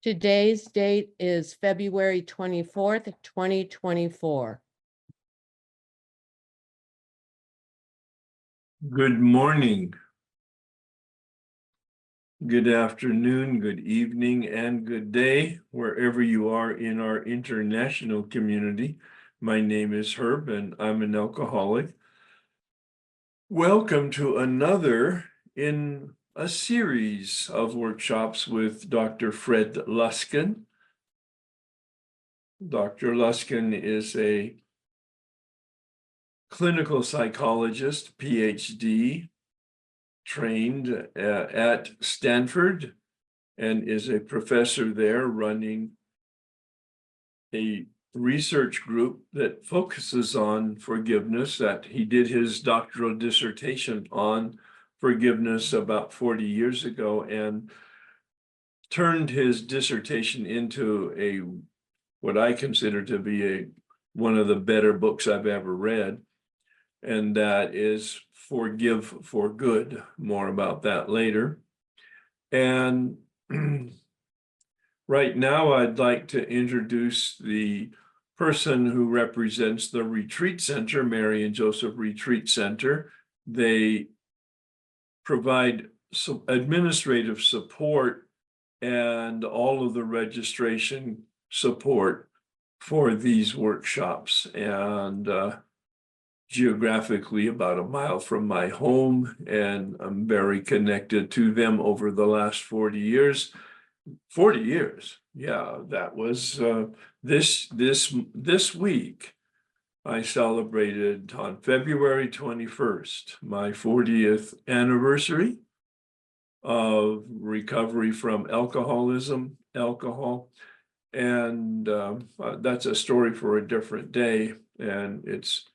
Today's date is February 24th, 2024. Good morning, good afternoon, good evening, and good day, wherever you are in our international community. My name is Herb, and I'm an alcoholic. Welcome to another in a series of workshops with Dr. Fred Luskin. Dr. Luskin is a clinical psychologist, PhD, trained at Stanford, and is a professor there running a research group that focuses on forgiveness. That he did his doctoral dissertation on forgiveness about 40 years ago and turned his dissertation into what I consider to be one of the better books I've ever read, and that is Forgive for Good. More about that later. And right now, I'd like to introduce the person who represents the Retreat Center, Mary and Joseph Retreat Center. They provide administrative support and all of the registration support for these workshops. And geographically about a mile from my home, and I'm very connected to them over the last 40 years. 40 years, yeah, that was this week. I celebrated on February 21st, my 40th anniversary of recovery from alcohol, and that's a story for a different day, and it's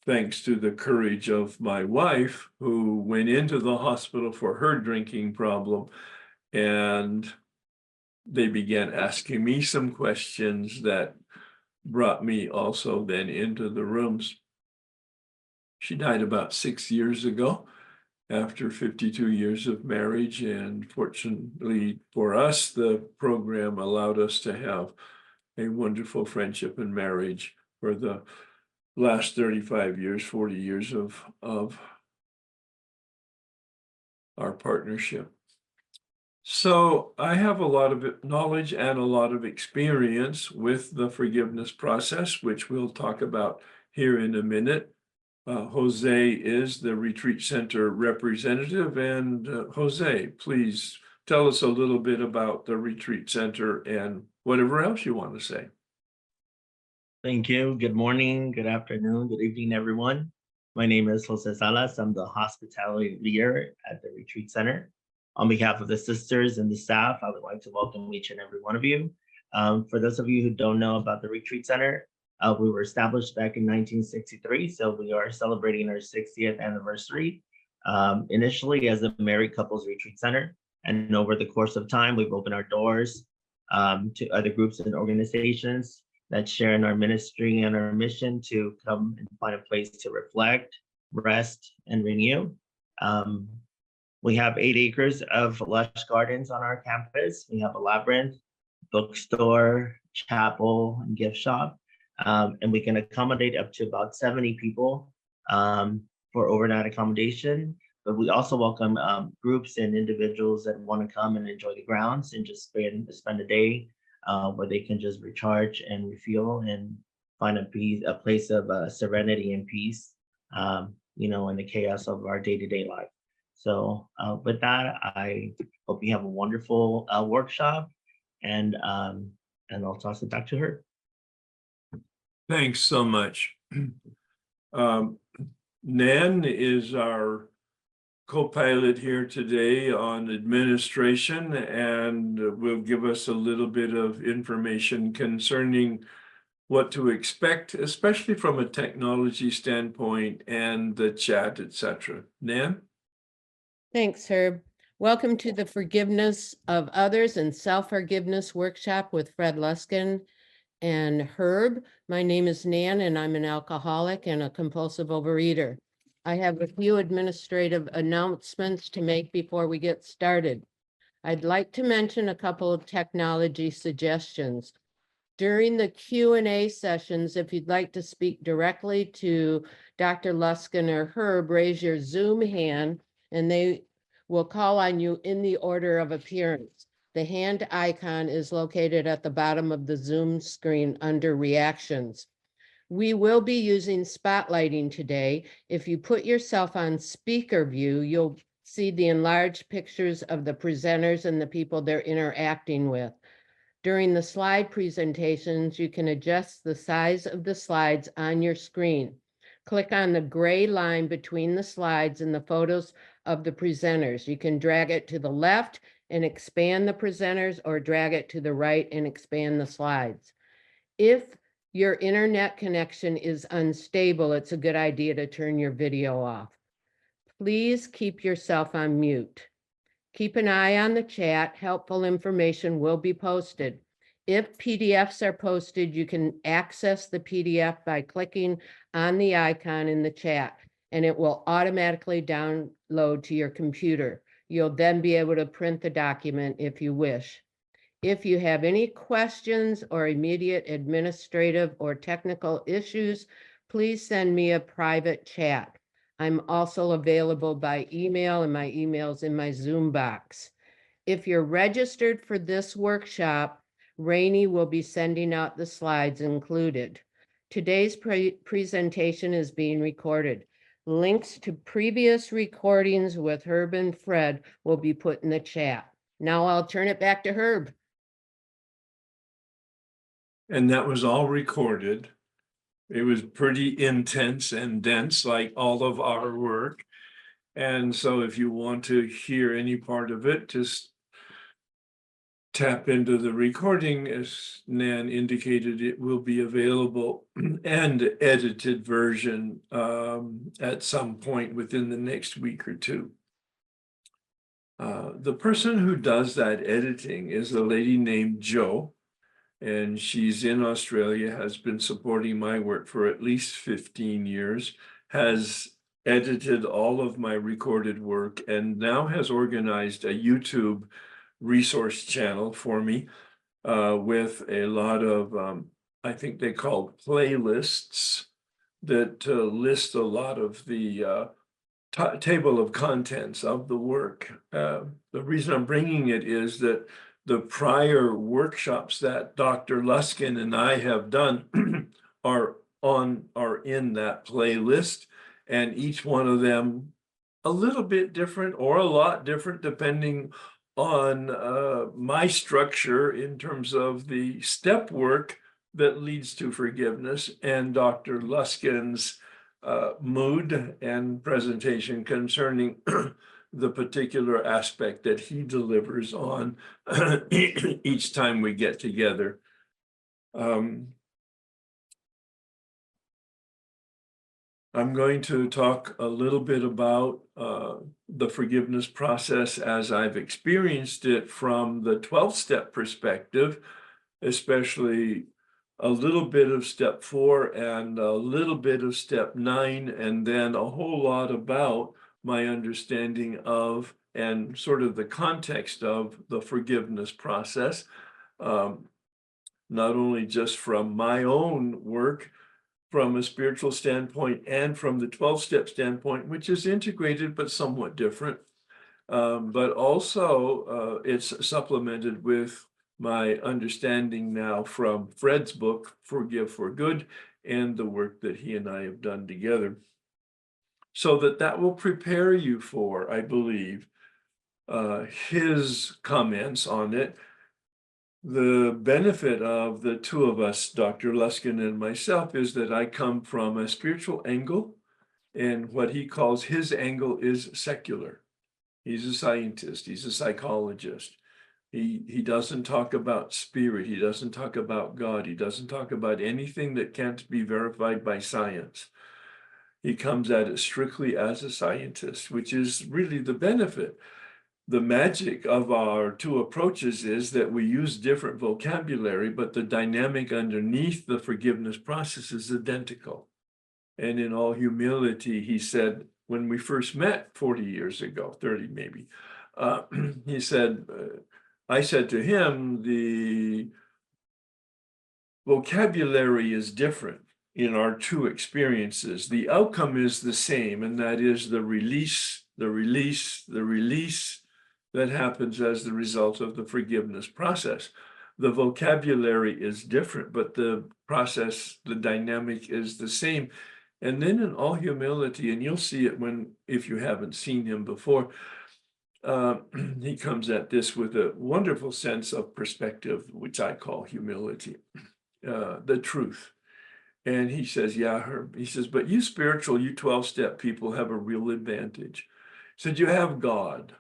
thanks to the courage of my wife, who went into the hospital for her drinking problem, and they began asking me some questions that brought me also then into the rooms. She died about 6 years ago after 52 years of marriage, and fortunately for us, the program allowed us to have a wonderful friendship and marriage for the last 35 years, 40 years of our partnership. So I have a lot of knowledge and a lot of experience with the forgiveness process, which we'll talk about here in a minute. Jose is the Retreat Center representative, and Jose, please tell us a little bit about the Retreat Center and whatever else you want to say. Thank you. Good morning, good afternoon, good evening, everyone. My name is Jose Salas. I'm the hospitality leader at the Retreat Center. On behalf of the sisters and the staff, I would like to welcome each and every one of you. For those of you who don't know about the Retreat Center, we were established back in 1963, so we are celebrating our 60th anniversary. Initially as a married couples retreat center, and over the course of time, we've opened our doors to other groups and organizations that share in our ministry and our mission to come and find a place to reflect, rest, and renew. We have 8 acres of lush gardens on our campus. We have a labyrinth, bookstore, chapel, and gift shop. And we can accommodate up to about 70 people for overnight accommodation. But we also welcome groups and individuals that want to come and enjoy the grounds and just spend a day where they can just recharge and refuel and find a place of serenity and peace, in the chaos of our day-to-day life. So with that, I hope you have a wonderful workshop, and I'll toss it back to her. Thanks so much. Nan is our co-pilot here today on administration, and will give us a little bit of information concerning what to expect, especially from a technology standpoint and the chat, etc. Nan? Thanks, Herb. Welcome to the Forgiveness of Others and Self-Forgiveness Workshop with Fred Luskin and Herb. My name is Nan, and I'm an alcoholic and a compulsive overeater. I have a few administrative announcements to make before we get started. I'd like to mention a couple of technology suggestions. During the Q&A sessions, if you'd like to speak directly to Dr. Luskin or Herb, raise your Zoom hand and they will call on you in the order of appearance. The hand icon is located at the bottom of the Zoom screen under reactions. We will be using spotlighting today. If you put yourself on speaker view, you'll see the enlarged pictures of the presenters and the people they're interacting with. During the slide presentations, you can adjust the size of the slides on your screen. Click on the gray line between the slides and the photos of the presenters. You can drag it to the left and expand the presenters, or drag it to the right and expand the slides. If your internet connection is unstable, it's a good idea to turn your video off. Please keep yourself on mute. Keep an eye on the chat. Helpful information will be posted. If PDFs are posted, you can access the PDF by clicking on the icon in the chat, and it will automatically download to your computer. You'll then be able to print the document if you wish. If you have any questions or immediate administrative or technical issues, please send me a private chat. I'm also available by email, and my email's in my Zoom box. If you're registered for this workshop, Rainey will be sending out the slides included. Today's presentation is being recorded. Links to previous recordings with Herb and Fred will be put in the chat. Now I'll turn it back to Herb. And that was all recorded. It was pretty intense and dense, like all of our work. And so if you want to hear any part of it, just tap into the recording. As Nan indicated, it will be available and edited version at some point within the next week or two. The person who does that editing is a lady named Jo. And she's in Australia, has been supporting my work for at least 15 years, has edited all of my recorded work, and now has organized a YouTube resource channel for me with a lot of, I think they call playlists that list a lot of the table of contents of the work. The reason I'm bringing it is that the prior workshops that Dr. Luskin and I have done are in that playlist, and each one of them a little bit different or a lot different depending on my structure in terms of the step work that leads to forgiveness, and Dr. Luskin's mood and presentation concerning the particular aspect that he delivers on each time we get together. I'm going to talk a little bit about the forgiveness process as I've experienced it from the 12-step perspective, especially a little bit of step 4 and a little bit of step 9, and then a whole lot about my understanding of and sort of the context of the forgiveness process, not only just from my own work, from a spiritual standpoint and from the 12-step standpoint, which is integrated but somewhat different. But also it's supplemented with my understanding now from Fred's book, Forgive for Good, and the work that he and I have done together. So that will prepare you for, I believe, his comments on it. The benefit of the two of us, Dr. Luskin and myself, is that I come from a spiritual angle, and what he calls his angle is secular. He's a scientist, he's a psychologist. He doesn't talk about spirit, he doesn't talk about God, he doesn't talk about anything that can't be verified by science. He comes at it strictly as a scientist, which is really the benefit. The magic of our two approaches is that we use different vocabulary, but the dynamic underneath the forgiveness process is identical. And in all humility, he said, when we first met 40 years ago, 30 maybe, he said, I said to him, the vocabulary is different in our two experiences. The outcome is the same, and that is the release that happens as the result of the forgiveness process. The vocabulary is different, but the process, the dynamic is the same. And then in all humility, and you'll see it if you haven't seen him before, he comes at this with a wonderful sense of perspective, which I call humility, the truth. And he says, yeah, Herb. He says, but you spiritual, you 12-step people have a real advantage. He said, you have God,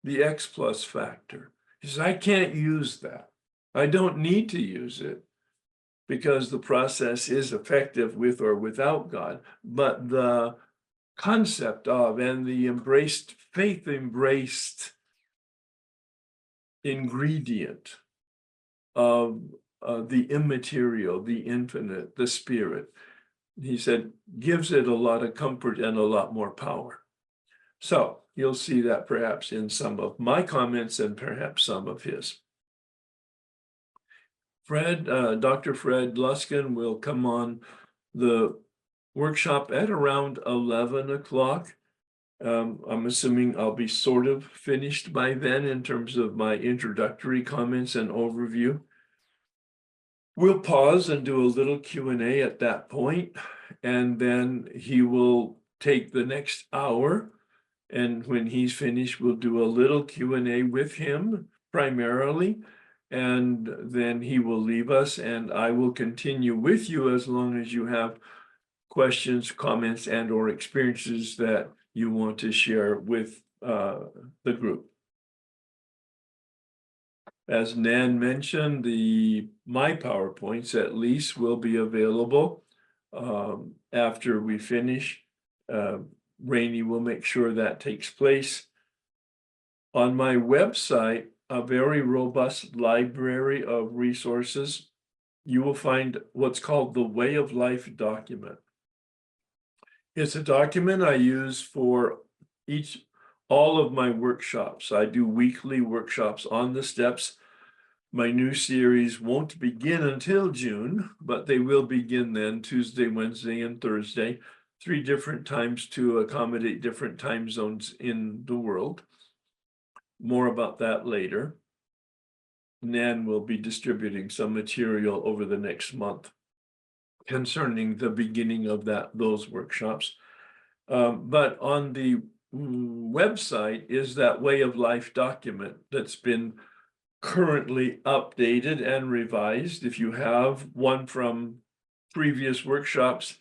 the X plus factor. He says, I can't use that. I don't need to use it because the process is effective with or without God. But the concept of and the faith embraced ingredient of the immaterial, the infinite, the spirit, he said, gives it a lot of comfort and a lot more power. So you'll see that perhaps in some of my comments and perhaps some of his. Dr. Fred Luskin will come on the workshop at around 11 o'clock. I'm assuming I'll be sort of finished by then in terms of my introductory comments and overview. We'll pause and do a little Q&A at that point, and then he will take the next hour. And when he's finished, we'll do a little Q&A with him primarily, and then he will leave us, and I will continue with you as long as you have questions, comments, and or experiences that you want to share with the group. As Nan mentioned, my PowerPoints at least will be available after we finish. Rainey will make sure that takes place. On my website, a very robust library of resources. You will find what's called the Way of Life document. It's a document I use for all of my workshops. I do weekly workshops on the steps. My new series won't begin until June, but they will begin then, Tuesday, Wednesday, and Thursday, 3 different times to accommodate different time zones in the world. More about that later. Nan will be distributing some material over the next month concerning the beginning of those workshops. But on the website is that Way of Life document that's been currently updated and revised. If you have one from previous workshops,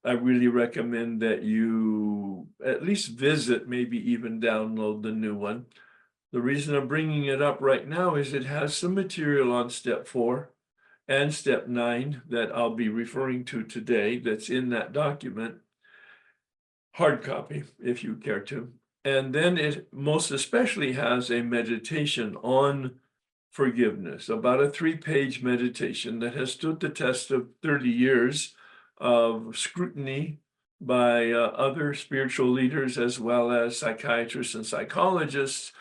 I really recommend that you at least visit, maybe even download the new one. The reason I'm bringing it up right now is it has some material on step 4 and step 9 that I'll be referring to today that's in that document. Hard copy, if you care to. And then it most especially has a meditation on forgiveness, about a 3-page meditation that has stood the test of 30 years of scrutiny by other spiritual leaders, as well as psychiatrists and psychologists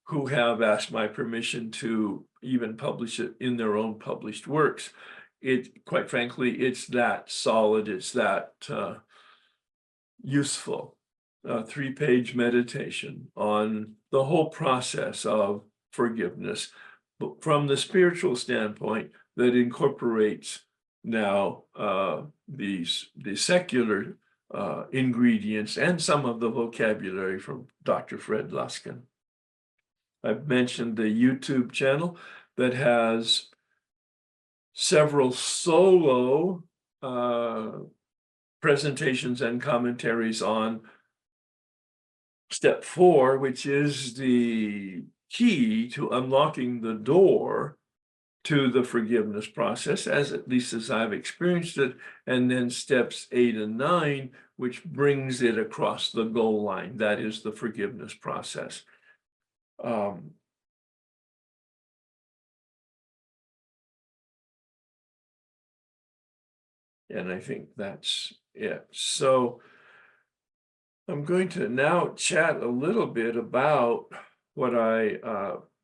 who have asked my permission to even publish it in their own published works. Quite frankly, it's that solid, it's that useful. 3-page meditation on the whole process of forgiveness, but from the spiritual standpoint that incorporates now the secular ingredients and some of the vocabulary from Dr. Fred Luskin. I've mentioned the YouTube channel that has several solo presentations and commentaries on step 4, which is the key to unlocking the door to the forgiveness process, at least as I've experienced it, and then steps 8 and 9, which brings it across the goal line. That is the forgiveness process. And I think that's it. So I'm going to now chat a little bit about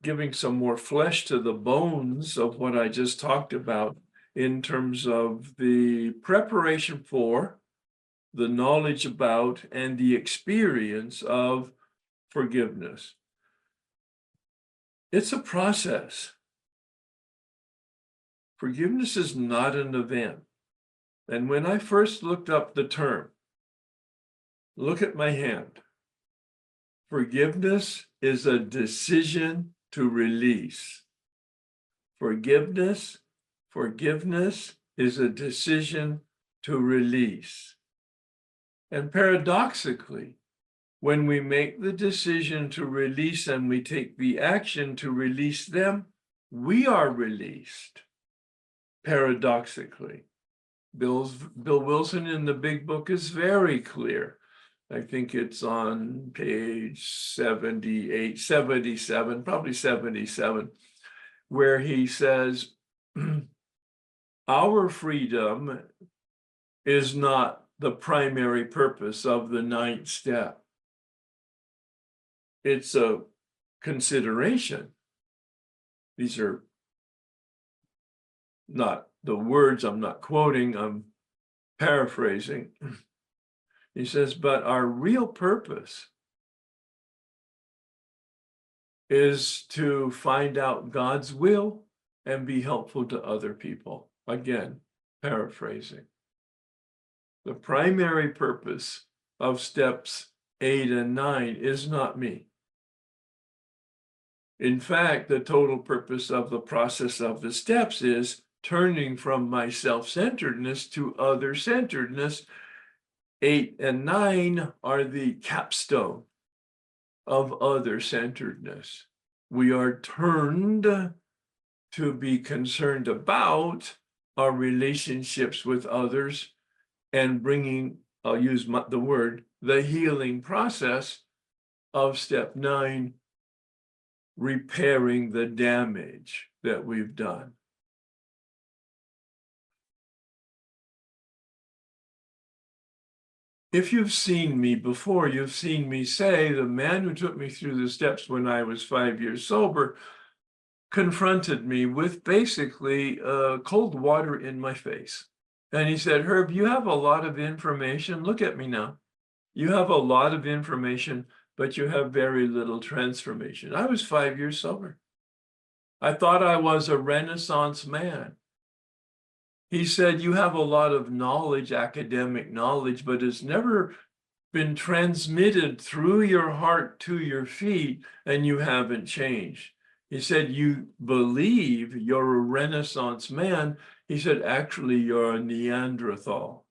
giving some more flesh to the bones of what I just talked about in terms of the preparation for, the knowledge about, and the experience of forgiveness. It's a process. Forgiveness is not an event. And when I first looked up the term, look at my hand. Forgiveness is a decision to release. Forgiveness is a decision to release. And paradoxically, when we make the decision to release and we take the action to release them, we are released. Paradoxically. Bill Wilson in the big book is very clear. I think it's on page 78, 77, probably 77, where he says, our freedom is not the primary purpose of the 9th step. It's a consideration. These are not the words I'm not quoting, I'm paraphrasing. He says, but our real purpose is to find out God's will and be helpful to other people. Again, paraphrasing. The primary purpose of steps 8 and 9 is not me. In fact, the total purpose of the process of the steps is turning from my self-centeredness to other-centeredness. 8 and 9 are the capstone of other-centeredness. We are turned to be concerned about our relationships with others and bringing, I'll use the word, the healing process of step 9, repairing the damage that we've done. If you've seen me before, you've seen me say, the man who took me through the steps when I was 5 years sober confronted me with basically cold water in my face. And he said, Herb, you have a lot of information. Look at me now. You have a lot of information, but you have very little transformation. I was 5 years sober. I thought I was a Renaissance man. He said, you have a lot of knowledge, academic knowledge, but it's never been transmitted through your heart to your feet, and you haven't changed. He said, you believe you're a Renaissance man. He said, actually, you're a Neanderthal.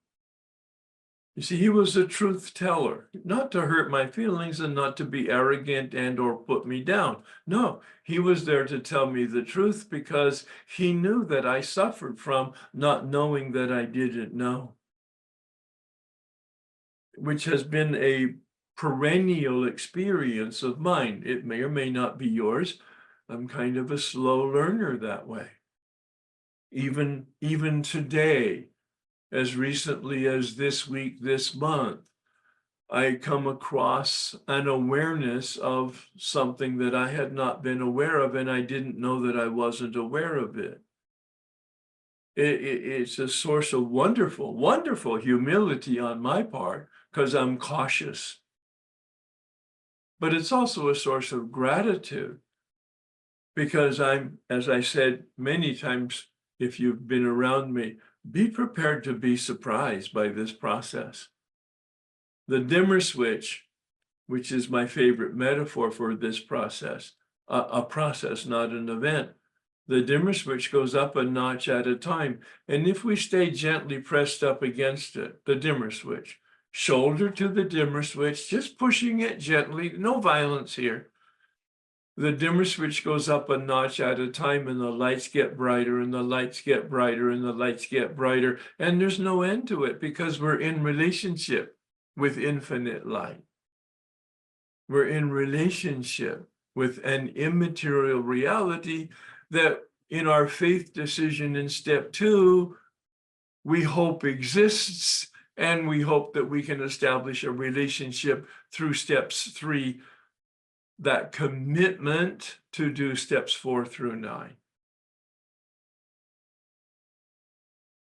You see, he was a truth teller, not to hurt my feelings and not to be arrogant and or put me down. No, he was there to tell me the truth because he knew that I suffered from not knowing that I didn't know, which has been a perennial experience of mine. It may or may not be yours. I'm kind of a slow learner that way. Even today, as recently as this week, this month, I come across an awareness of something that I had not been aware of, and I didn't know that I wasn't aware of it. It's a source of wonderful, wonderful humility on my part, because I'm cautious. But it's also a source of gratitude, because I'm, as I said many times, if you've been around me, be prepared to be surprised by this process. The dimmer switch, which is my favorite metaphor for this process, a process, not an event. The dimmer switch goes up a notch at a time. And if we stay gently pressed up against it, the dimmer switch, shoulder to the dimmer switch, just pushing it gently, no violence here. The dimmer switch goes up a notch at a time, and the lights get brighter, and the lights get brighter, and the lights get brighter. And there's no end to it because we're in relationship with infinite light. We're in relationship with an immaterial reality that in our faith decision in step 2, we hope exists, and we hope that we can establish a relationship through steps 3 that commitment to do steps 4 through 9.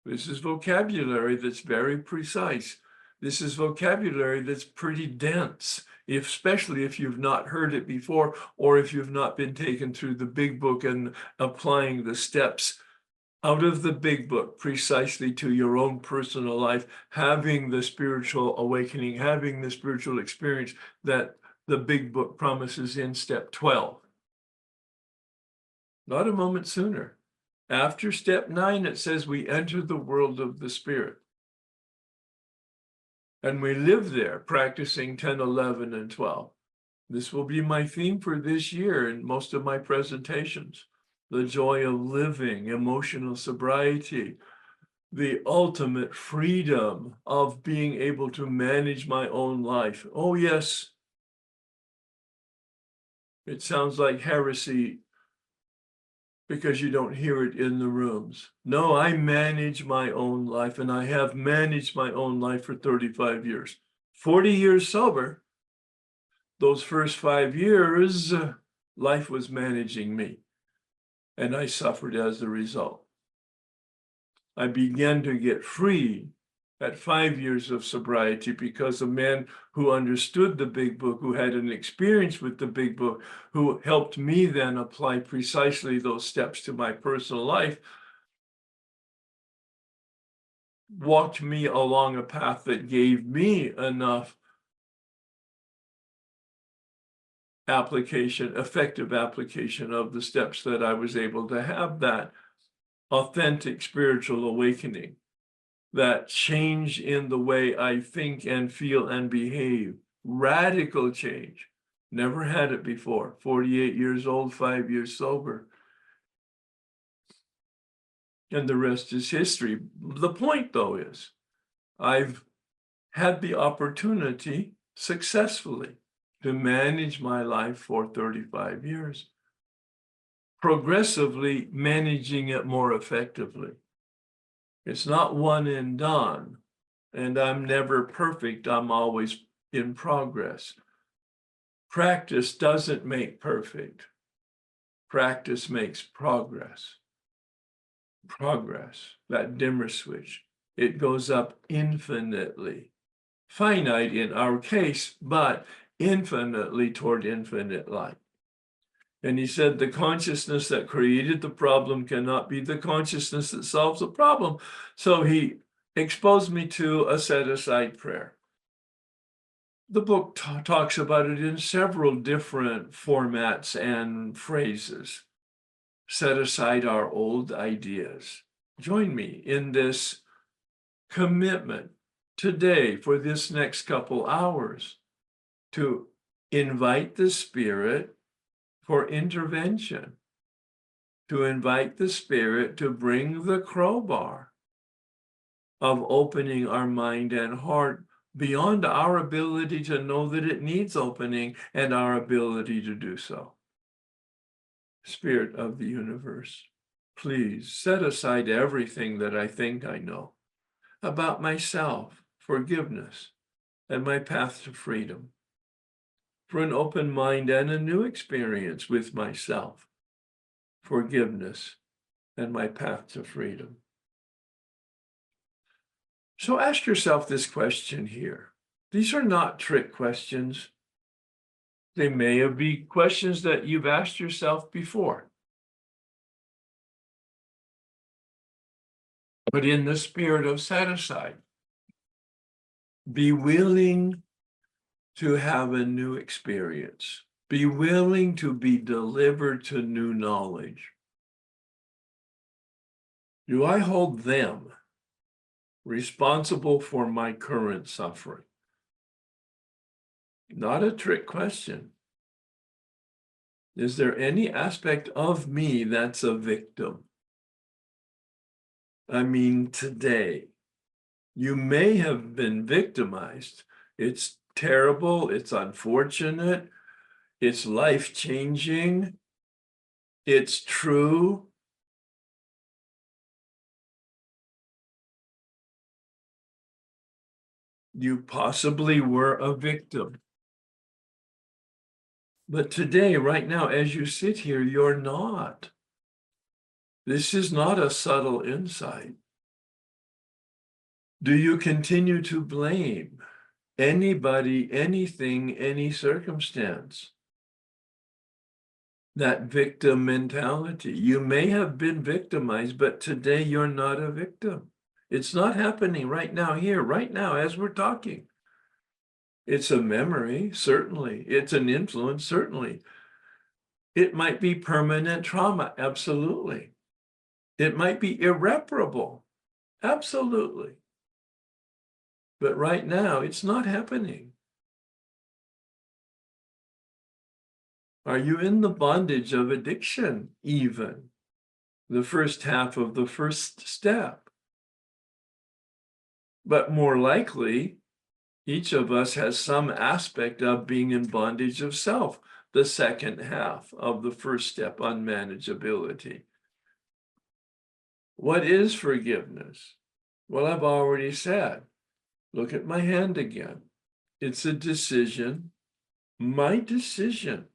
This is vocabulary that's very precise. This is vocabulary that's pretty dense, especially if you've not heard it before, or if you've not been taken through the big book and applying the steps out of the big book precisely to your own personal life, having the spiritual awakening, having the spiritual experience that the big book promises in step 12. Not a moment sooner. After step 9, it says we enter the world of the spirit. And we live there practicing 10, 11, and 12. This will be my theme for this year in most of my presentations. The joy of living, emotional sobriety, the ultimate freedom of being able to manage my own life. Oh, yes. It sounds like heresy because you don't hear it in the rooms. No, I manage my own life, and I have managed my own life for 35 years. 40 years sober. Those first 5 years, life was managing me, and I suffered as a result. I began to get free at 5 years of sobriety because a man who understood the big book, who had an experience with the big book, who helped me then apply precisely those steps to my personal life, walked me along a path that gave me enough application, effective application of the steps that I was able to have that authentic spiritual awakening, that change in the way I think and feel and behave, radical change. Never had it before. 48 years old, 5 years sober. And the rest is history. The point, though, is I've had the opportunity successfully to manage my life for 35 years, progressively managing it more effectively. It's not one and done, and I'm never perfect. I'm always in progress. Practice doesn't make perfect. Practice makes progress. Progress, that dimmer switch, it goes up infinitely. Finite in our case, but infinitely toward infinite light. And he said the consciousness that created the problem cannot be the consciousness that solves the problem. So he exposed me to a set-aside prayer. The book talks about it in several different formats and phrases. Set aside our old ideas. Join me in this commitment today for this next couple hours to invite the Spirit for intervention, to invite the Spirit to bring the crowbar of opening our mind and heart beyond our ability to know that it needs opening and our ability to do so. Spirit of the universe, please set aside everything that I think I know about myself, forgiveness, and my path to freedom, for an open mind and a new experience with myself, forgiveness, and my path to freedom. So ask yourself this question here. These are not trick questions. They may be questions that you've asked yourself before. But in the spirit of set-aside, be willing to have a new experience. Be willing to be delivered to new knowledge. Do I hold them responsible for my current suffering? Not a trick question. Is there any aspect of me that's a victim? I mean, today, you may have been victimized. It's terrible, it's unfortunate, it's life-changing, it's true. You possibly were a victim. But today, right now, as you sit here, you're not. This is not a subtle insight. Do you continue to blame anybody, anything, any circumstance? That victim mentality. You may have been victimized, but today you're not a victim. It's not happening right now, here, right now, as we're talking. It's a memory, certainly. It's an influence, certainly. It might be permanent trauma, absolutely. It might be irreparable, absolutely. But right now, it's not happening. Are you in the bondage of addiction, even? The first half of the first step. But more likely, each of us has some aspect of being in bondage of self, the second half of the first step, unmanageability. What is forgiveness? Well, I've already said, look at my hand again. It's a decision, my decision.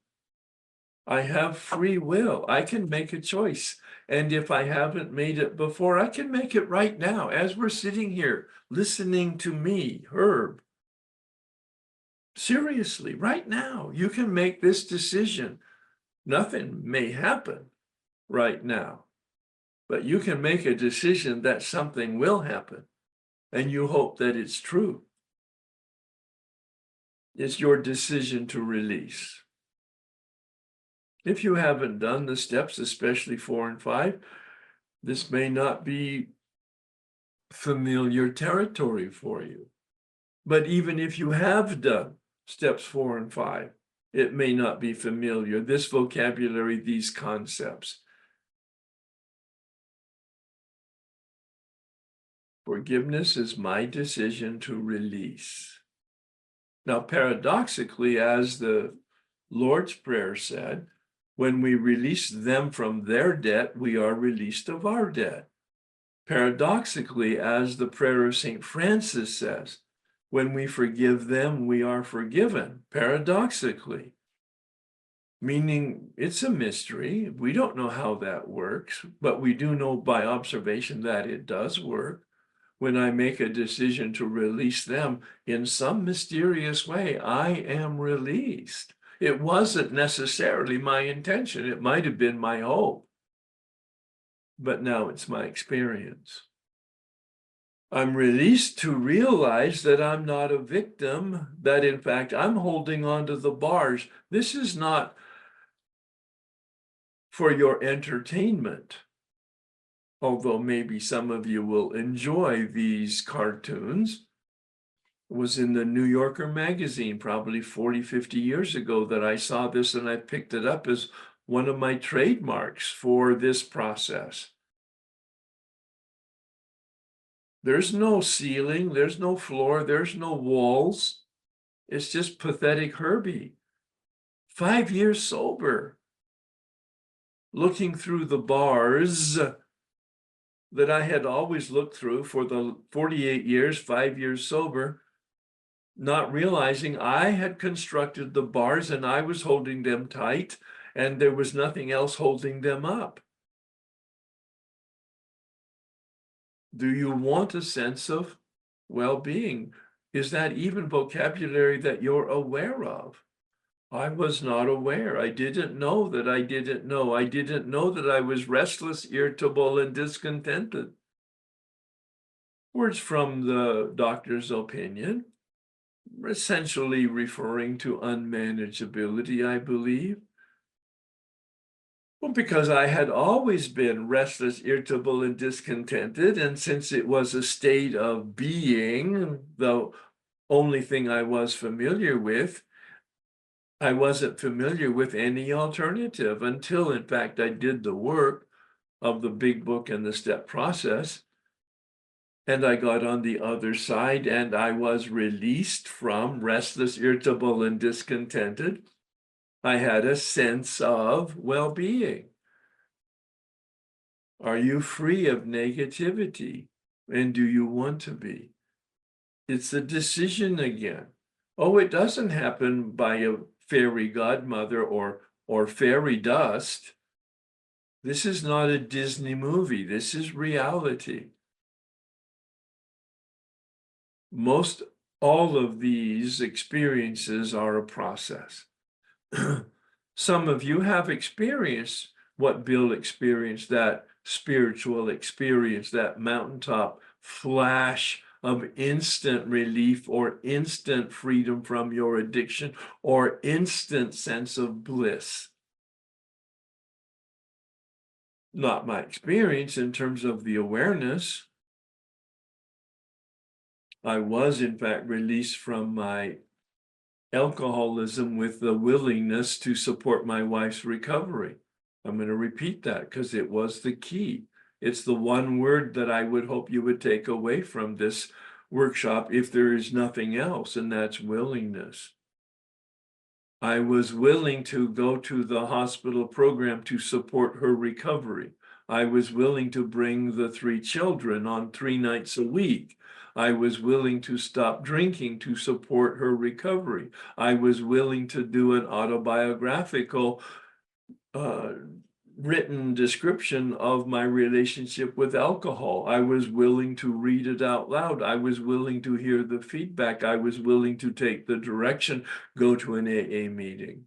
I have free will. I can make a choice. And if I haven't made it before, I can make it right now as we're sitting here listening to me, Herb. Seriously, right now, you can make this decision. Nothing may happen right now, but you can make a decision that something will happen, and you hope that it's true. It's your decision to release. If you haven't done the steps, especially 4 and 5, this may not be familiar territory for you. But even if you have done steps 4 and 5, it may not be familiar, this vocabulary, these concepts. Forgiveness is my decision to release. Now, paradoxically, as the Lord's Prayer said, when we release them from their debt, we are released of our debt. Paradoxically, as the prayer of St. Francis says, when we forgive them, we are forgiven. Paradoxically. Meaning it's a mystery. We don't know how that works, but we do know by observation that it does work. When I make a decision to release them in some mysterious way, I am released. It wasn't necessarily my intention. It might have been my hope. But now it's my experience. I'm released to realize that I'm not a victim, that in fact I'm holding on to the bars. This is not for your entertainment, although maybe some of you will enjoy these cartoons. It was in the New Yorker magazine probably 40, 50 years ago that I saw this, and I picked it up as one of my trademarks for this process. There's no ceiling, there's no floor, there's no walls. It's just pathetic Herbie. 5 years sober. Looking through the bars that I had always looked through for the 48 years, 5 years sober, not realizing I had constructed the bars and I was holding them tight and there was nothing else holding them up. Do you want a sense of well-being? Is that even vocabulary that you're aware of? I was not aware. I didn't know that I didn't know. I didn't know that I was restless, irritable, and discontented. Words from the doctor's opinion, essentially referring to unmanageability, I believe. Well, because I had always been restless, irritable, and discontented, and since it was a state of being, the only thing I was familiar with, I wasn't familiar with any alternative until, in fact, I did the work of the big book and the step process. And I got on the other side and I was released from restless, irritable, and discontented. I had a sense of well-being. Are you free of negativity? And do you want to be? It's a decision again. Oh, it doesn't happen by a fairy godmother or fairy dust. This is not a Disney movie. This is reality. Most all of these experiences are a process. Some of you have experienced what Bill experienced, that spiritual experience, that mountaintop flash of instant relief or instant freedom from your addiction or instant sense of bliss. Not my experience in terms of the awareness. I was, in fact, released from my alcoholism with the willingness to support my wife's recovery. I'm going to repeat that because it was the key. It's the one word that I would hope you would take away from this workshop if there is nothing else, and that's willingness. I was willing to go to the hospital program to support her recovery. I was willing to bring the 3 children on 3 nights a week. I was willing to stop drinking to support her recovery. I was willing to do an autobiographical written description of my relationship with alcohol. I was willing to read it out loud. I was willing to hear the feedback. I was willing to take the direction, go to an AA meeting.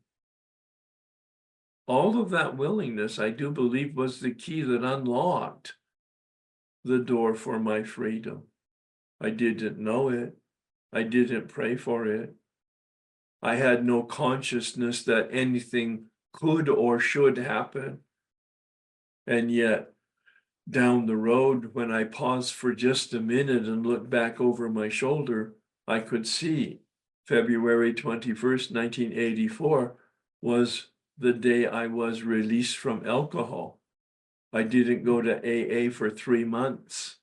All of that willingness, I do believe, was the key that unlocked the door for my freedom. I didn't know it. I didn't pray for it. I had no consciousness that anything could or should happen. And yet, down the road, when I paused for just a minute and looked back over my shoulder, I could see February 21st, 1984 was the day I was released from alcohol. I didn't go to AA for 3 months.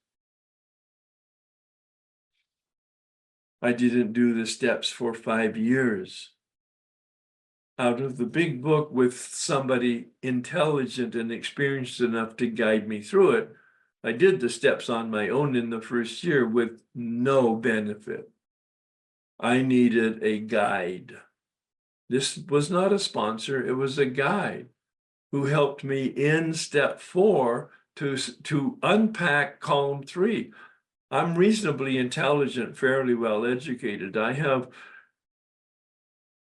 I didn't do the steps for 5 years. Out of the big book with somebody intelligent and experienced enough to guide me through it, I did the steps on my own in the first year with no benefit. I needed a guide. This was not a sponsor, it was a guide who helped me in step 4 to unpack column 3. I'm reasonably intelligent, fairly well educated. I have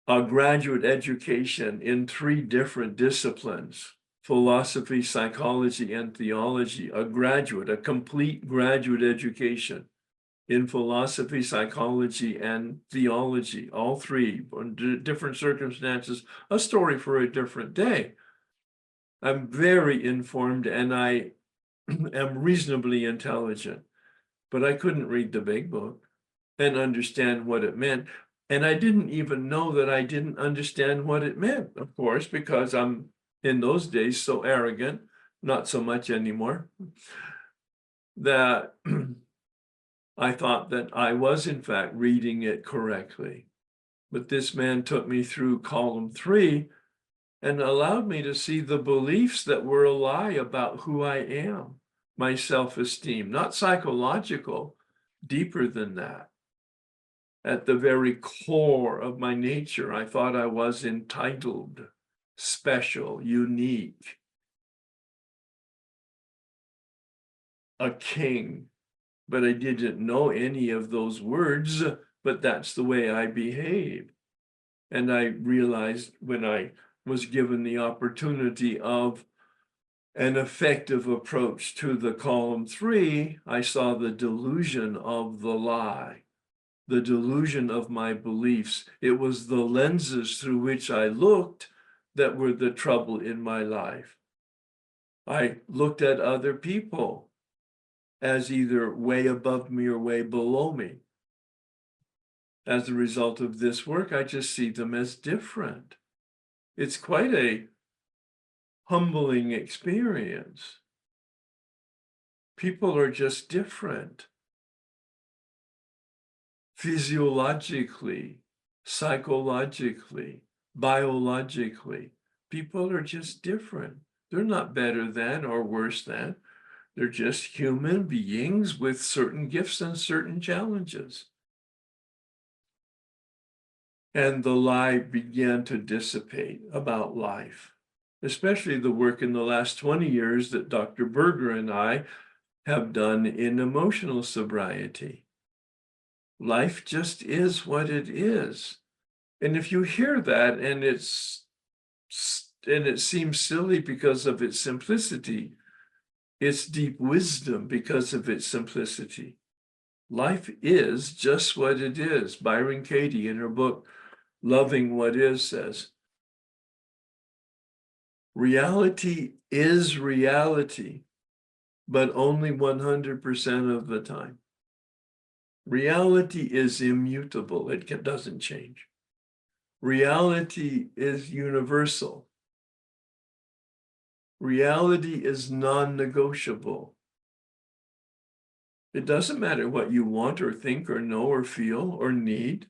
a graduate education in 3 different disciplines: philosophy, psychology, and theology. A complete graduate education in philosophy, psychology, and theology, all 3, under different circumstances, a story for a different day. I'm very informed and I am reasonably intelligent, but I couldn't read the big book and understand what it meant. And I didn't even know that I didn't understand what it meant, of course, because I'm in those days so arrogant, not so much anymore, that I thought that I was in fact reading it correctly. But this man took me through column 3 and allowed me to see the beliefs that were a lie about who I am, my self-esteem, not psychological, deeper than that. At the very core of my nature, I thought I was entitled, special, unique, a king, but I didn't know any of those words, but that's the way I behaved. And I realized when I was given the opportunity of an effective approach to the column 3, I saw the delusion of the lie, the delusion of my beliefs. It was the lenses through which I looked that were the trouble in my life. I looked at other people as either way above me or way below me. As a result of this work, I just see them as different. It's quite a humbling experience. People are just different. Physiologically, psychologically, biologically, people are just different. They're not better than or worse than. They're just human beings with certain gifts and certain challenges. and the lie began to dissipate about life, especially the work in the last 20 years that Dr. Berger and I have done in emotional sobriety. Life just is what it is. And if you hear that and it seems silly because of its simplicity, it's deep wisdom because of its simplicity. Life is just what it is. Byron Katie, in her book, Loving What Is, says, reality is reality, but only 100% of the time. Reality is immutable. It doesn't change. Reality is universal. Reality is non-negotiable. It doesn't matter what you want or think or know or feel or need.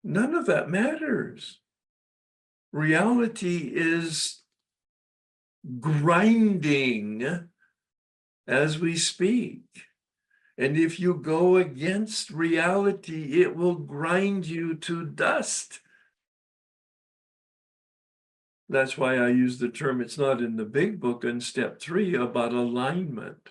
None of that matters. Reality is grinding as we speak. And if you go against reality, it will grind you to dust. That's why I use the term, it's not in the big book in step 3, about alignment.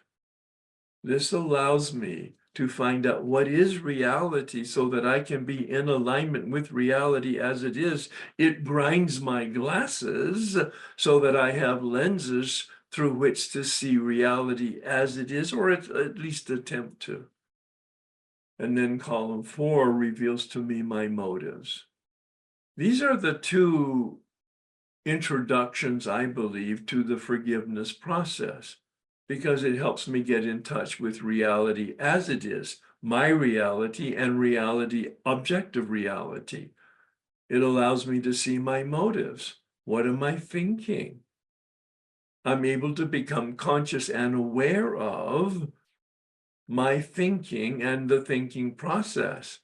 This allows me to find out what is reality so that I can be in alignment with reality as it is. It grinds my glasses so that I have lenses through which to see reality as it is, or at least attempt to. And then column 4 reveals to me my motives. These are the two introductions, I believe, to the forgiveness process, because it helps me get in touch with reality as it is, my reality and reality, objective reality. It allows me to see my motives. What am I thinking? I'm able to become conscious and aware of my thinking and the thinking process.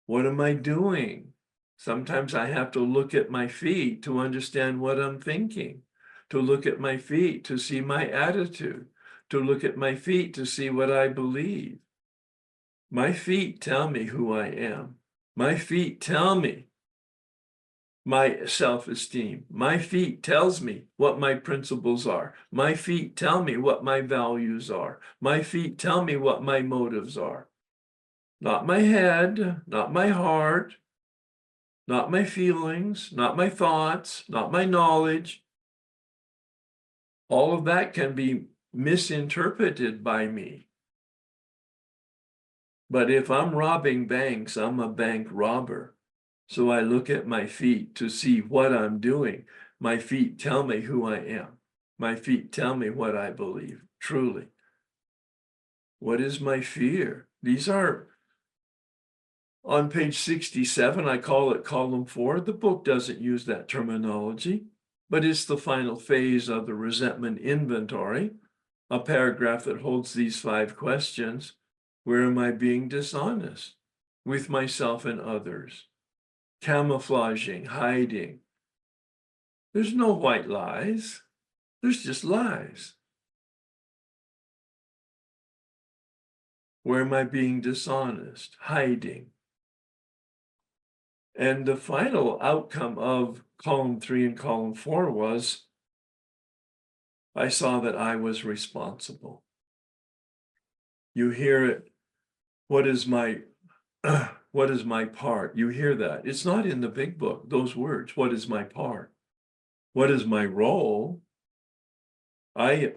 What am I doing? Sometimes I have to look at my feet to understand what I'm thinking, to look at my feet to see my attitude, to look at my feet to see what I believe. My feet tell me who I am. My feet tell me my self-esteem. My feet tells me what my principles are. My feet tell me what my values are. My feet tell me what my motives are. Not my head, not my heart, not my feelings, not my thoughts, not my knowledge. All of that can be misinterpreted by me. But if I'm robbing banks, I'm a bank robber. So I look at my feet to see what I'm doing. My feet tell me who I am. My feet tell me what I believe, truly. What is my fear? These are on page 67, I call it column 4. The book doesn't use that terminology, but it's the final phase of the resentment inventory, a paragraph that holds these 5 questions. Where am I being dishonest with myself and others? Camouflaging, hiding. There's no white lies. There's just lies. Where am I being dishonest? Hiding. And the final outcome of column 3 and column 4 was, I saw that I was responsible. You hear it, what is my part? You hear that. It's not in the big book, those words, what is my part? What is my role? I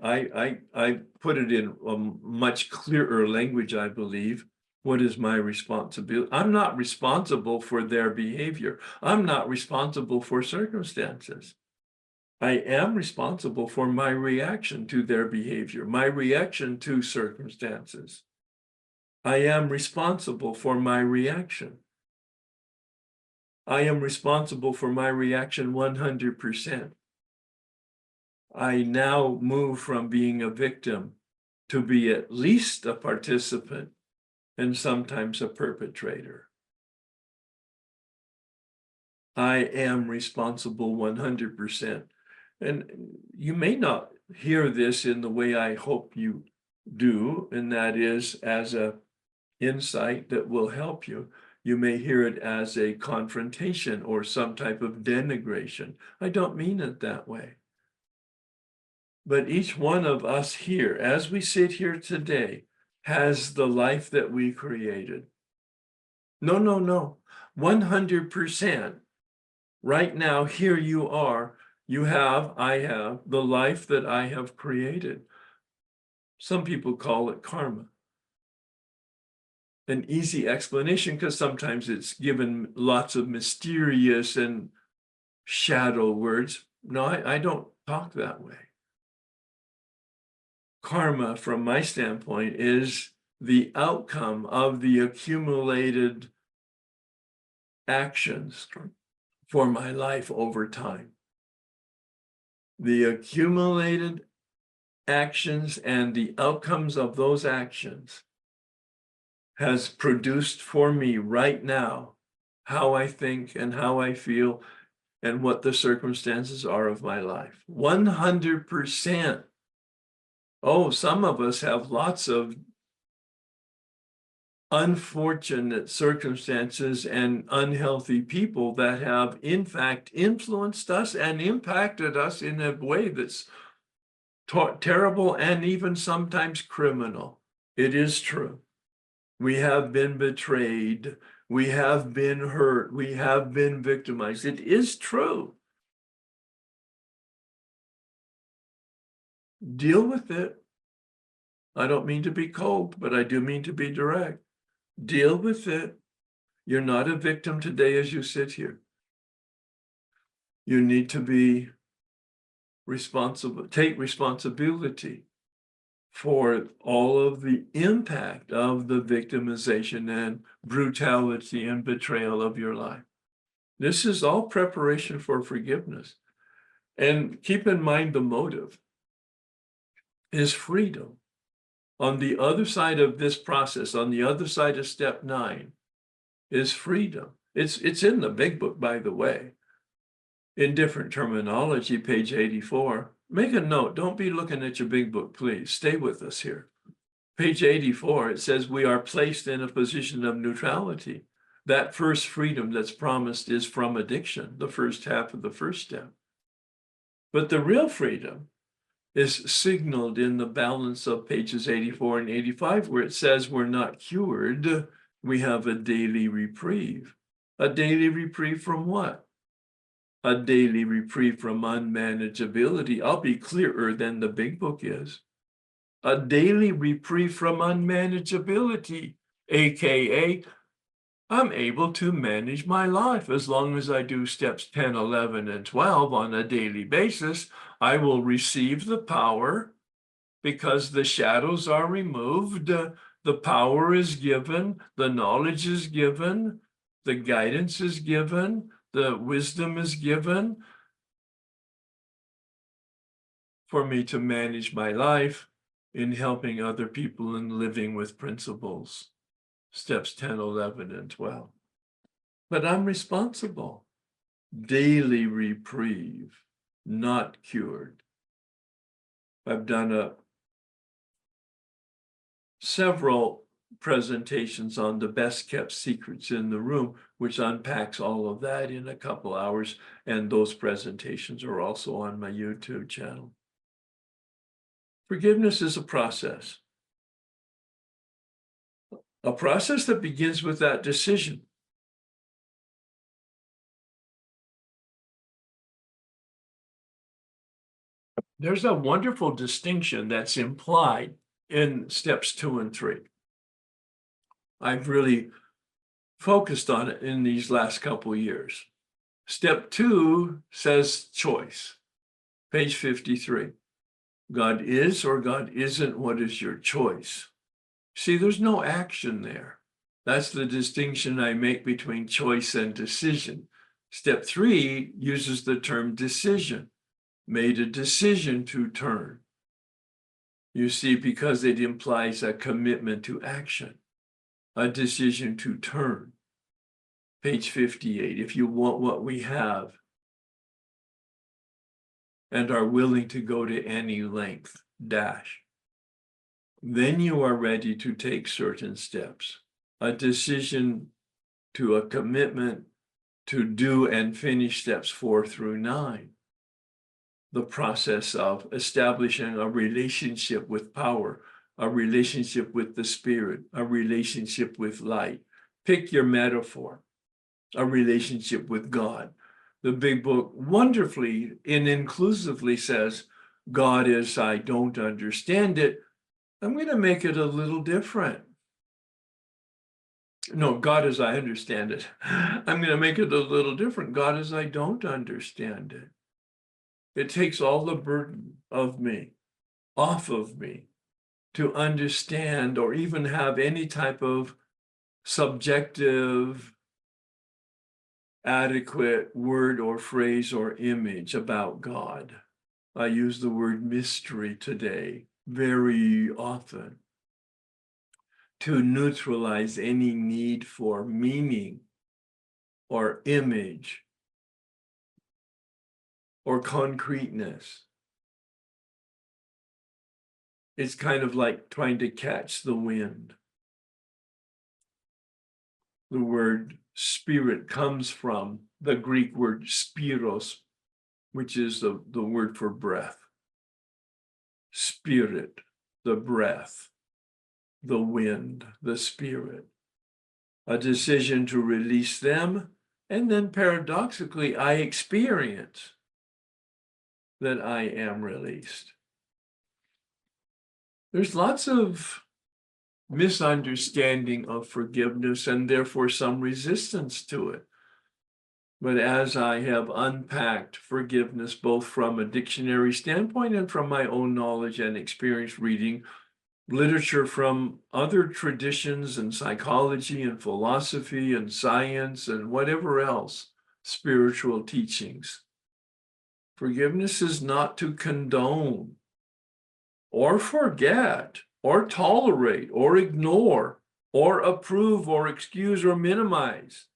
put it in a much clearer language, I believe. What is my responsibility? I'm not responsible for their behavior. I'm not responsible for circumstances. I am responsible for my reaction to their behavior, my reaction to circumstances. I am responsible for my reaction. I am responsible for my reaction 100%. I now move from being a victim to be at least a participant and sometimes a perpetrator. I am responsible 100%. And you may not hear this in the way I hope you do, and that is as an insight that will help you. You may hear it as a confrontation or some type of denigration. I don't mean it that way. But each one of us here, as we sit here today, has the life that we created. No, no, no. 100%. Right now, here you are. You have, I have, the life that I have created. Some people call it karma. An easy explanation, because sometimes it's given lots of mysterious and shadow words. No, I don't talk that way. Karma, from my standpoint, is the outcome of the accumulated actions for my life over time. The accumulated actions and the outcomes of those actions has produced for me right now how I think and how I feel and what the circumstances are of my life. 100%. Oh, some of us have lots of unfortunate circumstances and unhealthy people that have in fact influenced us and impacted us in a way that's terrible and even sometimes criminal. It is true. We have been betrayed. We have been hurt. We have been victimized. It is true. Deal with it. I don't mean to be cold, but I do mean to be direct. Deal with it. You're not a victim today as you sit here. You need to be responsible, take responsibility for all of the impact of the victimization and brutality and betrayal of your life. This is all preparation for forgiveness. And keep in mind the motive is freedom. On the other side of this process, on the other side of step 9, is freedom. It's in the big book, by the way, in different terminology, page 84. Make a note. Don't be looking at your big book, please. Stay with us here. Page 84, it says we are placed in a position of neutrality. That first freedom that's promised is from addiction, the first half of the first step. But the real freedom is signaled in the balance of pages 84 and 85, where it says we're not cured. We have a daily reprieve. A daily reprieve from what? A daily reprieve from unmanageability. I'll be clearer than the big book is. A daily reprieve from unmanageability, AKA, I'm able to manage my life as long as I do steps 10, 11, and 12 on a daily basis. I will receive the power because the shadows are removed. The power is given, the knowledge is given, the guidance is given, the wisdom is given for me to manage my life in helping other people and living with principles. Steps 10, 11, and 12. But I'm responsible. Daily reprieve, not cured. I've done several presentations on the best kept secrets in the room, which unpacks all of that in a couple hours. And those presentations are also on my YouTube channel. Forgiveness is a process that begins with that decision. There's a wonderful distinction that's implied in steps 2 and 3. I've really focused on it in these last couple of years. Step 2 says choice, page 53. God is or God isn't, what is your choice? See, there's no action there. That's the distinction I make between choice and decision. Step 3 uses the term decision, made a decision to turn. You see, because it implies a commitment to action, a decision to turn. Page 58, if you want what we have and are willing to go to any length, dash, then you are ready to take certain steps. A decision to a commitment to do and finish steps 4 through 9. The process of establishing a relationship with power, a relationship with the Spirit, a relationship with light. Pick your metaphor, a relationship with God. The big book wonderfully and inclusively says, God is, I don't understand it. I'm going to make it a little different. No, God as I understand it. I'm going to make it a little different. God as I don't understand it. It takes all the burden of me, off of me, to understand or even have any type of subjective, adequate word or phrase or image about God. I use the word mystery today very often to neutralize any need for meaning or image or concreteness. It's kind of like trying to catch the wind. The word spirit comes from the Greek word spiros, which is the word for breath. Spirit, the breath, the wind, the spirit. A decision to release them, and then paradoxically, I experience that I am released. There's lots of misunderstanding of forgiveness and therefore some resistance to it. But as I have unpacked forgiveness, both from a dictionary standpoint and from my own knowledge and experience reading literature from other traditions and psychology and philosophy and science and whatever else, spiritual teachings, forgiveness is not to condone or forget or tolerate or ignore or approve or excuse or minimize.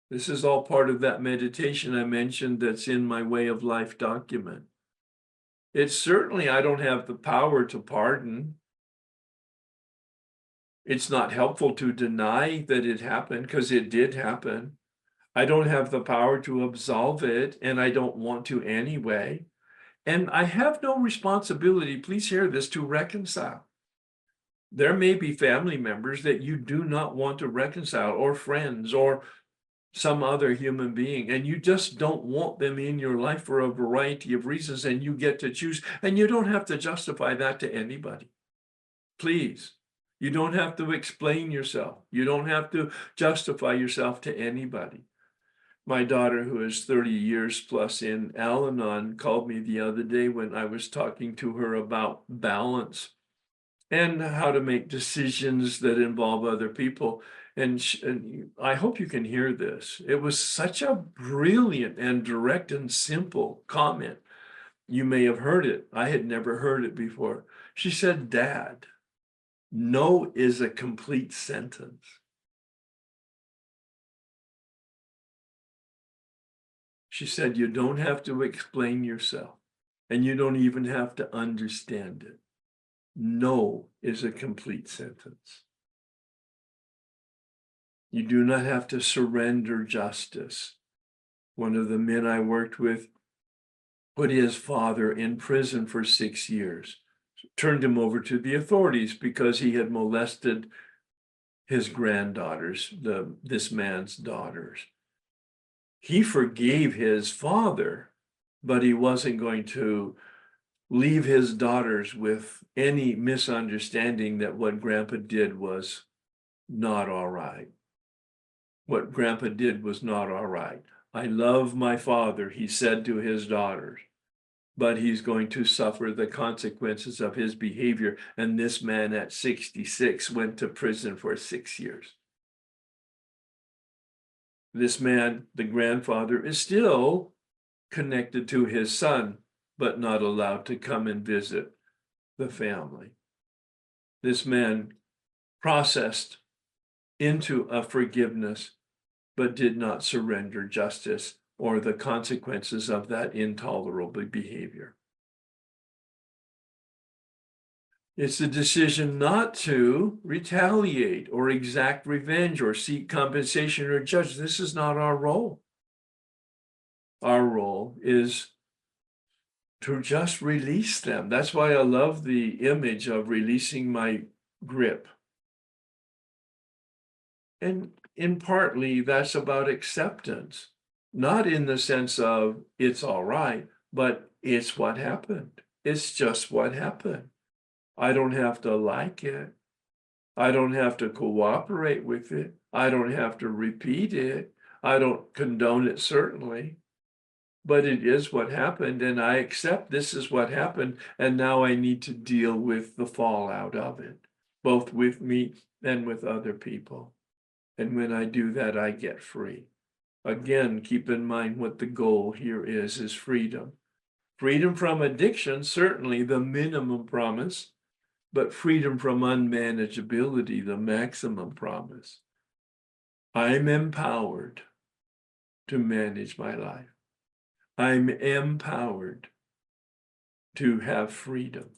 This is all part of that meditation I mentioned that's in my Way of Life document. It's certainly, I don't have the power to pardon. It's not helpful to deny that it happened because it did happen. I don't have the power to absolve it, and I don't want to anyway. And I have no responsibility, please hear this, to reconcile. There may be family members that you do not want to reconcile, or friends, or some other human being, and you just don't want them in your life for a variety of reasons, and you get to choose, and you don't have to justify that to anybody. Please, you don't have to explain yourself. You don't have to justify yourself to anybody. My daughter, who is 30 years plus in Al-Anon, called me the other day when I was talking to her about balance and how to make decisions that involve other people. And I hope you can hear this. It was such a brilliant and direct and simple comment. You may have heard it. I had never heard it before. She said, Dad, no is a complete sentence. She said, you don't have to explain yourself, and you don't even have to understand it. No is a complete sentence. You do not have to surrender justice. One of the men I worked with put his father in prison for 6 years, turned him over to the authorities because he had molested his granddaughters, this man's daughters. He forgave his father, but he wasn't going to leave his daughters with any misunderstanding that what Grandpa did was not all right. What Grandpa did was not all right. I love my father, he said to his daughters, but he's going to suffer the consequences of his behavior. And this man at 66 went to prison for 6 years. This man, the grandfather, is still connected to his son, but not allowed to come and visit the family. This man processed into a forgiveness, but did not surrender justice or the consequences of that intolerable behavior. It's the decision not to retaliate or exact revenge or seek compensation or judge. This is not our role. Our role is to just release them. That's why I love the image of releasing my grip. And in partly that's about acceptance, not in the sense of it's all right, but it's what happened. It's just what happened. I don't have to like it. I don't have to cooperate with it. I don't have to repeat it. I don't condone it, certainly. But it is what happened, and I accept this is what happened, and now I need to deal with the fallout of it, both with me and with other people. And when I do that, I get free. Again, keep in mind what the goal here is freedom. Freedom from addiction, certainly the minimum promise, but freedom from unmanageability, the maximum promise. I'm empowered to manage my life. I'm empowered to have freedom.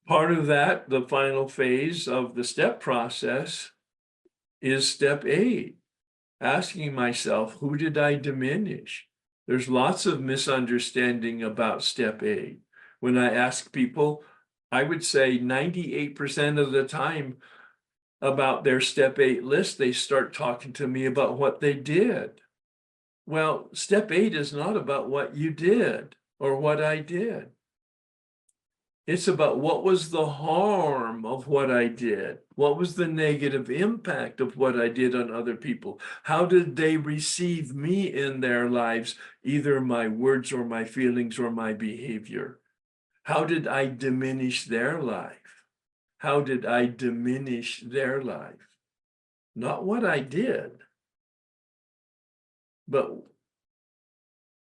Part of that, the final phase of the step process, is step 8, asking myself, who did I diminish? There's lots of misunderstanding about step 8. When I ask people, I would say 98% of the time about their step 8 list, they start talking to me about what they did. Well, step 8 is not about what you did or what I did. It's about what was the harm of what I did? What was the negative impact of what I did on other people? How did they receive me in their lives, either my words or my feelings or my behavior? How did I diminish their life? How did I diminish their life? Not what I did, but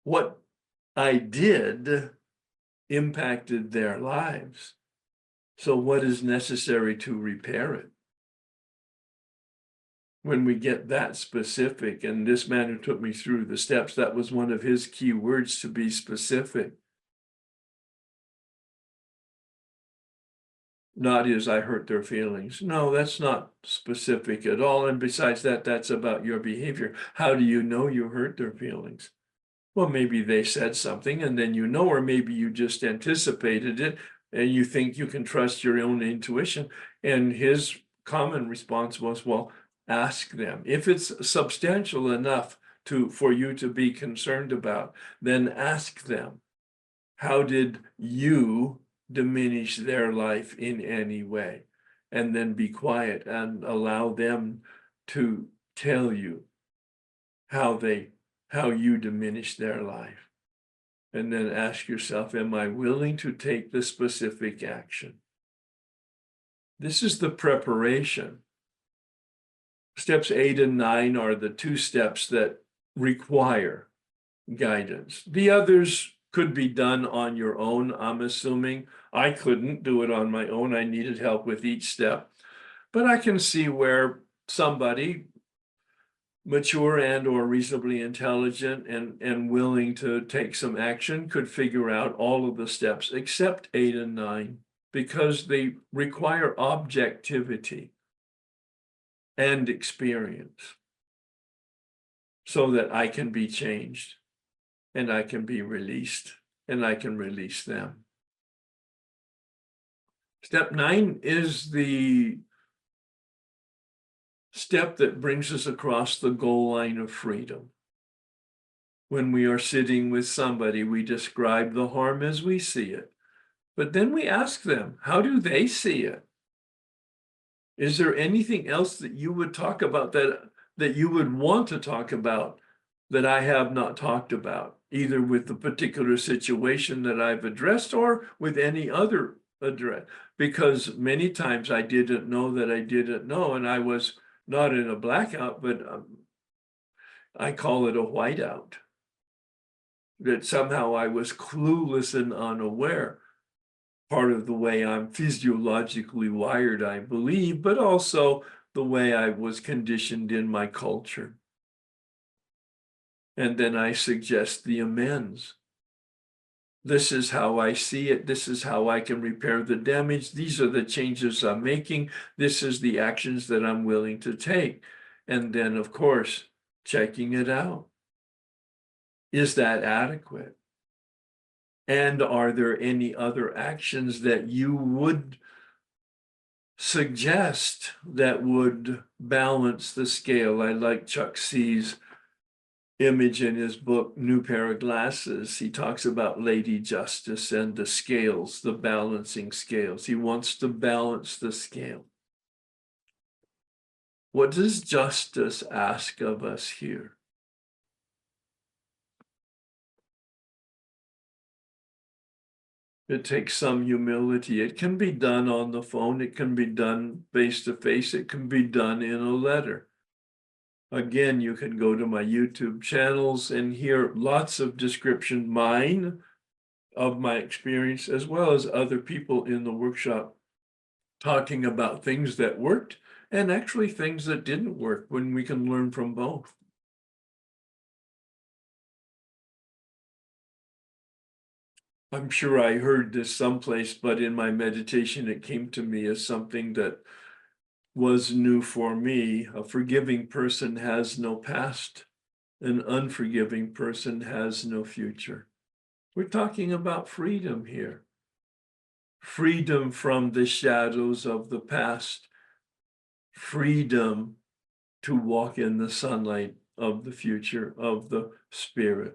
what I did impacted their lives. So what is necessary to repair it? When we get that specific, and this man who took me through the steps, that was one of his key words, to be specific. Not is I hurt their feelings. No, that's not specific at all. And besides that, that's about your behavior. How do you know you hurt their feelings? Well, maybe they said something and then you know, or maybe you just anticipated it and you think you can trust your own intuition. And his common response was, well, ask them. If it's substantial enough for you to be concerned about, then ask them, how did you diminish their life in any way? And then be quiet and allow them to tell you how you diminish their life. And then ask yourself, am I willing to take the specific action? This is the preparation. Steps 8 and 9 are the 2 steps that require guidance. The others could be done on your own, I'm assuming. I couldn't do it on my own. I needed help with each step. But I can see where somebody mature and or reasonably intelligent and willing to take some action could figure out all of the steps except 8 and 9, because they require objectivity and experience so that I can be changed and I can be released and I can release them. Step 9 is the step that brings us across the goal line of freedom. When we are sitting with somebody, we describe the harm as we see it, but then we ask them, how do they see it? Is there anything else that you would talk about that you would want to talk about that I have not talked about, either with the particular situation that I've addressed or with any other address? Because many times I didn't know that I didn't know, and I was not in a blackout, but I call it a whiteout. That somehow I was clueless and unaware. Part of the way I'm physiologically wired, I believe, but also the way I was conditioned in my culture. And then I suggest the amends. This is how I see it. This is how I can repair the damage. These are the changes I'm making. This is the actions that I'm willing to take. And then, of course, checking it out. Is that adequate? And are there any other actions that you would suggest that would balance the scale? I like Chuck C's image in his book, New Pair of Glasses. He talks about Lady Justice and the scales, the balancing scales. He wants to balance the scale. What does justice ask of us here? It takes some humility. It can be done on the phone. It can be done face to face. It can be done in a letter. Again, you can go to my YouTube channels and hear lots of description, mine, of my experience, as well as other people in the workshop talking about things that worked and actually things that didn't work, when we can learn from both. I'm sure I heard this someplace, but in my meditation, it came to me as something that was new for me. A forgiving person has no past. An unforgiving person has no future. We're talking about freedom here. Freedom from the shadows of the past. Freedom to walk in the sunlight of the future, of the spirit.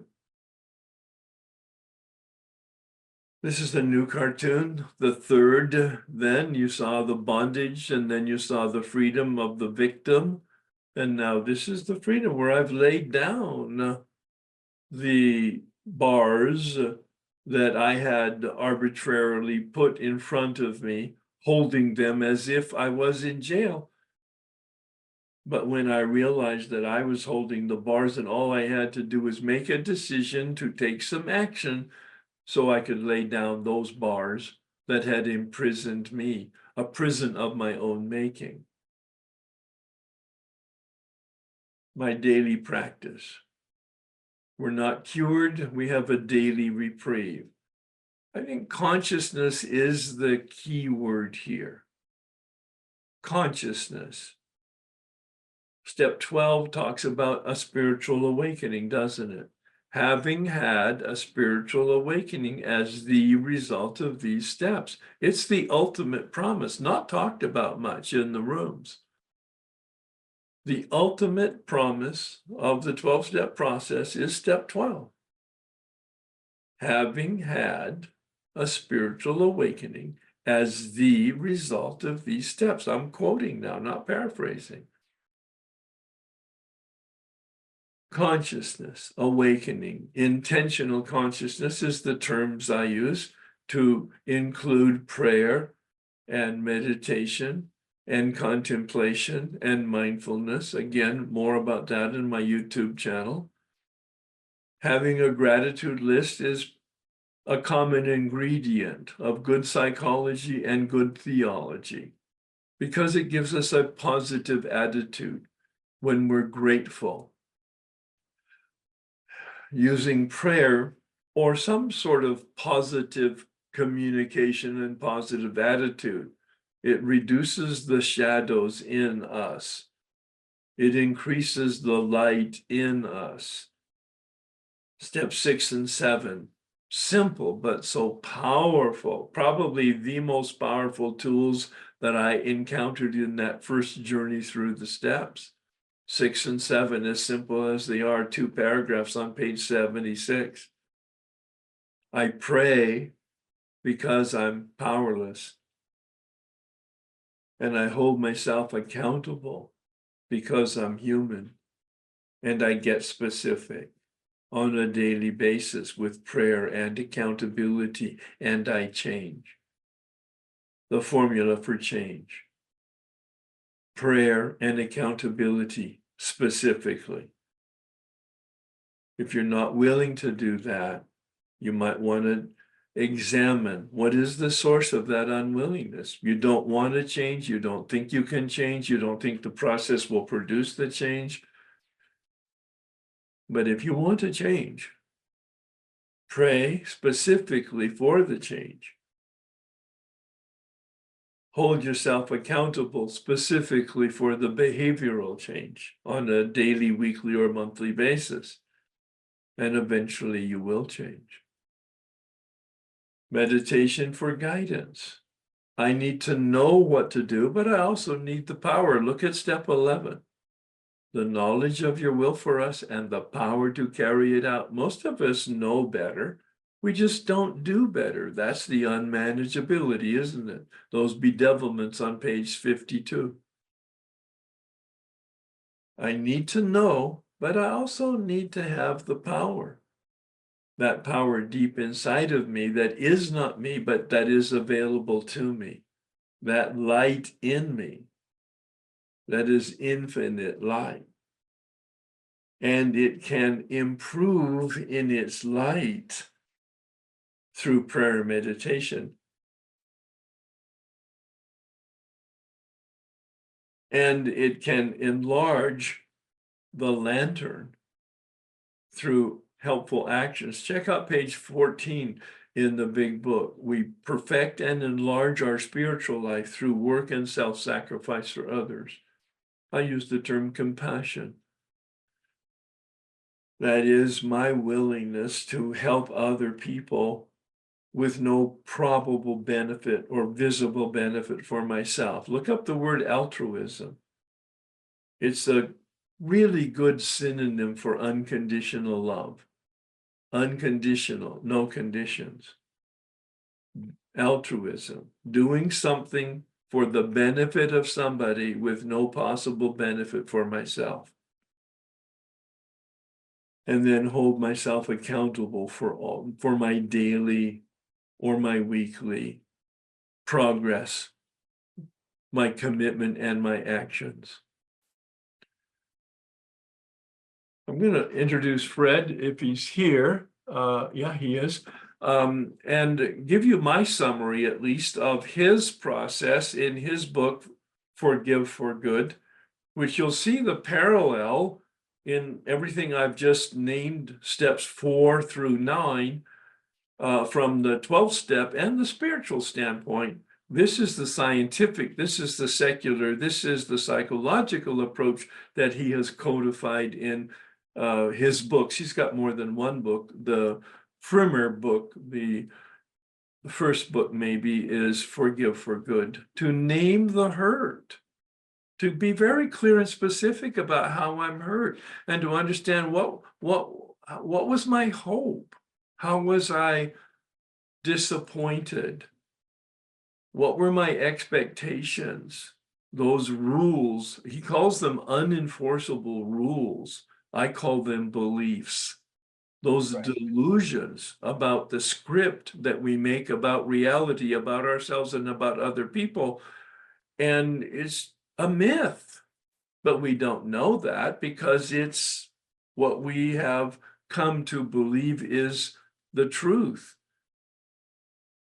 This is the new cartoon, the third. Then you saw the bondage, and then you saw the freedom of the victim. And now this is the freedom where I've laid down the bars that I had arbitrarily put in front of me, holding them as if I was in jail. But when I realized that I was holding the bars and all I had to do was make a decision to take some action so I could lay down those bars that had imprisoned me, a prison of my own making. My daily practice. We're not cured, we have a daily reprieve. I think consciousness is the key word here. Consciousness. Step 12 talks about a spiritual awakening, doesn't it? Having had a spiritual awakening as the result of these steps. It's the ultimate promise, not talked about much in the rooms. The ultimate promise of the 12-step process is step 12. Having had a spiritual awakening as the result of these steps. I'm quoting now, not paraphrasing. Consciousness, awakening, intentional consciousness is the terms I use to include prayer and meditation and contemplation and mindfulness. Again, more about that in my YouTube channel. Having a gratitude list is a common ingredient of good psychology and good theology because it gives us a positive attitude when we're grateful. Using prayer or some sort of positive communication and positive attitude, it reduces the shadows in us. It increases the light in us. Step 6 and 7, simple but so powerful, probably the most powerful tools that I encountered in that first journey through the steps. 6 and 7, as simple as they are, 2 paragraphs on page 76. I pray because I'm powerless. And I hold myself accountable because I'm human. And I get specific on a daily basis with prayer and accountability, and I change. The formula for change. Prayer and accountability specifically. If you're not willing to do that, you might want to examine what is the source of that unwillingness. You don't want to change, you don't think you can change, you don't think the process will produce the change. But if you want to change, Pray specifically for the change. Hold yourself accountable specifically for the behavioral change on a daily, weekly, or monthly basis. And eventually you will change. Meditation for guidance. I need to know what to do, but I also need the power. Look at step 11. The knowledge of your will for us and the power to carry it out. Most of us know better. We just don't do better. That's the unmanageability, isn't it? Those bedevilments on page 52. I need to know, but I also need to have the power. That power deep inside of me that is not me, but that is available to me. That light in me, that is infinite light. And it can improve in its light through prayer and meditation. And it can enlarge the lantern through helpful actions. Check out page 14 in the big book. We perfect and enlarge our spiritual life through work and self-sacrifice for others. I use the term compassion. That is my willingness to help other people with no probable benefit or visible benefit for myself. Look up the word altruism. It's a really good synonym for unconditional love. Unconditional, no conditions. Altruism, doing something for the benefit of somebody with no possible benefit for myself. And then hold myself accountable for my daily or my weekly progress, my commitment and my actions. I'm going to introduce Fred if he's here. Yeah, he is. And give you my summary, at least, of his process in his book, Forgive for Good, which you'll see the parallel in everything I've just named, steps 4 through 9, from the 12th step and the spiritual standpoint. This is the scientific, this is the secular, this is the psychological approach that he has codified in his books. He's got more than one book. The primer book, the first book maybe, is Forgive for Good, to name the hurt, to be very clear and specific about how I'm hurt, and to understand what was my hope? How was I disappointed? What were my expectations? Those rules, he calls them unenforceable rules. I call them beliefs. Those delusions about the script that we make about reality, about ourselves and about other people. And it's a myth, but we don't know that because it's what we have come to believe is the truth.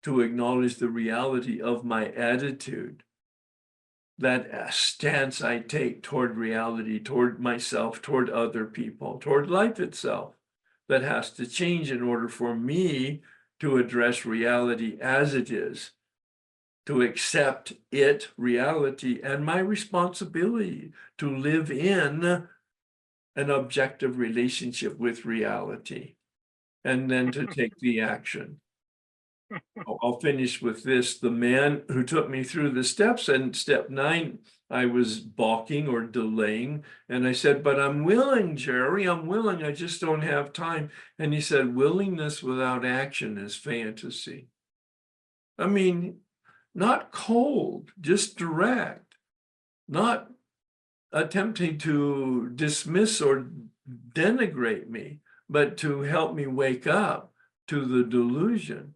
To acknowledge the reality of my attitude, that stance I take toward reality, toward myself, toward other people, toward life itself, that has to change in order for me to address reality as it is, to accept it, reality, and my responsibility to live in an objective relationship with reality, and then to take the action. I'll finish with this. The man who took me through the steps, and step 9, I was balking or delaying. And I said, but I'm willing, Jerry, I'm willing. I just don't have time. And he said, willingness without action is fantasy. I mean, not cold, just direct, not attempting to dismiss or denigrate me, but to help me wake up to the delusion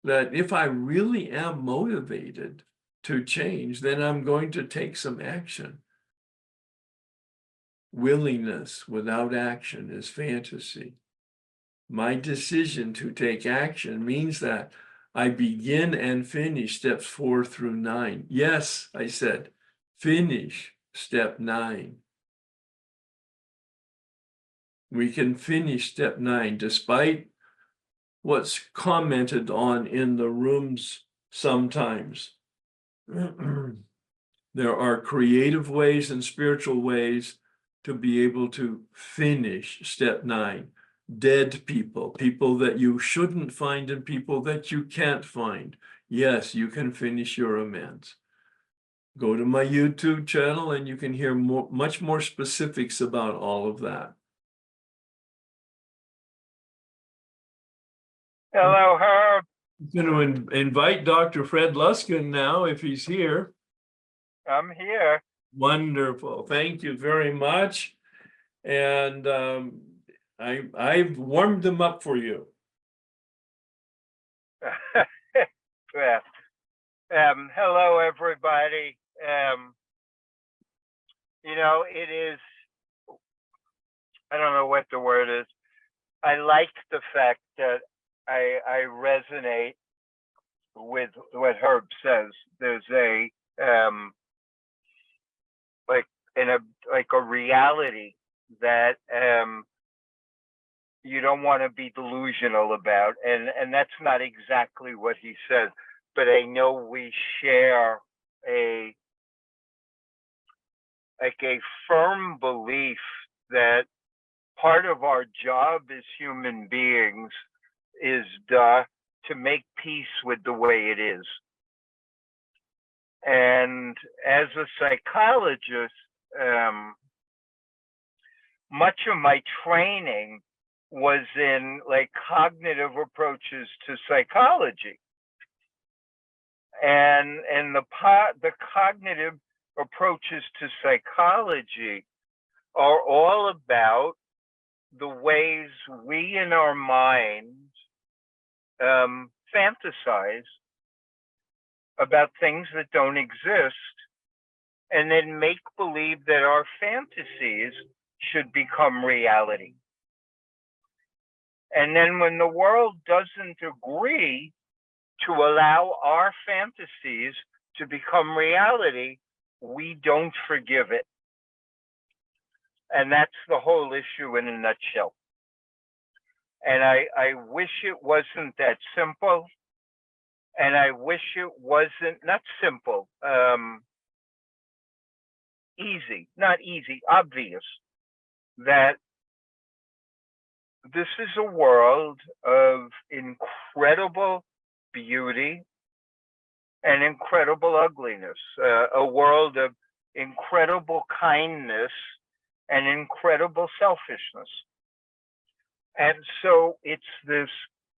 that if I really am motivated to change, then I'm going to take some action. Willingness without action is fantasy. My decision to take action means that I begin and finish steps 4 through 9. Yes, I said, finish step 9. We can finish step 9 despite what's commented on in the rooms sometimes. There are creative ways and spiritual ways to be able to finish step 9. Dead people, people that you shouldn't find and people that you can't find. Yes, you can finish your amends. Go to my YouTube channel and you can hear much more specifics about all of that. Hello, Herb. I'm going to invite Dr. Fred Luskin now, if he's here. I'm here. Wonderful. Thank you very much. And I've warmed them up for you. Yeah. Hello, everybody. It is, I don't know what the word is. I like the fact that I resonate with what Herb says. There's a like a reality that you don't want to be delusional about, and that's not exactly what he says, but I know we share a firm belief that part of our job as human beings is to make peace with the way it is. And as a psychologist, much of my training was in like cognitive approaches to psychology, and the cognitive approaches to psychology are all about the ways we in our minds fantasize about things that don't exist, and then make believe that our fantasies should become reality. And then when the world doesn't agree to allow our fantasies to become reality, we don't forgive it. And that's the whole issue in a nutshell. And I wish it wasn't that simple. And I wish it wasn't, not simple, easy, not easy, obvious, that this is a world of incredible beauty and incredible ugliness, a world of incredible kindness and incredible selfishness. And so it's this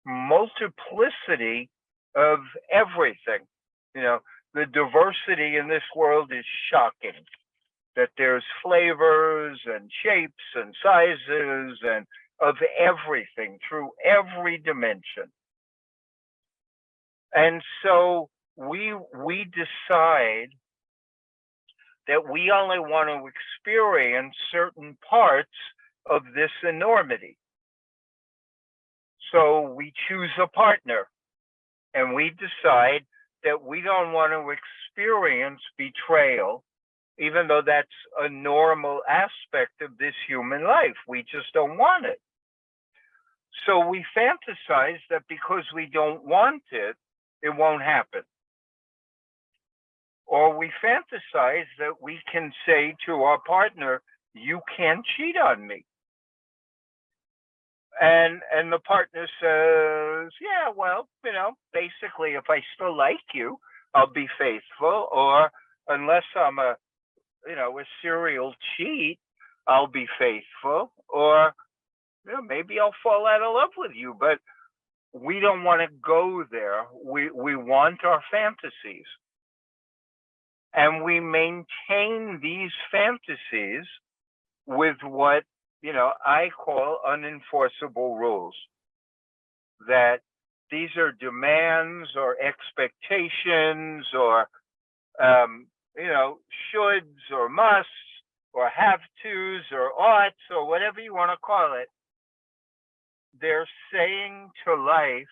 multiplicity of everything. The diversity in this world is shocking, that there's flavors and shapes and sizes and of everything through every dimension. And so we decide that we only want to experience certain parts of this enormity. So we choose a partner, and we decide that we don't want to experience betrayal, even though that's a normal aspect of this human life. We just don't want it. So we fantasize that because we don't want it, it won't happen. Or we fantasize that we can say to our partner, you can't cheat on me. And the partner says, yeah, well, basically, if I still like you, I'll be faithful. Or unless I'm a serial cheat, I'll be faithful. Or maybe I'll fall out of love with you. But we don't want to go there. We want our fantasies. And we maintain these fantasies with what I call unenforceable rules. That these are demands or expectations or shoulds or musts or have tos or oughts or whatever you want to call it. They're saying to life,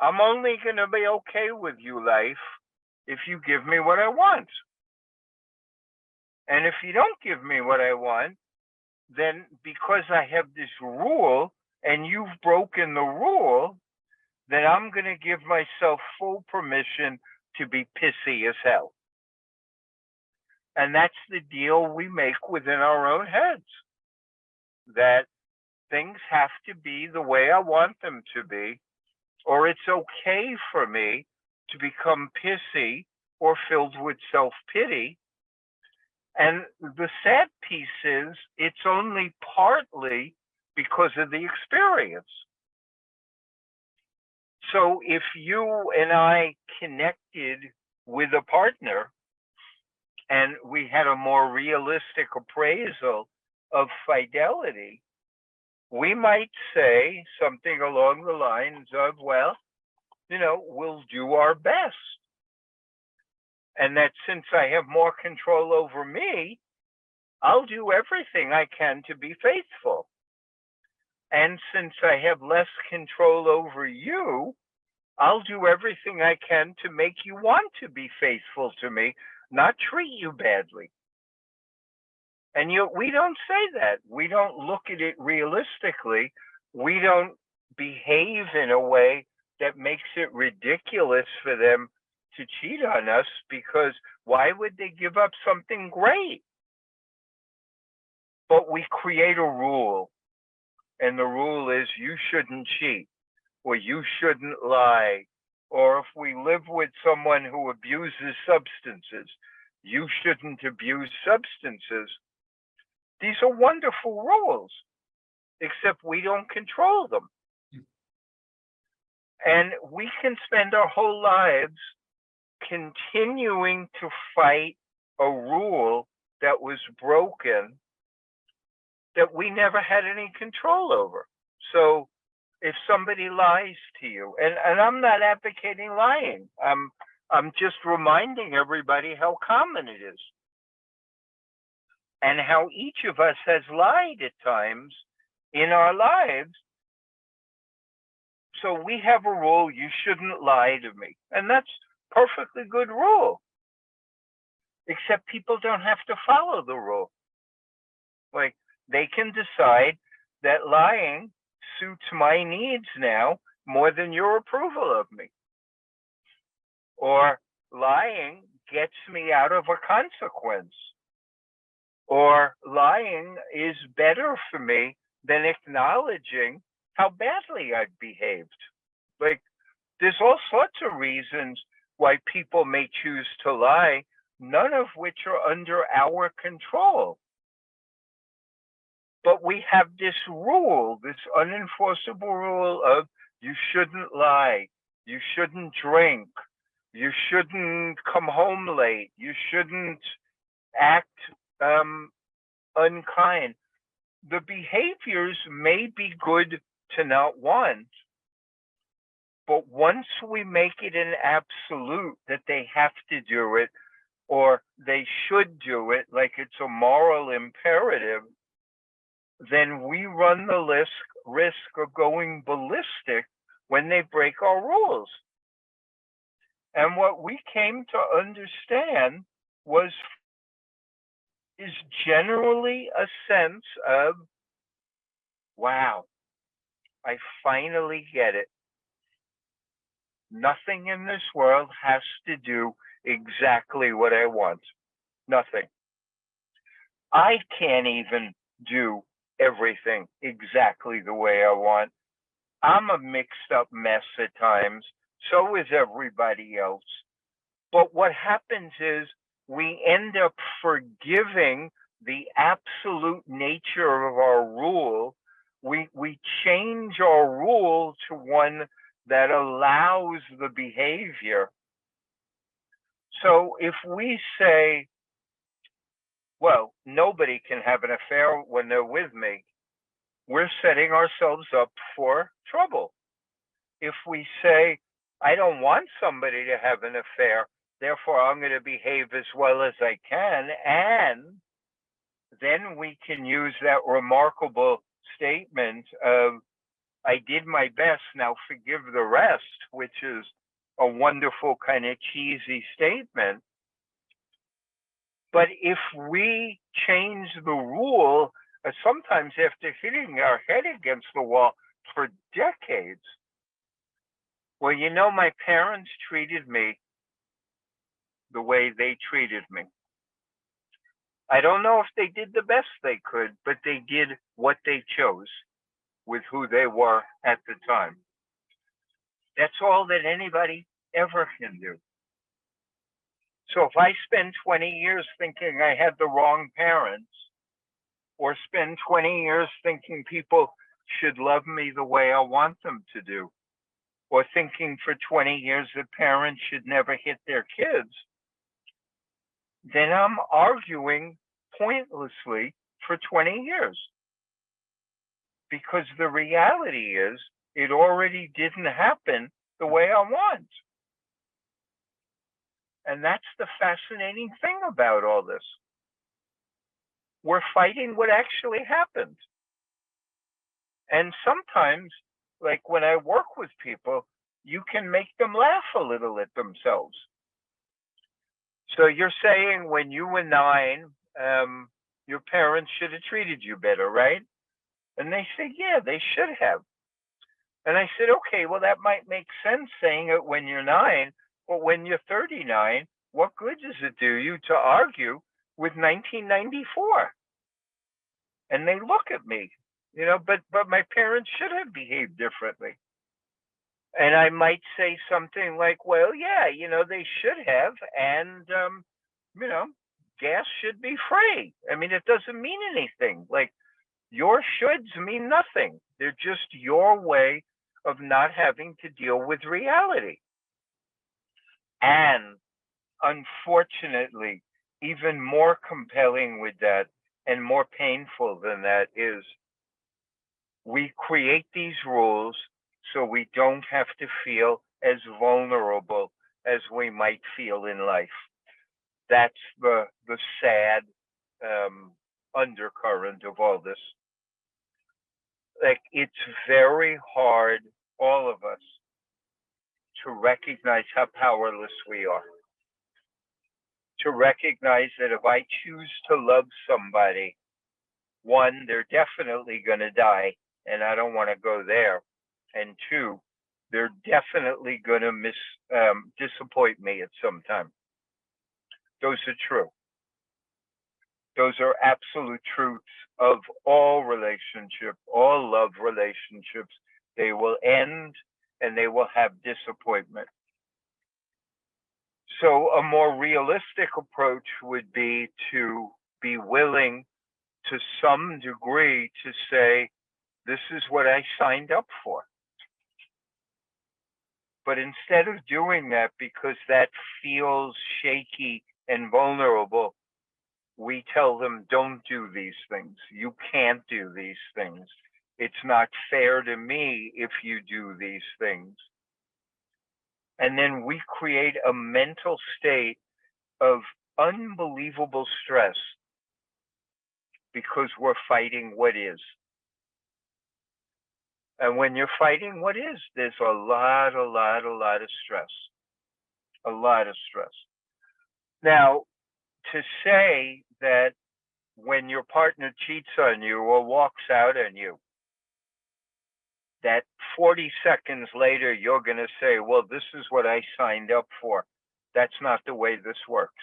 I'm only going to be okay with you, life, if you give me what I want. And if you don't give me what I want, then because I have this rule and you've broken the rule, then I'm going to give myself full permission to be pissy as hell. And that's the deal we make within our own heads, that things have to be the way I want them to be, or it's okay for me to become pissy or filled with self-pity. And the sad piece is it's only partly because of the experience. So if you and I connected with a partner and we had a more realistic appraisal of fidelity, we might say something along the lines of, well, we'll do our best. And that since I have more control over me, I'll do everything I can to be faithful. And since I have less control over you, I'll do everything I can to make you want to be faithful to me, not treat you badly. And we don't say that. We don't look at it realistically. We don't behave in a way that makes it ridiculous for them to cheat on us, because why would they give up something great? But we create a rule, and the rule is you shouldn't cheat, or you shouldn't lie, or if we live with someone who abuses substances, you shouldn't abuse substances. These are wonderful rules, except we don't control them. And we can spend our whole lives continuing to fight a rule that was broken that we never had any control over. So if somebody lies to you, and I'm not advocating lying, I'm just reminding everybody how common it is and how each of us has lied at times in our lives. So we have a rule, you shouldn't lie to me. And that's perfectly good rule, except people don't have to follow the rule. Like, they can decide that lying suits my needs now more than your approval of me, or lying gets me out of a consequence, or lying is better for me than acknowledging how badly I've behaved. Like, there's all sorts of reasons why people may choose to lie, none of which are under our control. But we have this rule, this unenforceable rule of you shouldn't lie, you shouldn't drink, you shouldn't come home late, you shouldn't act unkind. The behaviors may be good to not want, but once we make it an absolute that they have to do it or they should do it, like it's a moral imperative, then we run the risk of going ballistic when they break our rules. And what we came to understand is generally a sense of, wow, I finally get it. Nothing in this world has to do exactly what I want. Nothing. I can't even do everything exactly the way I want. I'm a mixed up mess at times. So is everybody else. But what happens is we end up forgiving the absolute nature of our rule. We change our rule to one that allows the behavior. So if we say, well, nobody can have an affair when they're with me, we're setting ourselves up for trouble. If we say, I don't want somebody to have an affair, therefore I'm going to behave as well as I can, and then we can use that remarkable statement of, I did my best, now forgive the rest, which is a wonderful kind of cheesy statement. But if we change the rule, sometimes after hitting our head against the wall, for decades. Well, my parents treated me the way they treated me. I don't know if they did the best they could, but they did what they chose with who they were at the time. That's all that anybody ever can do. So if I spend 20 years thinking I had the wrong parents, or spend 20 years thinking people should love me the way I want them to do, or thinking for 20 years that parents should never hit their kids, then I'm arguing pointlessly for 20 years. Because the reality is, it already didn't happen the way I want. And that's the fascinating thing about all this. We're fighting what actually happened. And sometimes, like when I work with people, you can make them laugh a little at themselves. So you're saying when you were 9, your parents should have treated you better, right? And they say, yeah, they should have. And I said, okay, well, that might make sense saying it when you're 9, but when you're 39, what good does it do you to argue with 1994? And they look at me, but my parents should have behaved differently. And I might say something like, well, yeah, they should have. And, gas should be free. I mean, it doesn't mean anything. Like, your shoulds mean nothing. They're just your way of not having to deal with reality. And unfortunately, even more compelling with that and more painful than that is we create these rules so we don't have to feel as vulnerable as we might feel in life. That's the sad undercurrent of all this. Like, it's very hard, all of us, to recognize how powerless we are. To recognize that if I choose to love somebody, 1, they're definitely going to die, and I don't want to go there. And 2, they're definitely going to disappoint me at some time. Those are true. Those are absolute truths of all relationships, all love relationships. They will end and they will have disappointment. So a more realistic approach would be to be willing to some degree to say, this is what I signed up for. But instead of doing that, because that feels shaky and vulnerable, we tell them, don't do these things. You can't do these things. It's not fair to me if you do these things. And then we create a mental state of unbelievable stress because we're fighting what is. And when you're fighting what is, there's a lot of stress. A lot of stress. Now, to say that when your partner cheats on you or walks out on you, that 40 seconds later you're going to say, well, this is what I signed up for. That's not the way this works.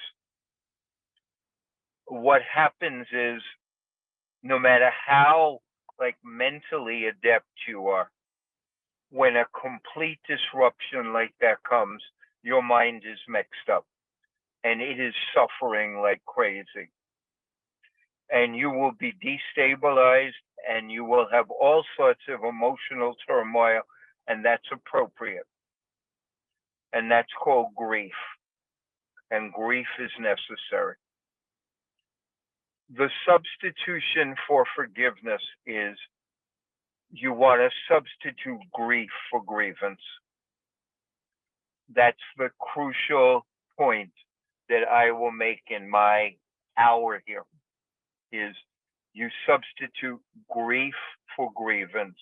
What happens is, no matter how mentally adept you are, when a complete disruption like that comes, your mind is mixed up and it is suffering like crazy. And you will be destabilized and you will have all sorts of emotional turmoil, and that's appropriate. And that's called grief. And grief is necessary. The substitution for forgiveness is you want to substitute grief for grievance. That's the crucial point that I will make in my hour here, is you substitute grief for grievance.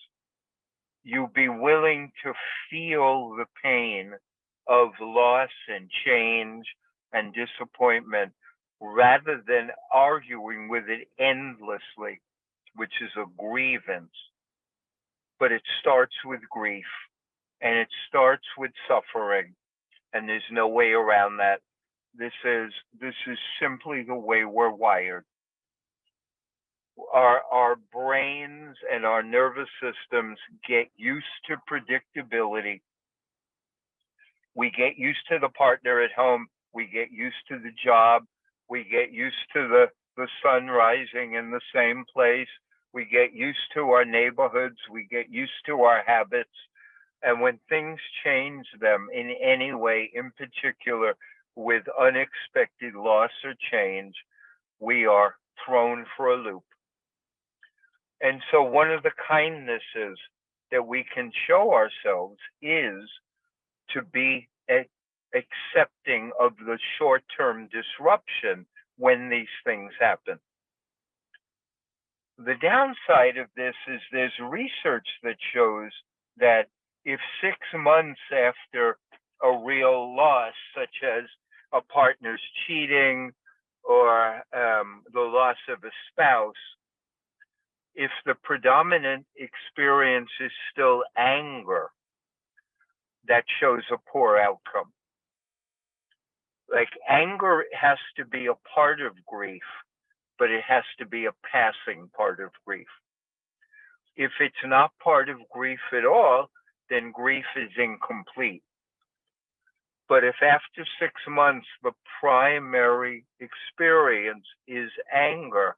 You be willing to feel the pain of loss and change and disappointment rather than arguing with it endlessly, which is a grievance. but it starts with grief and it starts with suffering, and there's no way around that. This is simply the way we're wired. Our brains and our nervous systems get used to predictability. We get used to the partner at home. We get used to the job. We get used to the sun rising in the same place. We get used to our neighborhoods. We get used to our habits. And when things change them in any way, in particular with unexpected loss or change, we are thrown for a loop. And so one of the kindnesses that we can show ourselves is to be accepting of the short-term disruption when these things happen. The downside of this is there's research that shows that if 6 months after a real loss, such as a partner's cheating or the loss of a spouse, if the predominant experience is still anger, that shows a poor outcome. Like, anger has to be a part of grief, but it has to be a passing part of grief. If it's not part of grief at all, then grief is incomplete. But if after 6 months the primary experience is anger,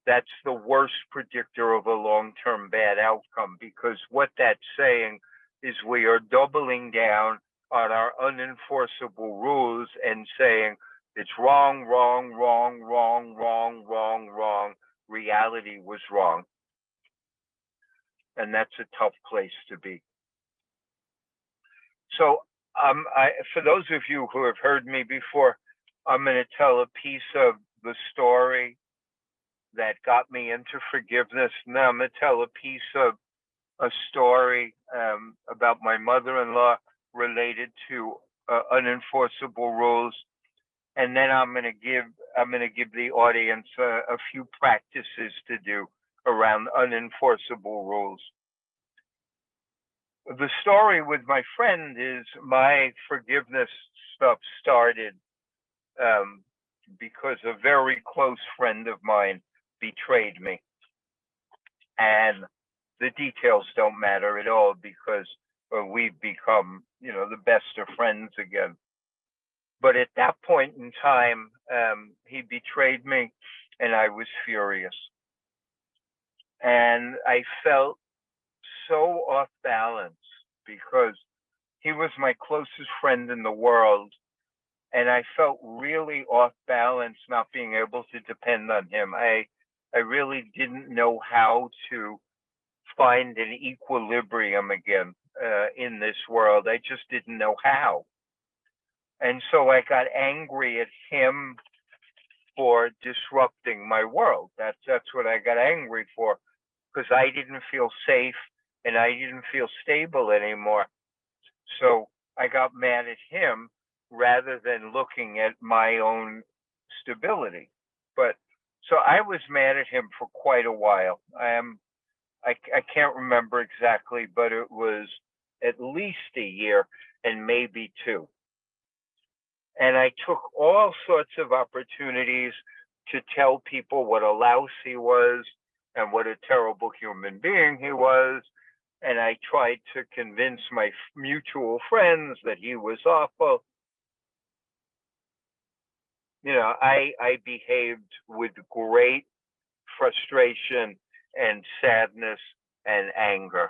that's the worst predictor of a long-term bad outcome, because what that's saying is we are doubling down on our unenforceable rules and saying it's wrong, wrong, wrong, wrong, wrong, wrong, wrong. Reality was wrong. And that's a tough place to be. So for those of you who have heard me before, I'm going to tell a piece of the story that got me into forgiveness. Now I'm going to tell a piece of a story about my mother-in-law related to unenforceable rules, and then I'm going to give the audience a few practices to do around unenforceable rules. The story with my friend is my forgiveness stuff started because a very close friend of mine betrayed me. And the details don't matter at all because we've become, the best of friends again. But at that point in time, he betrayed me and I was furious. And I felt so off balance because he was my closest friend in the world. And I felt really off balance not being able to depend on him. I really didn't know how to find an equilibrium again in this world. I just didn't know how. And so I got angry at him for disrupting my world. That's what I got angry for, because I didn't feel safe and I didn't feel stable anymore. So I got mad at him rather than looking at my own stability. But so I was mad at him for quite a while. I can't remember exactly, but it was at least a year and maybe 2. And I took all sorts of opportunities to tell people what a louse he was and what a terrible human being he was. And I tried to convince my mutual friends that he was awful. I behaved with great frustration and sadness and anger.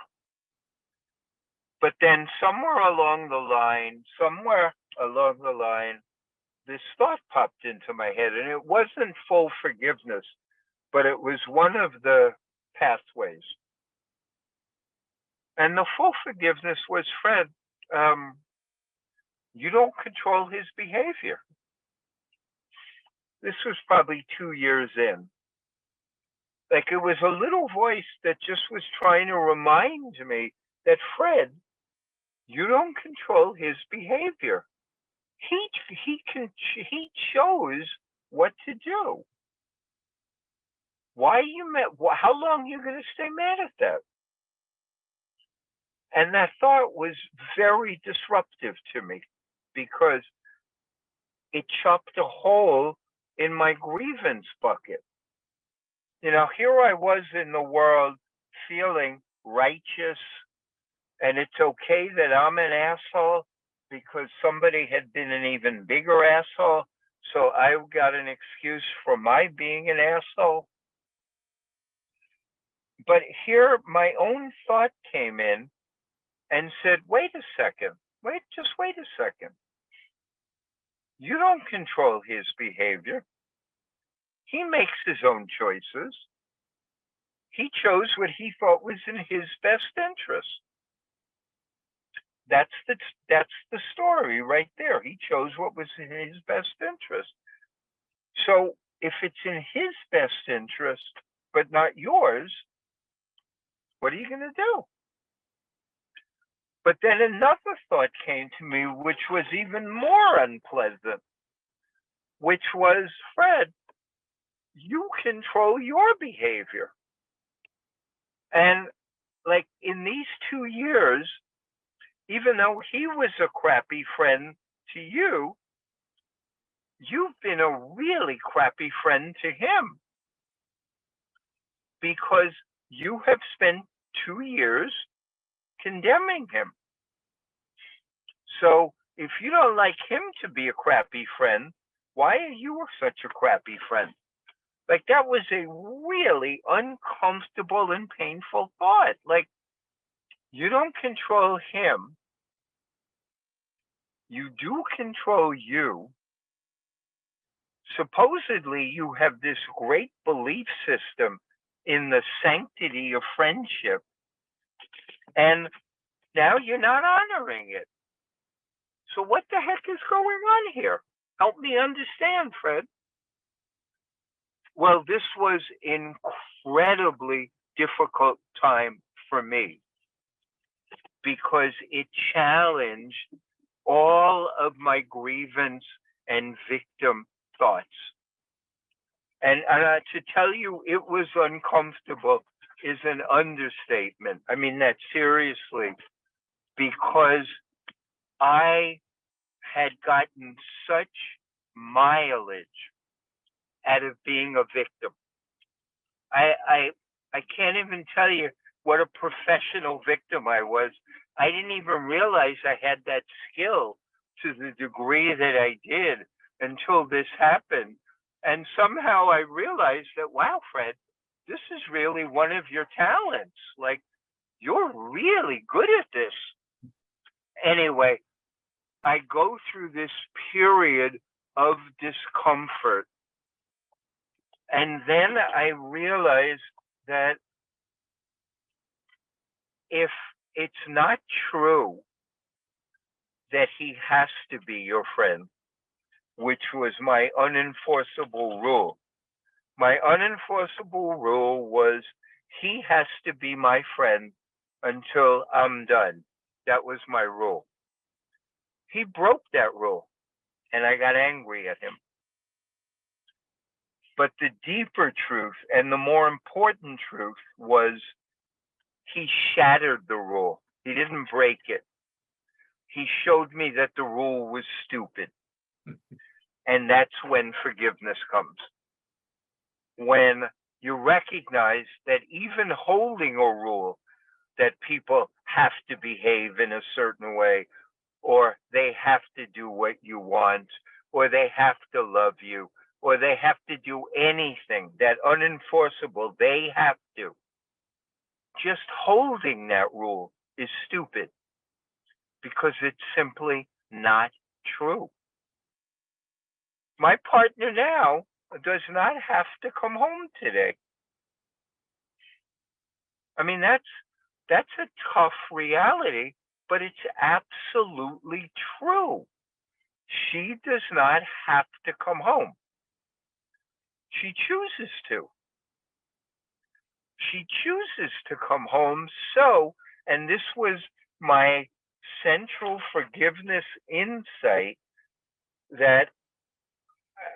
But then somewhere along the line, this thought popped into my head, and it wasn't full forgiveness, but it was one of the pathways. And the full forgiveness was, Fred, you don't control his behavior. This was probably 2 years in. Like, it was a little voice that just was trying to remind me that, Fred, you don't control his behavior. He chose what to do. Why are you mad? How long are you going to stay mad at that? And that thought was very disruptive to me because it chopped a hole in my grievance bucket. Here I was in the world feeling righteous, and it's okay that I'm an asshole because somebody had been an even bigger asshole. So I got an excuse for my being an asshole. But here my own thought came in and said, wait a second, just wait a second. You don't control his behavior. He makes his own choices. He chose what he thought was in his best interest. That's the story right there. He chose what was in his best interest. So if it's in his best interest, but not yours, what are you going to do? But then another thought came to me, which was even more unpleasant, which was, Fred, you control your behavior. And like in these 2 years, even though he was a crappy friend to you, you've been a really crappy friend to him because you have spent 2 years condemning him. So if you don't like him to be a crappy friend, why are you such a crappy friend? Like that was a really uncomfortable and painful thought. Like you don't control him. You do control you. Supposedly you have this great belief system in the sanctity of friendship. And now you're not honoring it. So what the heck is going on here? Help me understand, Fred. Well, this was incredibly difficult time for me because it challenged all of my grievance and victim thoughts. And to tell you it was uncomfortable is an understatement. I mean that seriously, because I had gotten such mileage out of being a victim. I can't even tell you what a professional victim I was. I didn't even realize I had that skill to the degree that I did until this happened. And somehow I realized that, wow, Fred, this is really one of your talents. Like, you're really good at this. Anyway, I go through this period of discomfort. And then I realize that if it's not true that he has to be your friend, which was my unenforceable rule. My unenforceable rule was he has to be my friend until I'm done. That was my rule. He broke that rule, and I got angry at him. But the deeper truth and the more important truth was he shattered the rule. He didn't break it. He showed me that the rule was stupid. And that's when forgiveness comes. When you recognize that even holding a rule that people have to behave in a certain way, or they have to do what you want, or they have to love you, or they have to do anything that unenforceable, they have to. Just holding that rule is stupid because it's simply not true. My partner now does not have to come home today. I mean, that's a tough reality, but it's absolutely true. She does not have to come home. She chooses to. She chooses to come home. So, and this was my central forgiveness insight, that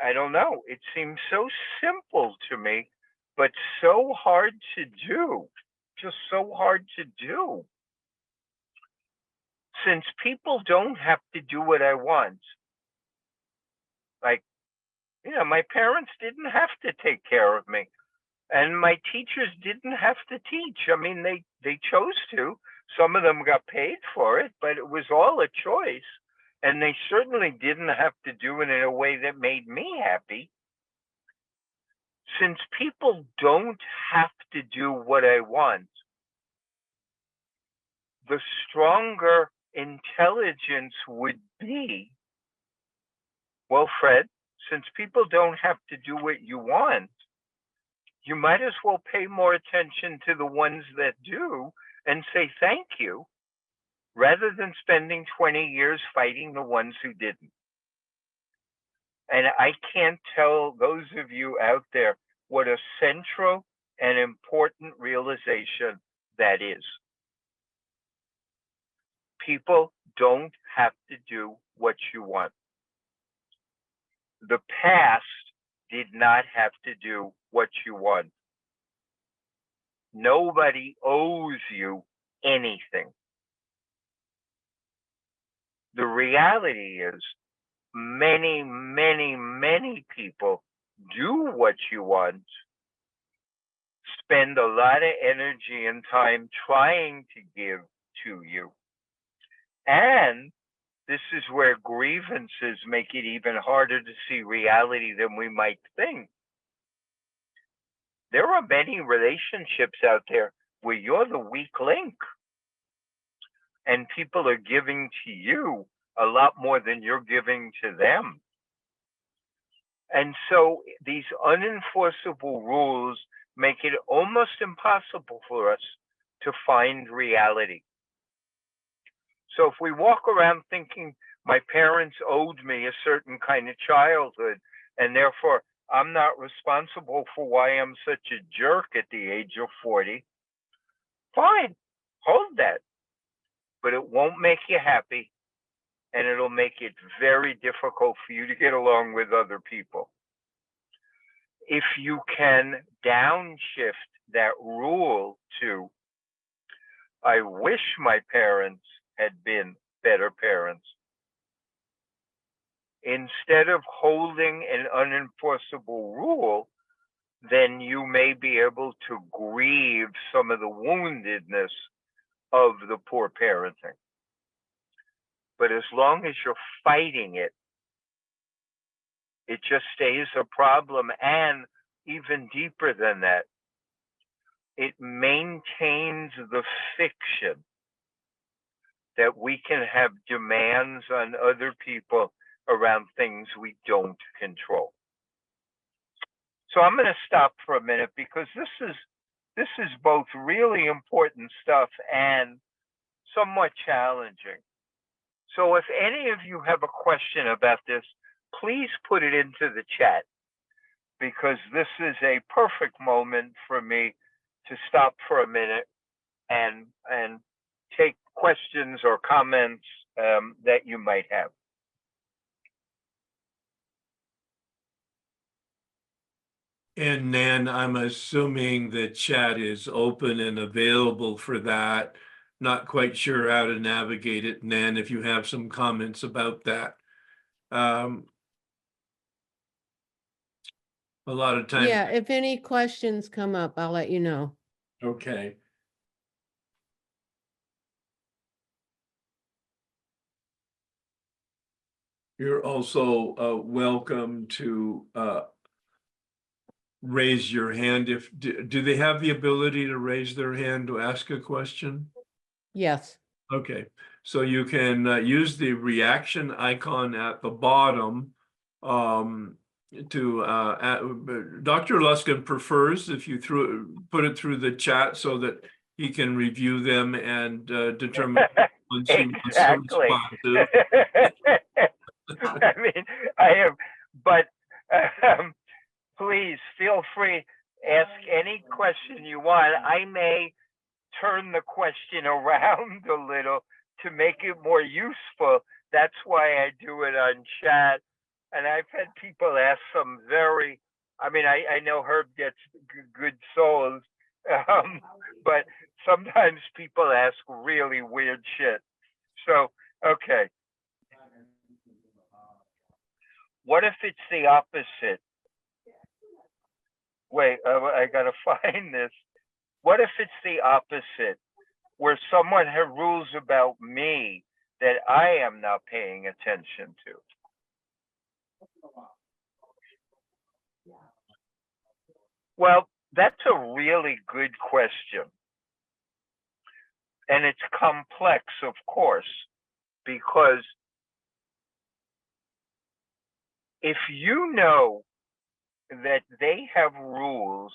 I don't know, it seems so simple to me, but so hard to do, just so hard to do. Since people don't have to do what I want, like, my parents didn't have to take care of me, and my teachers didn't have to teach. I mean, they chose to. Some of them got paid for it, but it was all a choice. And they certainly didn't have to do it in a way that made me happy. Since people don't have to do what I want, the stronger intelligence would be, well, Fred, since people don't have to do what you want, you might as well pay more attention to the ones that do and say thank you, rather than spending 20 years fighting the ones who didn't. And I can't tell those of you out there what a central and important realization that is. People don't have to do what you want. The past did not have to do what you want. Nobody owes you anything. The reality is, many, many, many people do what you want, spend a lot of energy and time trying to give to you. And this is where grievances make it even harder to see reality than we might think. There are many relationships out there where you're the weak link, and people are giving to you a lot more than you're giving to them. And so these unenforceable rules make it almost impossible for us to find reality. So if we walk around thinking my parents owed me a certain kind of childhood, and therefore I'm not responsible for why I'm such a jerk at the age of 40, fine, hold that. But it won't make you happy, and it'll make it very difficult for you to get along with other people. If you can downshift that rule to, I wish my parents had been better parents, instead of holding an unenforceable rule, then you may be able to grieve some of the woundedness of the poor parenting. But as long as you're fighting it, it just stays a problem. And even deeper than that, it maintains the fiction that we can have demands on other people around things we don't control. So I'm going to stop for a minute, because this is both really important stuff and somewhat challenging. So if any of you have a question about this, please put it into the chat, because this is a perfect moment for me to stop for a minute and take questions or comments that you might have. And Nan, I'm assuming the chat is open and available for that. Not quite sure how to navigate it, Nan, if you have some comments about that. A lot of times. Yeah, if any questions come up, I'll let you know. Okay. You're also welcome to raise your hand. If do they have the ability to raise their hand to ask a question? Yes. Okay, so you can use the reaction icon at the bottom to Dr. Luskin prefers if you put it through the chat so that he can review them and determine once he wants to respond to. I mean, I am, but please feel free, ask any question you want. I may turn the question around a little to make it more useful. That's why I do it on chat. And I've had people ask some very, I know Herb gets good souls, but sometimes people ask really weird shit. So, okay. What if it's the opposite? Wait, I gotta find this. What if it's the opposite, where someone has rules about me that I am not paying attention to? Well, that's a really good question. And it's complex, of course, because if you know that they have rules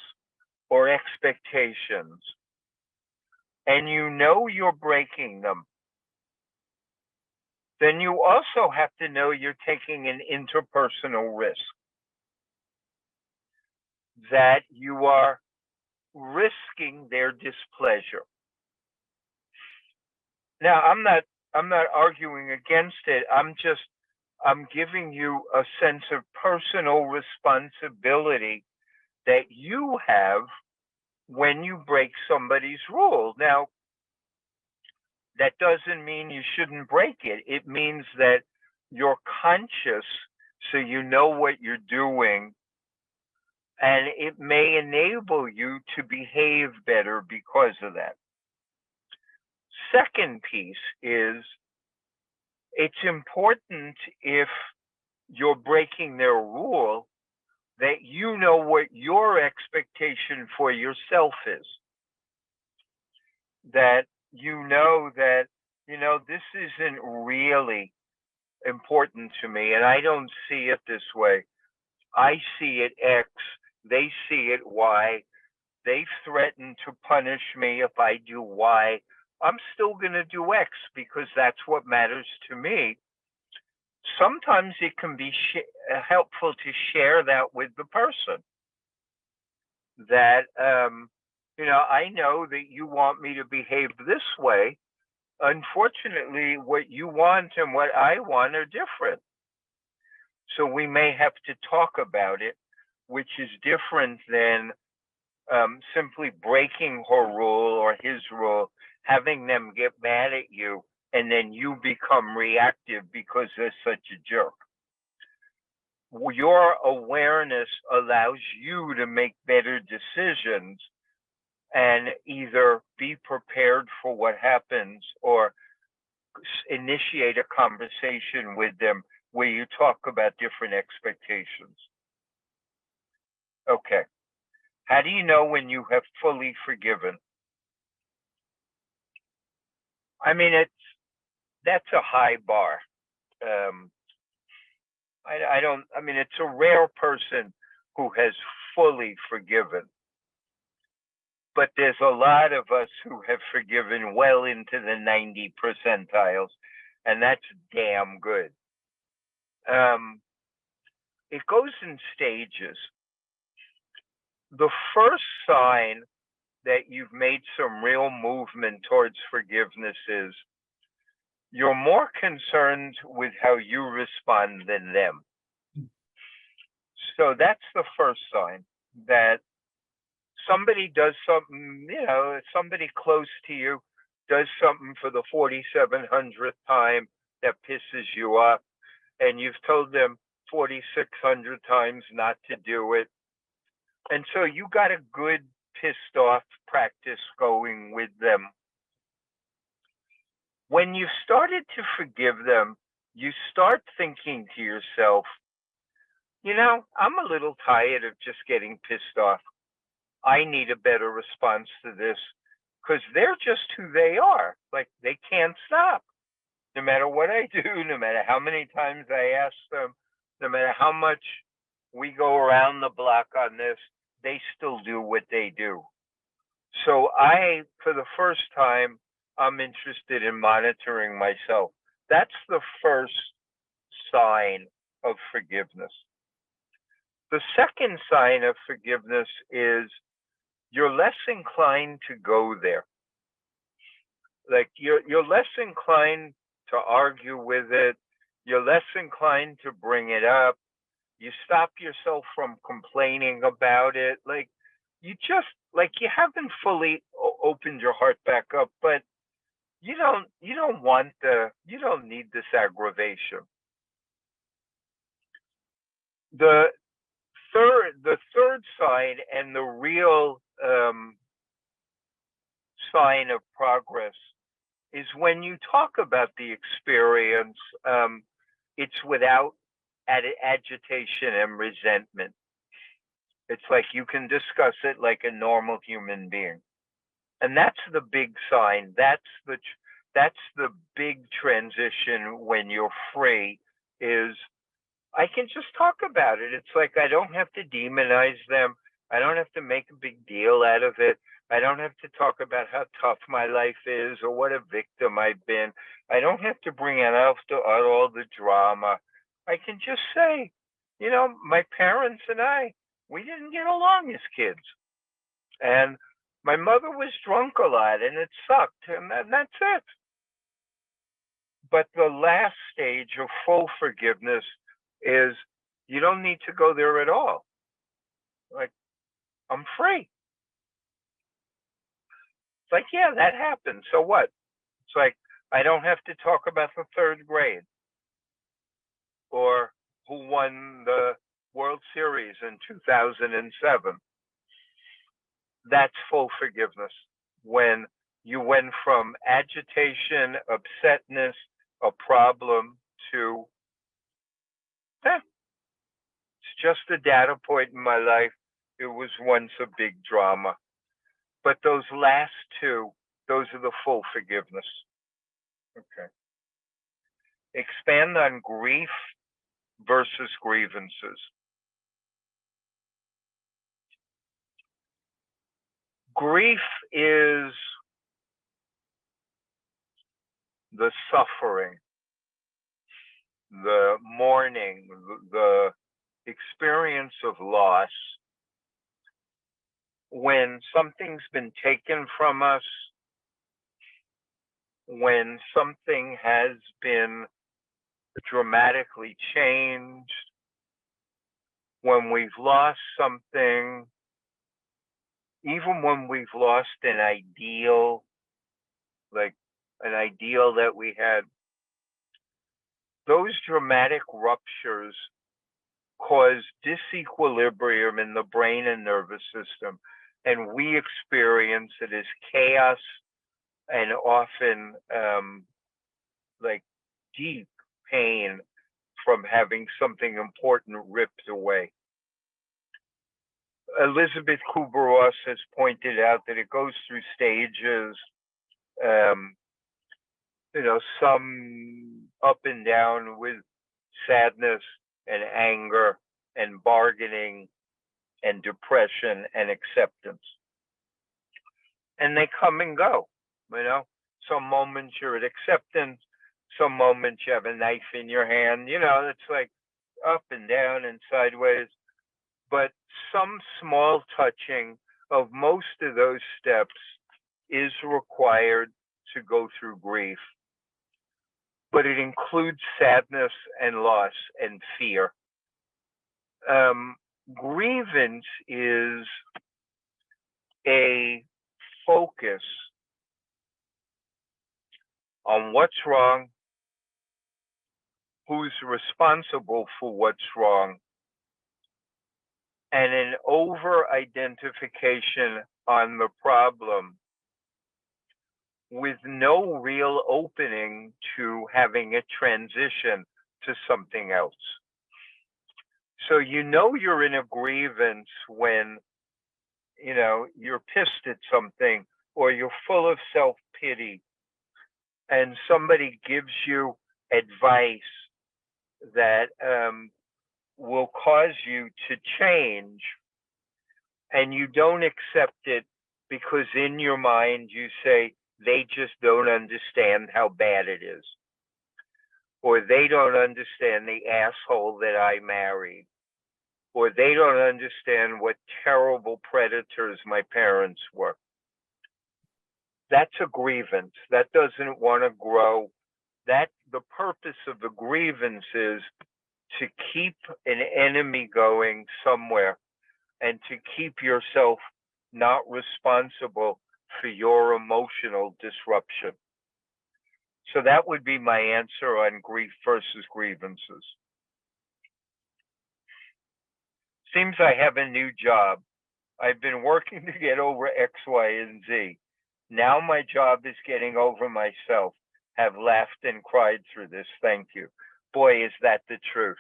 or expectations and you know you're breaking them, then you also have to know you're taking an interpersonal risk, that you are risking their displeasure. Now, I'm not arguing against it. I'm giving you a sense of personal responsibility that you have when you break somebody's rule. Now, that doesn't mean you shouldn't break it. It means that you're conscious, so you know what you're doing, and it may enable you to behave better because of that. Second piece is, it's important, if you're breaking their rule, that you know what your expectation for yourself is. That you know that, this isn't really important to me, and I don't see it this way. I see it X, they see it Y. They threaten to punish me if I do Y. I'm still going to do X because that's what matters to me. Sometimes it can be helpful to share that with the person. That, I know that you want me to behave this way. Unfortunately, what you want and what I want are different. So we may have to talk about it, which is different than simply breaking her rule or his rule, having them get mad at you, and then you become reactive because they're such a jerk. Your awareness allows you to make better decisions and either be prepared for what happens or initiate a conversation with them where you talk about different expectations. Okay. How do you know when you have fully forgiven? I mean, that's a high bar. It's a rare person who has fully forgiven. But there's a lot of us who have forgiven well into the 90 percentiles, and that's damn good. It goes in stages. The first sign that you've made some real movement towards forgiveness is you're more concerned with how you respond than them. So that's the first sign that somebody does something, somebody close to you does something for the 4,700th time that pisses you off, and you've told them 4,600 times not to do it. And so you got a good pissed off practice going with them. When you've started to forgive them, you start thinking to yourself, I'm a little tired of just getting pissed off. I need a better response to this, because they're just who they are. Like, they can't stop. No matter what I do, no matter how many times I ask them, no matter how much we go around the block on this, they still do what they do. So for the first time, I'm interested in monitoring myself. That's the first sign of forgiveness. The second sign of forgiveness is you're less inclined to go there. Like, you're less inclined to argue with it. You're less inclined to bring it up. You stop yourself from complaining about it. Like, you haven't fully opened your heart back up, but you don't need this aggravation. The third sign, and the real sign of progress, is when you talk about the experience, it's without agitation and resentment. It's like you can discuss it like a normal human being. And that's the big sign. That's the big transition when you're free, is I can just talk about it. It's like I don't have to demonize them. I don't have to make a big deal out of it. I don't have to talk about how tough my life is or what a victim I've been. I don't have to bring out all the drama. I can just say, my parents and I, we didn't get along as kids. And my mother was drunk a lot and it sucked. And that's it. But the last stage of full forgiveness is you don't need to go there at all. Like, I'm free. It's like, yeah, that happened. So what? It's like, I don't have to talk about the third grade or who won the World Series in 2007. That's full forgiveness. When you went from agitation, upsetness, a problem to, it's just a data point in my life. It was once a big drama. But those last two, those are the full forgiveness. Okay. Expand on grief versus grievances. Grief is the suffering, the mourning, the experience of loss. When something's been taken from us, when something has been dramatically changed, when we've lost something, even when we've lost an ideal, like an ideal that we had, those dramatic ruptures cause disequilibrium in the brain and nervous system. And we experience it as chaos and often like deep pain from having something important ripped away. Elizabeth Kubler-Ross has pointed out that it goes through stages, some up and down with sadness and anger and bargaining and depression and acceptance. And they come and go, Some moments you're at acceptance, some moments you have a knife in your hand, it's like up and down and sideways. But some small touching of most of those steps is required to go through grief. But it includes sadness and loss and fear. Grievance is a focus on what's wrong, who's responsible for what's wrong, and an over-identification on the problem with no real opening to having a transition to something else. So you're in a grievance when, you're pissed at something or you're full of self-pity and somebody gives you advice that will cause you to change, and you don't accept it because in your mind you say, they just don't understand how bad it is, or they don't understand the asshole that I married, or they don't understand what terrible predators my parents were. That's a grievance. That doesn't want to grow. The purpose of the grievance is to keep an enemy going somewhere and to keep yourself not responsible for your emotional disruption. So that would be my answer on grief versus grievances. Seems I have a new job. I've been working to get over X, Y, and Z. Now my job is getting over myself. Have laughed and cried through this. Thank you. Boy, is that the truth.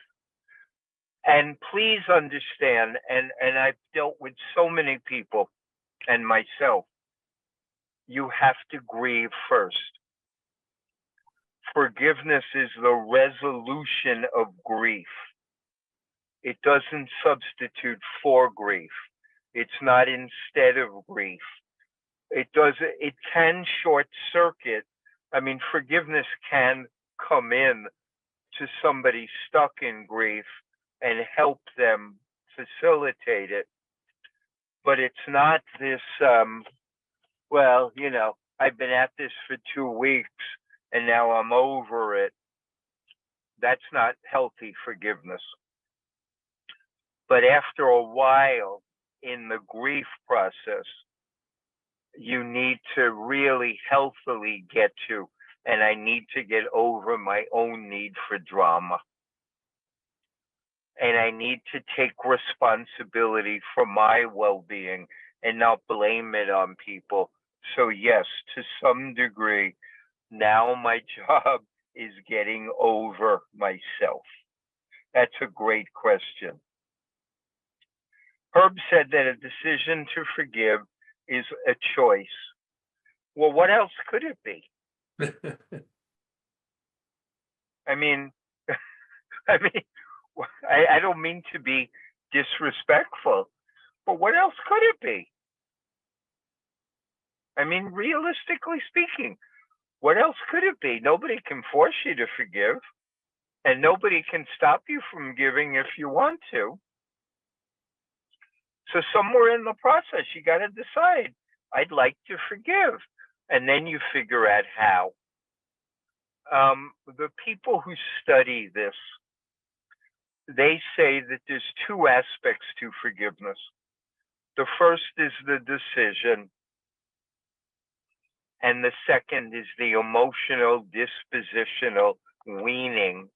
And please understand, and I've dealt with so many people and myself, you have to grieve first. Forgiveness is the resolution of grief. It doesn't substitute for grief. It's not instead of grief. It can short circuit. I mean, forgiveness can come in to somebody stuck in grief and help them facilitate it. But it's not this, well, you know, I've been at this for 2 weeks and now I'm over it. That's not healthy forgiveness. But after a while in the grief process, you need to really healthily get to, and I need to get over my own need for drama. And I need to take responsibility for my well-being and not blame it on people. So yes, to some degree, now my job is getting over myself. That's a great question. Herb said that a decision to forgive is a choice. Well, what else could it be? I mean, I don't mean to be disrespectful, but what else could it be? I mean, realistically speaking, what else could it be? Nobody can force you to forgive, and nobody can stop you from giving if you want to. So somewhere in the process, you got to decide, I'd like to forgive. And then you figure out how. The people who study this, they say that there's 2 aspects to forgiveness. The first is the decision, and the second is the emotional, dispositional weaning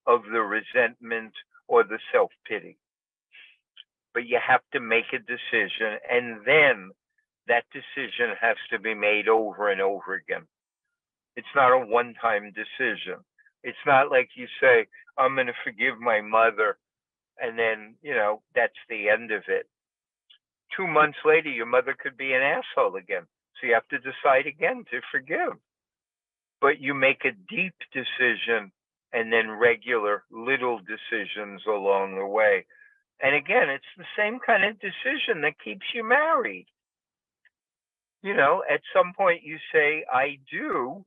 of the resentment or the self-pity. But you have to make a decision, and then that decision has to be made over and over again. It's not a one-time decision. It's not like you say, I'm going to forgive my mother, and then, you know, that's the end of it. 2 months later, your mother could be an asshole again. So you have to decide again to forgive. But you make a deep decision and then regular little decisions along the way. And again, it's the same kind of decision that keeps you married. You know, at some point you say, I do,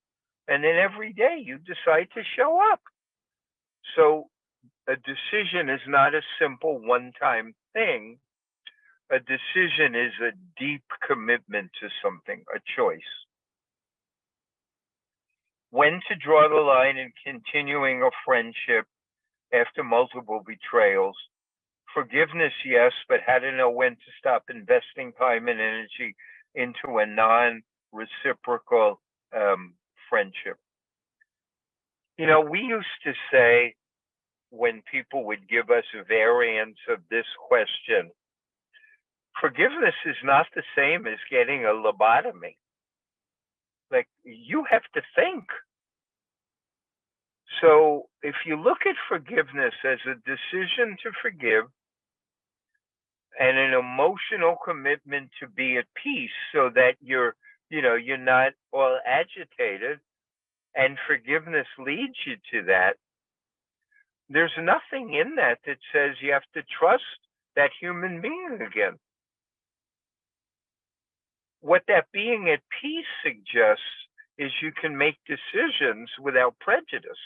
and then every day you decide to show up. So a decision is not a simple one-time thing. A decision is a deep commitment to something, a choice. When to draw the line in continuing a friendship after multiple betrayals. Forgiveness, yes, but how to know when to stop investing time and energy into a non-reciprocal friendship. You know, we used to say when people would give us a variant of this question, forgiveness is not the same as getting a lobotomy. Like, you have to think. So if you look at forgiveness as a decision to forgive and an emotional commitment to be at peace so that you're not all agitated, and forgiveness leads you to that, there's nothing in that that says you have to trust that human being again. What that being at peace suggests is you can make decisions without prejudice.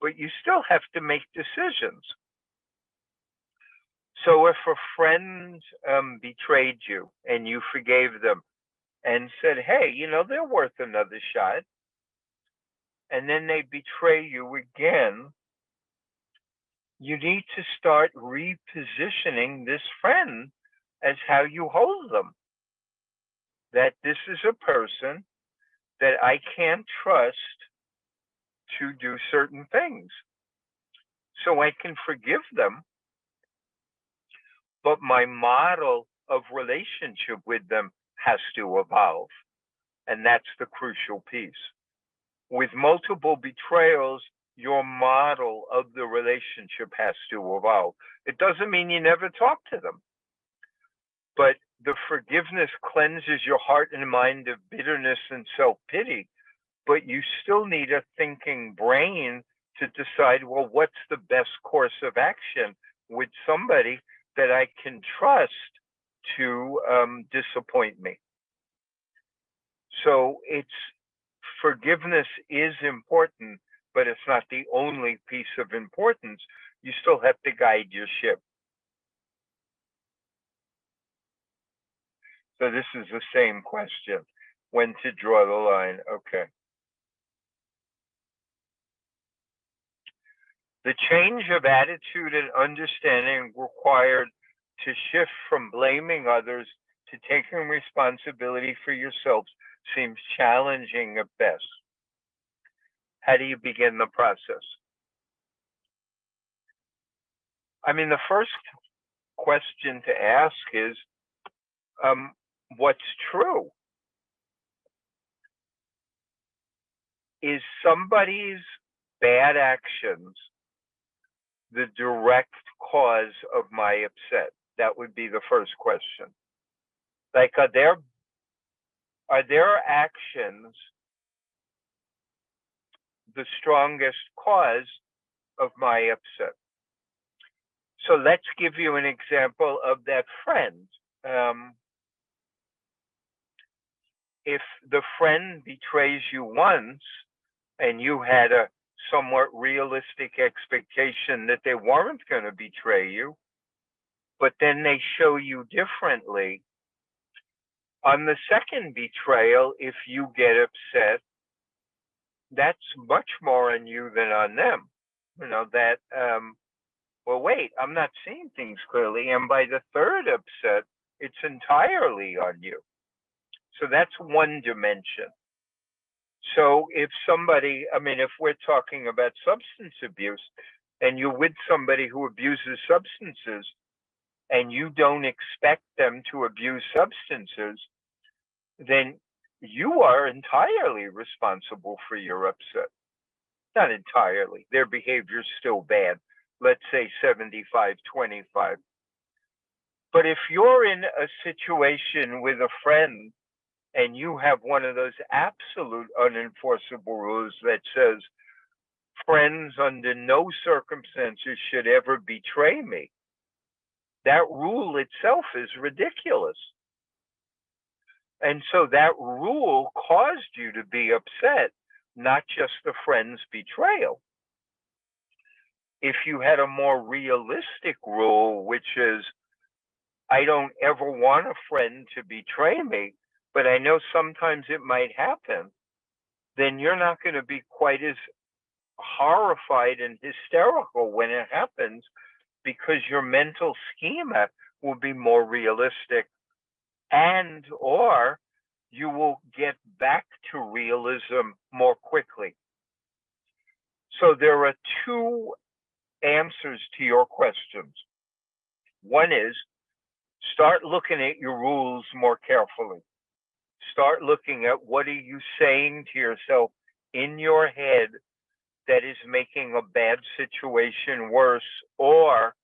But you still have to make decisions. So if a friend betrayed you and you forgave them and said, hey, you know, they're worth another shot, and then they betray you again, you need to start repositioning this friend as how you hold them. That this is a person that I can't trust to do certain things. So I can forgive them, but my model of relationship with them has to evolve. And that's the crucial piece. With multiple betrayals, your model of the relationship has to evolve. It doesn't mean you never talk to them, but the forgiveness cleanses your heart and mind of bitterness and self-pity. But you still need a thinking brain to decide, well, what's the best course of action with somebody that I can trust to disappoint me. So forgiveness is important, but it's not the only piece of importance. You still have to guide your ship. So this is the same question. When to draw the line? Okay. The change of attitude and understanding required to shift from blaming others to taking responsibility for yourselves seems challenging at best. How do you begin the process? I mean, the first question to ask is, what's true? Is somebody's bad actions the direct cause of my upset? That would be the first question. Like, are their actions the strongest cause of my upset? So let's give you an example of that friend. If the friend betrays you once and you had a somewhat realistic expectation that they weren't going to betray you, but then they show you differently, on the second betrayal, if you get upset, that's much more on you than on them. You know, that, well, wait, I'm not seeing things clearly. And by the third upset, it's entirely on you. So that's one dimension. So if somebody, I mean, if we're talking about substance abuse and you're with somebody who abuses substances and you don't expect them to abuse substances, then you are entirely responsible for your upset. Not entirely. Their behavior is still bad. Let's say 75-25. But if you're in a situation with a friend and you have one of those absolute unenforceable rules that says friends under no circumstances should ever betray me, that rule itself is ridiculous. And so that rule caused you to be upset, not just the friend's betrayal. If you had a more realistic rule, which is, I don't ever want a friend to betray me, but I know sometimes it might happen, then you're not going to be quite as horrified and hysterical when it happens, because your mental schema will be more realistic, and or you will get back to realism more quickly. So there are two answers to your questions. One is, start looking at your rules more carefully. Start looking at what are you saying to yourself in your head that is making a bad situation worse, or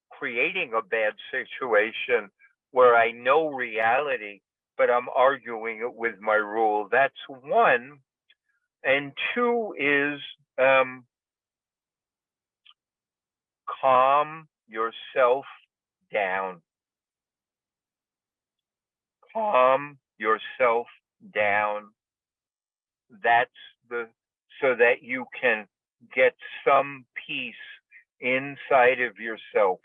creating a bad situation where I know reality, but I'm arguing it with my rule. That's one. And two is calm yourself down. Calm yourself down. That's so that you can get some peace inside of yourself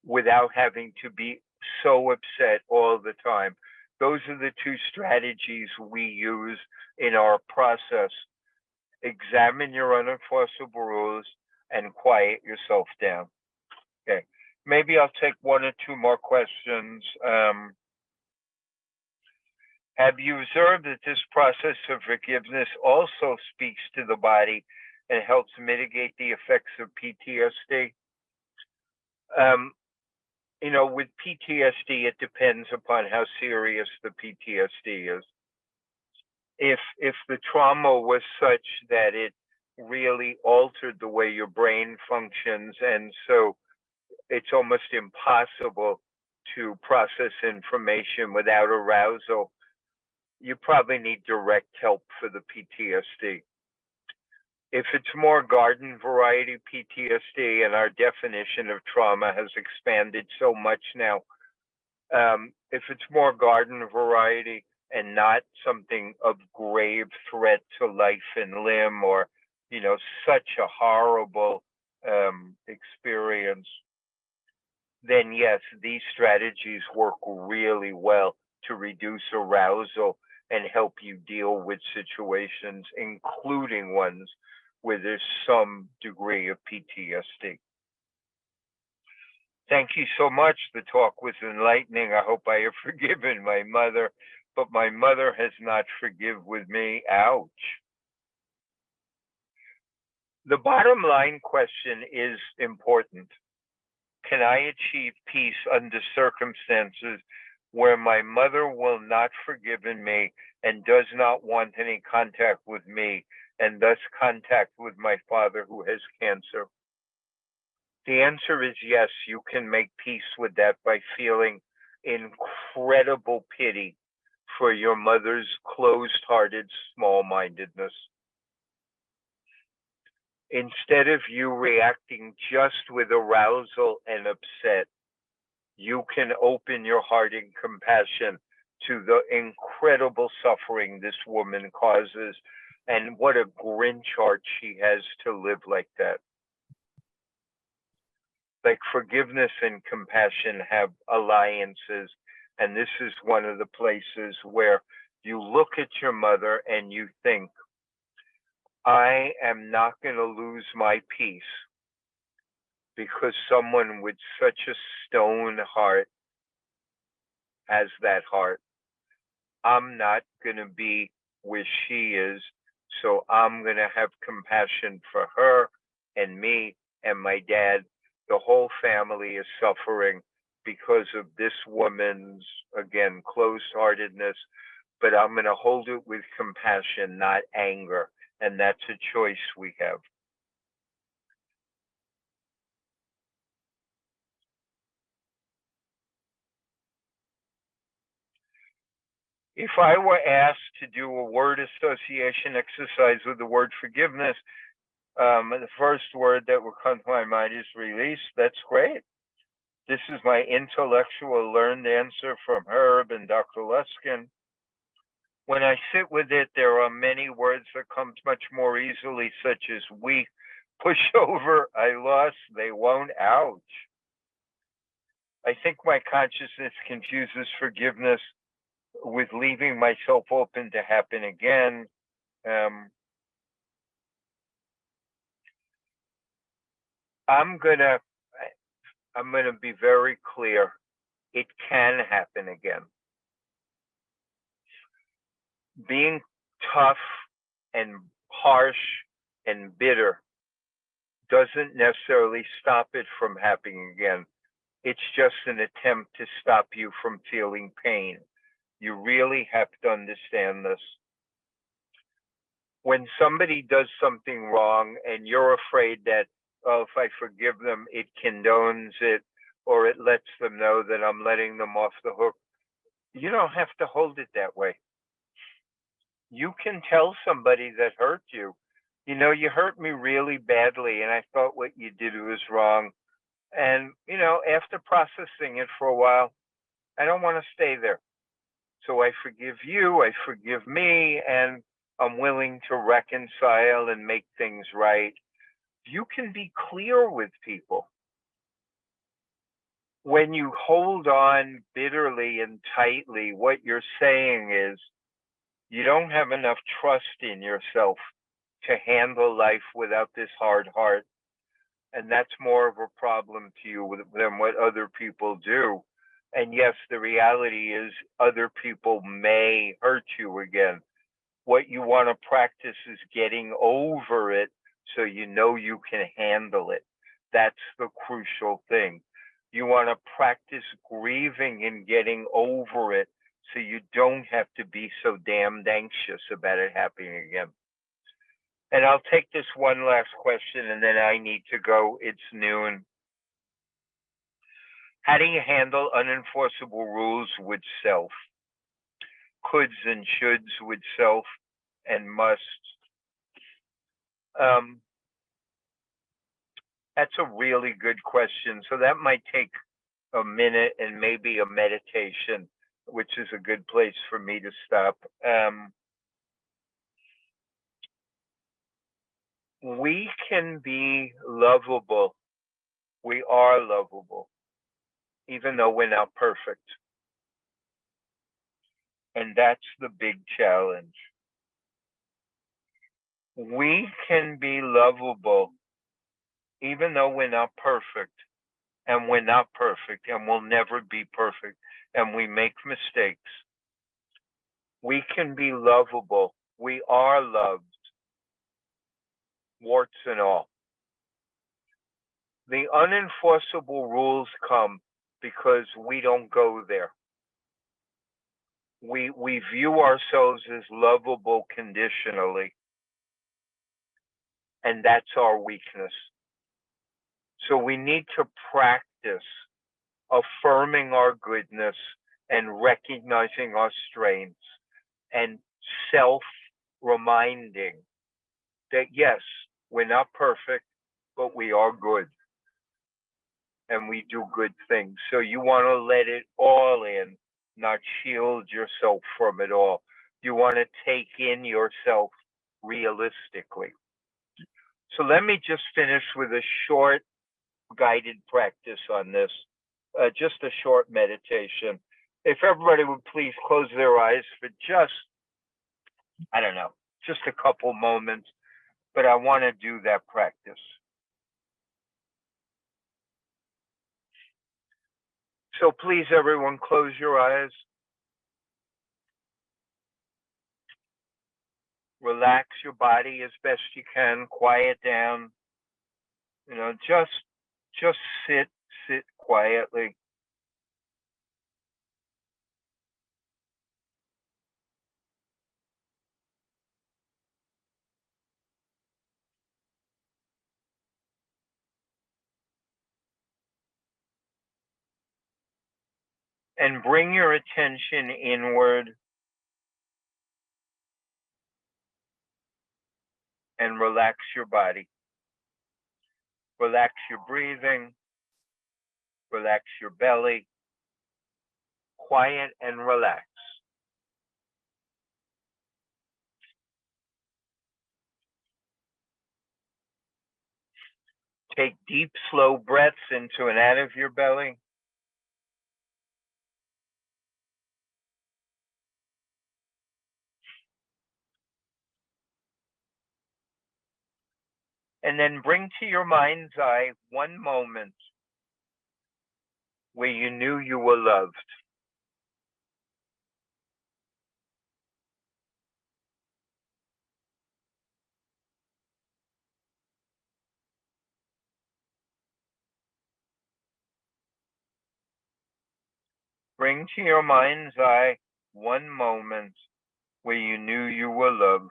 without having to be so upset all the time. Those are the two strategies we use in our process. Examine your unenforceable rules and quiet yourself down. Okay, maybe I'll take one or two more questions. Have you observed that this process of forgiveness also speaks to the body and helps mitigate the effects of PTSD? With PTSD, it depends upon how serious the PTSD is. If the trauma was such that it really altered the way your brain functions, and so it's almost impossible to process information without arousal, you probably need direct help for the PTSD. If it's more garden variety PTSD, and our definition of trauma has expanded so much now, if it's more garden variety and not something of grave threat to life and limb, or such a horrible experience, then yes, these strategies work really well to reduce arousal and help you deal with situations, including ones where there's some degree of PTSD. Thank you so much. The talk was enlightening. I hope I have forgiven my mother, but my mother has not forgiven with me. Ouch. The bottom line question is important. Can I achieve peace under circumstances where my mother will not forgive me and does not want any contact with me, and thus contact with my father who has cancer? The answer is yes, you can make peace with that by feeling incredible pity for your mother's closed-hearted small-mindedness. Instead of you reacting just with arousal and upset, you can open your heart in compassion to the incredible suffering this woman causes, and what a Grinch heart she has to live like that. Like forgiveness and compassion have alliances, and this is one of the places where you look at your mother and you think, I am not going to lose my peace because someone with such a stone heart has that heart. I'm not going to be where she is, so I'm going to have compassion for her and me and my dad. The whole family is suffering because of this woman's, again, closed-heartedness, but I'm going to hold it with compassion, not anger, and that's a choice we have. If I were asked to do a word association exercise with the word forgiveness, the first word that would come to my mind is release. That's great. This is my intellectual learned answer from Herb and Dr. Luskin. When I sit with it, there are many words that come much more easily, such as weak, pushover, I lost, they won't, ouch. I think my consciousness confuses forgiveness with leaving myself open to happen again. I'm gonna be very clear. It can happen again. Being tough and harsh and bitter doesn't necessarily stop it from happening again. It's just an attempt to stop you from feeling pain. You really have to understand this. When somebody does something wrong and you're afraid that, oh, if I forgive them, it condones it, or it lets them know that I'm letting them off the hook, you don't have to hold it that way. You can tell somebody that hurt you, you hurt me really badly, and I thought what you did was wrong. And, after processing it for a while, I don't want to stay there. So I forgive you, I forgive me, and I'm willing to reconcile and make things right. You can be clear with people. When you hold on bitterly and tightly, what you're saying is you don't have enough trust in yourself to handle life without this hard heart. And that's more of a problem to you than what other people do. And yes, the reality is other people may hurt you again. What you want to practice is getting over it so you know you can handle it. That's the crucial thing. You want to practice grieving and getting over it so you don't have to be so damned anxious about it happening again. And I'll take this one last question and then I need to go. It's noon. How do you handle unenforceable rules with self? Coulds and shoulds with self and musts. That's a really good question. So that might take a minute and maybe a meditation, which is a good place for me to stop. We can be lovable. We are lovable, even though we're not perfect. And that's the big challenge. We can be lovable, even though we're not perfect. And we're not perfect, and we'll never be perfect, and we make mistakes. We can be lovable. We are loved, warts and all. The unenforceable rules come because we don't go there. We view ourselves as lovable conditionally, and that's our weakness. So we need to practice affirming our goodness and recognizing our strengths and self-reminding that yes, we're not perfect, but we are good. And we do good things. So you want to let it all in, not shield yourself from it all. You want to take in yourself realistically. So let me just finish with a short guided practice on this, just a short meditation. If everybody would please close their eyes for just, I don't know, just a couple moments, but I want to do that practice. So please, everyone, close your eyes. Relax your body as best you can. Quiet down. You know, just sit quietly. And bring your attention inward and relax your body. Relax your breathing. Relax your belly. Quiet and relax. Take deep, slow breaths into and out of your belly. And then bring to your mind's eye one moment where you knew you were loved. Bring to your mind's eye one moment where you knew you were loved.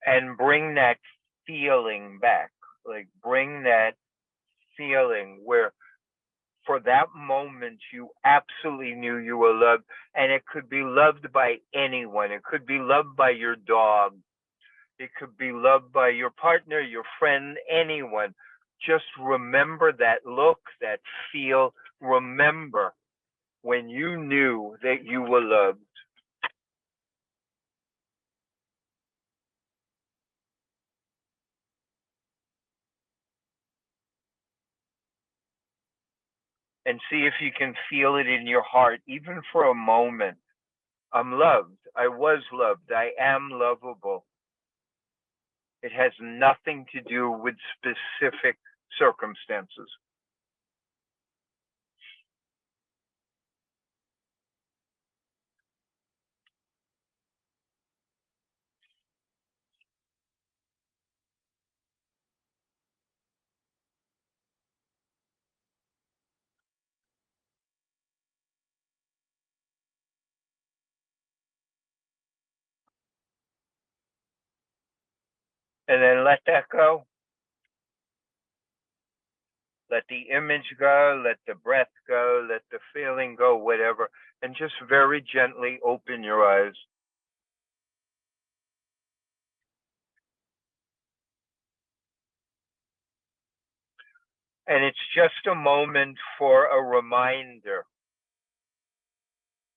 And bring that feeling back. Like bring that feeling where for that moment you absolutely knew you were loved. And it could be loved by anyone. It could be loved by your dog. It could be loved by your partner, your friend, anyone. Just remember that look, that feel. Remember when you knew that you were loved. And see if you can feel it in your heart, even for a moment. I'm loved. I was loved. I am lovable. It has nothing to do with specific circumstances. And then let that go. Let the image go, let the breath go, let the feeling go, whatever, and just very gently open your eyes. And it's just a moment for a reminder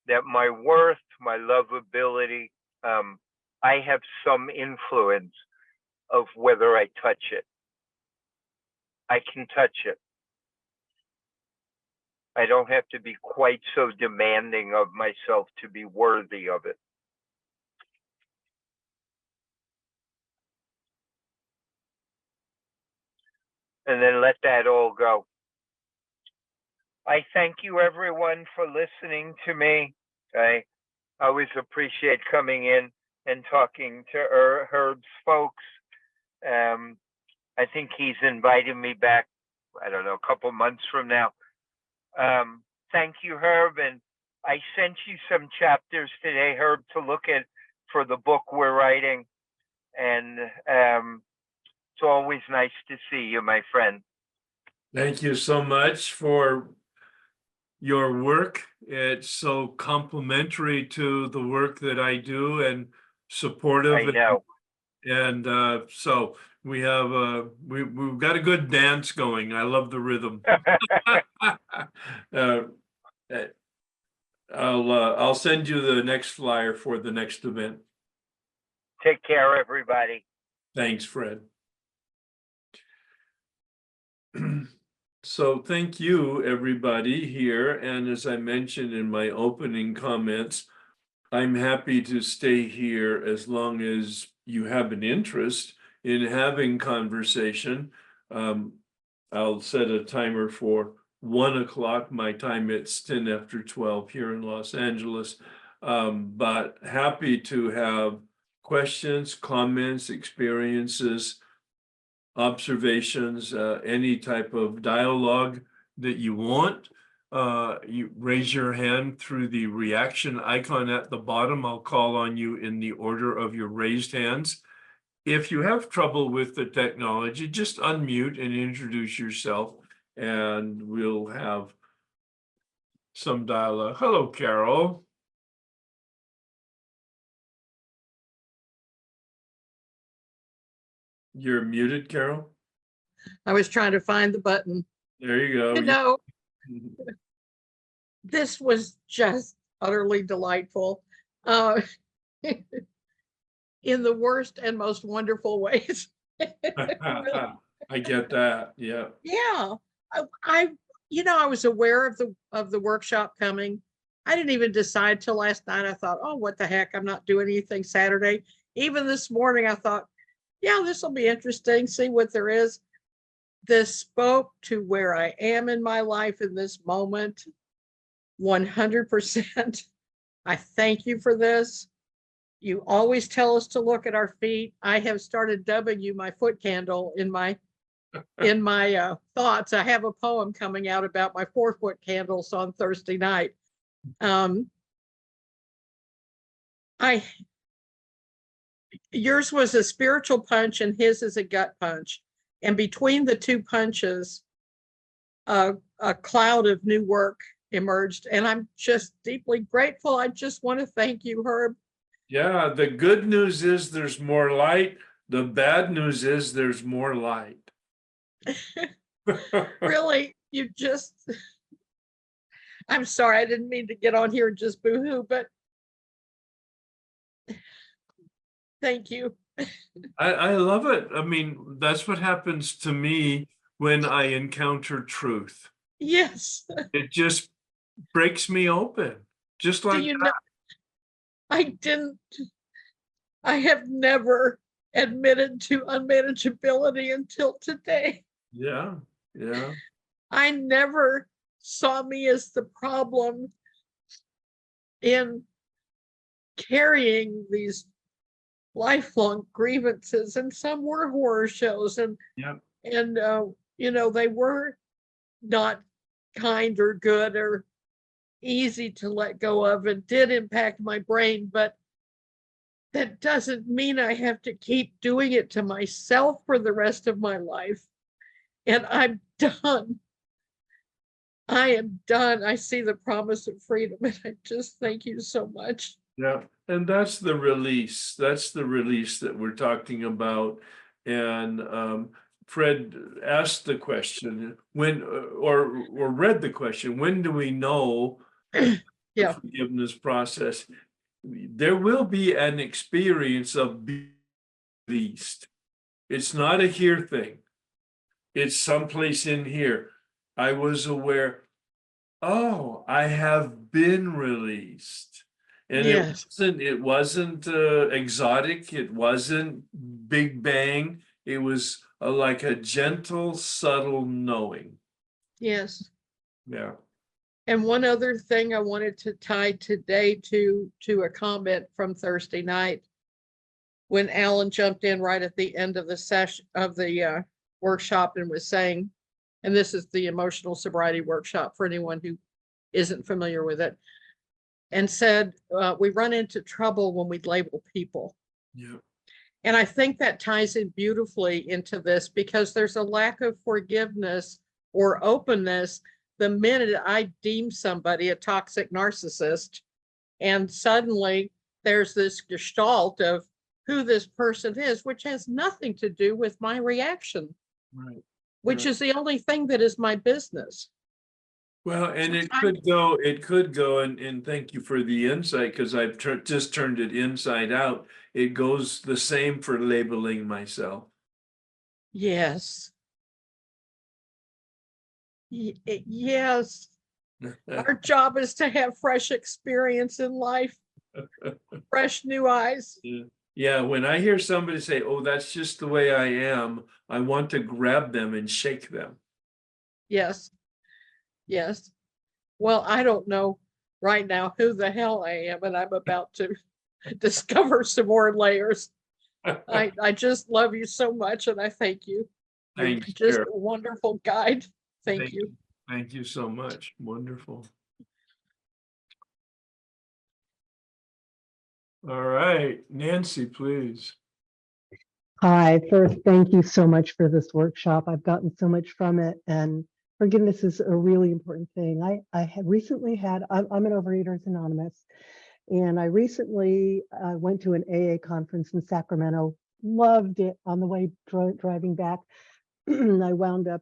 that my worth, my lovability, I have some influence of whether I touch it. I can touch it. I don't have to be quite so demanding of myself to be worthy of it. And then let that all go. I thank you, everyone, for listening to me. I always appreciate coming in and talking to Herb's folks. I think he's invited me back, I don't know, a couple months from now. Thank you, Herb. And I sent you some chapters today, Herb, to look at for the book we're writing. And it's always nice to see you, my friend. Thank you so much for your work. It's so complimentary to the work that I do and supportive. I know. And so we have we've got a good dance going. I love the rhythm. I'll send you the next flyer for the next event. Take care, everybody. Thanks, Fred. So thank you, everybody here. And as I mentioned in my opening comments, I'm happy to stay here as long as you have an interest in having conversation. I'll set a timer for 1 o'clock. My time, it's 10 after 12 here in Los Angeles. But happy to have questions, comments, experiences, observations, any type of dialogue that you want. You raise your hand through the reaction icon at the bottom. I'll call on you in the order of your raised hands. If you have trouble with the technology, just unmute and introduce yourself, and we'll have some dialogue. Hello, Carol. You're muted, Carol. I was trying to find the button. There you go. You know, this was just utterly delightful in the worst and most wonderful ways. I get that. Yeah. Yeah, I I was aware of the workshop coming. I didn't even decide till last night. I thought, oh, what the heck? I'm not doing anything Saturday. Even this morning, I thought, yeah, this will be interesting. See what there is. This spoke to where I am in my life in this moment. 100%. I thank you for this. You always tell us to look at our feet. I have started dubbing you my foot candle in my thoughts. I have a poem coming out about my 4-foot candles on Thursday night. Yours was a spiritual punch and his is a gut punch. And between the two punches, a cloud of new work emerged. And I'm just deeply grateful. I just want to thank you, Herb. Yeah, the good news is there's more light. The bad news is there's more light. Really, you just, I'm sorry, I didn't mean to get on here and just boo-hoo, but thank you. I love it. I mean, that's what happens to me when I encounter truth. Yes. It just breaks me open, just Do like you that. I have never admitted to unmanageability until today. Yeah, yeah, I never saw me as the problem in carrying these lifelong grievances, and some were horror shows, and yeah, they were not kind or good or easy to let go of, and did impact my brain, but that doesn't mean I have to keep doing it to myself for the rest of my life. And I'm done. I am done. I see the promise of freedom, and I just thank you so much. yeah. And that's the release. That's the release that we're talking about. And Fred asked the question when, or read the question, when do we know the Yeah. forgiveness process? There will be an experience of being released. It's not a here thing. It's someplace in here. I was aware, oh, I have been released. And Yes. it wasn't exotic, it wasn't big bang, it was like a gentle, subtle knowing. Yes. Yeah. And one other thing I wanted to tie today to a comment from Thursday night, when Alan jumped in right at the end of the session of the workshop and was saying, and this is the emotional sobriety workshop for anyone who isn't familiar with it, and said, we run into trouble when we label people. Yeah. And I think that ties in beautifully into this, because there's a lack of forgiveness or openness the minute I deem somebody a toxic narcissist. And suddenly there's this gestalt of who this person is, which has nothing to do with my reaction, Right. which Right. is the only thing that is my business. Well, and it I'm- could go, and thank you for the insight, because I've just turned it inside out. It goes the same for labeling myself. Yes. Yes. Our job is to have fresh experience in life, fresh new eyes. Yeah, when I hear somebody say, oh, that's just the way I am, I want to grab them and shake them. Yes. Yes. Well, I don't know right now who the hell I am, and I'm about to discover some more layers. I just love you so much, and I thank you. You're Thanks, just Carol. a wonderful guide. Thank you. Thank you so much. Wonderful. All right, Nancy, please. Hi, first, thank you so much for this workshop. I've gotten so much from it, and forgiveness is a really important thing. I had recently I'm an Overeaters Anonymous, and I recently went to an AA conference in Sacramento, loved it. On the way driving back, I wound up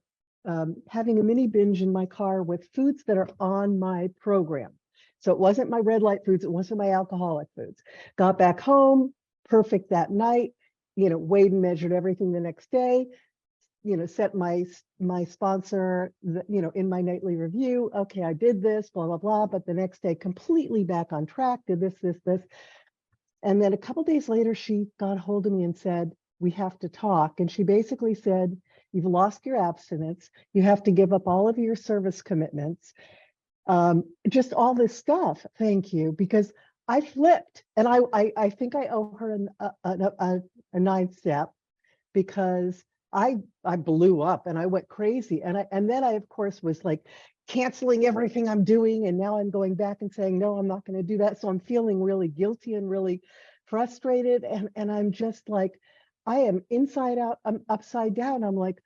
having a mini binge in my car with foods that are on my program. So it wasn't my red light foods, it wasn't my alcoholic foods. Got back home, perfect that night, weighed and measured everything the next day, set my sponsor, in my nightly review. Okay, I did this, blah, blah, blah. But the next day, completely back on track, did this. And then a couple days later, she got a hold of me and said, we have to talk. And she basically said, you've lost your abstinence. You have to give up all of your service commitments. Just all this stuff. Thank you. Because I flipped, and I think I owe her a ninth step, because I blew up and I went crazy. And then I, of course, was like canceling everything I'm doing. And now I'm going back and saying, no, I'm not going to do that. So I'm feeling really guilty and really frustrated. And I'm just like, I am inside out, I'm upside down. I'm like,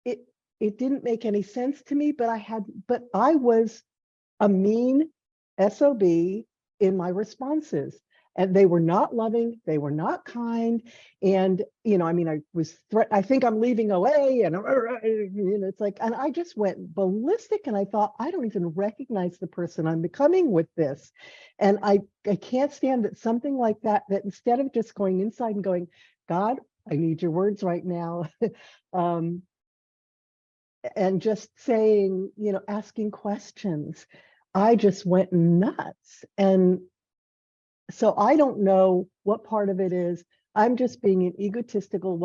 it didn't make any sense to me, but I was a mean SOB in my responses. And they were not loving, they were not kind. And, I think I'm leaving OA, and it's like, and I just went ballistic, and I thought, I don't even recognize the person I'm becoming with this. And I can't stand that something like that instead of just going inside and going, God, I need your words right now. And just saying, asking questions, I just went nuts. And so I don't know what part of it is. I'm just being an egotistical,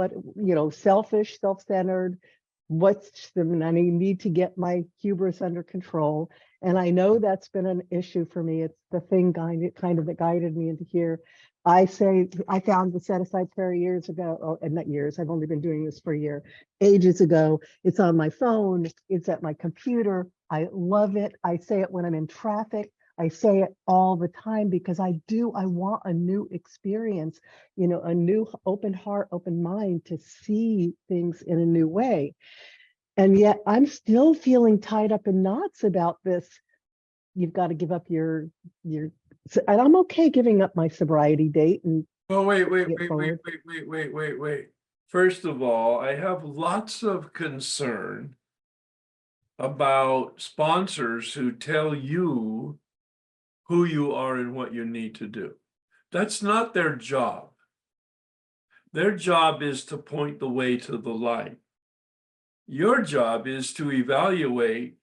selfish, self-centered. And I need to get my hubris under control. And I know that's been an issue for me. It's the thing kind of that guided me into here. I found the set aside prayer years ago, and not years, I've only been doing this for a year, ages ago. It's on my phone, it's at my computer. I love it. I say it when I'm in traffic. I say it all the time because I want a new experience, a new open heart, open mind to see things in a new way. And yet I'm still feeling tied up in knots about this. You've got to give up and I'm okay giving up my sobriety date and Oh, wait. get forward. First of all, I have lots of concern about sponsors who tell you who you are and what you need to do. That's not their job. Their job is to point the way to the light. Your job is to evaluate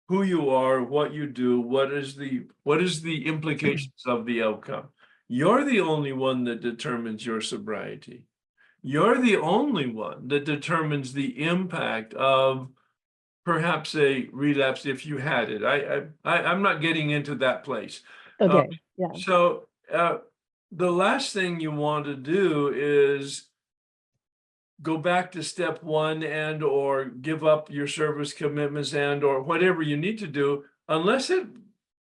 who you are, what you do, what is the implications of the outcome. You're the only one that determines your sobriety. You're the only one that determines the impact of perhaps a relapse if you had it. I'm not getting into that place. Okay, yeah. So the last thing you want to do is go back to step one and or give up your service commitments and or whatever you need to do, unless it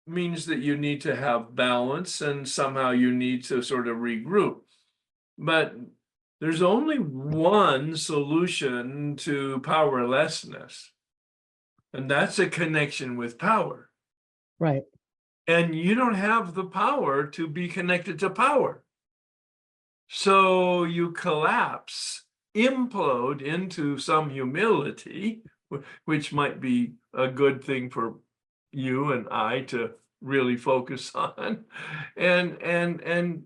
means that you need to have balance and somehow you need to sort of regroup. But there's only one solution to powerlessness, and that's a connection with power. Right. And you don't have the power to be connected to power. So you collapse, implode into some humility, which might be a good thing for you and I to really focus on, and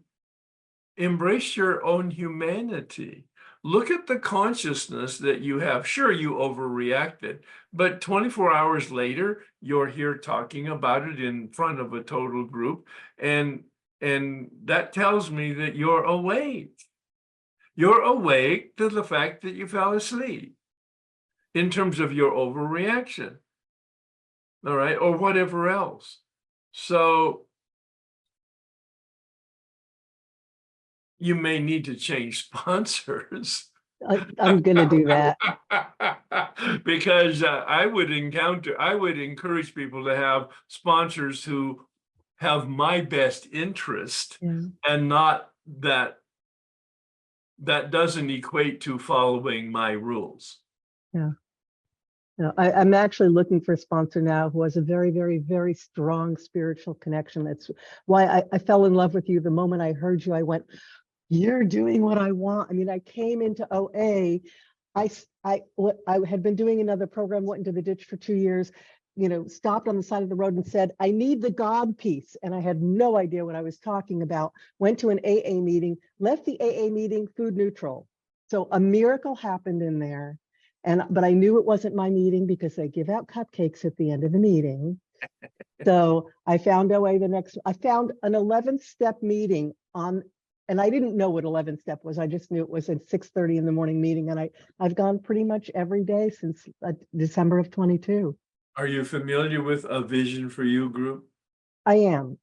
embrace your own humanity. Look at the consciousness that you have. Sure, you overreacted, but 24 hours later, you're here talking about it in front of a total group, and that tells me that you're awake. You're awake to the fact that you fell asleep in terms of your overreaction, all right, or whatever else. So you may need to change sponsors. I'm going to do that. Because I would encourage people to have sponsors who have my best interest, Yeah. and not that doesn't equate to following my rules. Yeah. No, I'm actually looking for a sponsor now who has a very, very, very strong spiritual connection. That's why I fell in love with you. The moment I heard you, I went, you're doing what I want. I mean, I came into OA. I had been doing another program, went into the ditch for 2 years, stopped on the side of the road and said, I need the God piece. And I had no idea what I was talking about. Went to an AA meeting, left the AA meeting food neutral. So a miracle happened in there. But I knew it wasn't my meeting because they give out cupcakes at the end of the meeting. So I found OA I found an 11th step meeting and I didn't know what 11th step was. I just knew it was at 6:30 in the morning meeting. And I've gone pretty much every day since December of 22. Are you familiar with A Vision for You group? I am.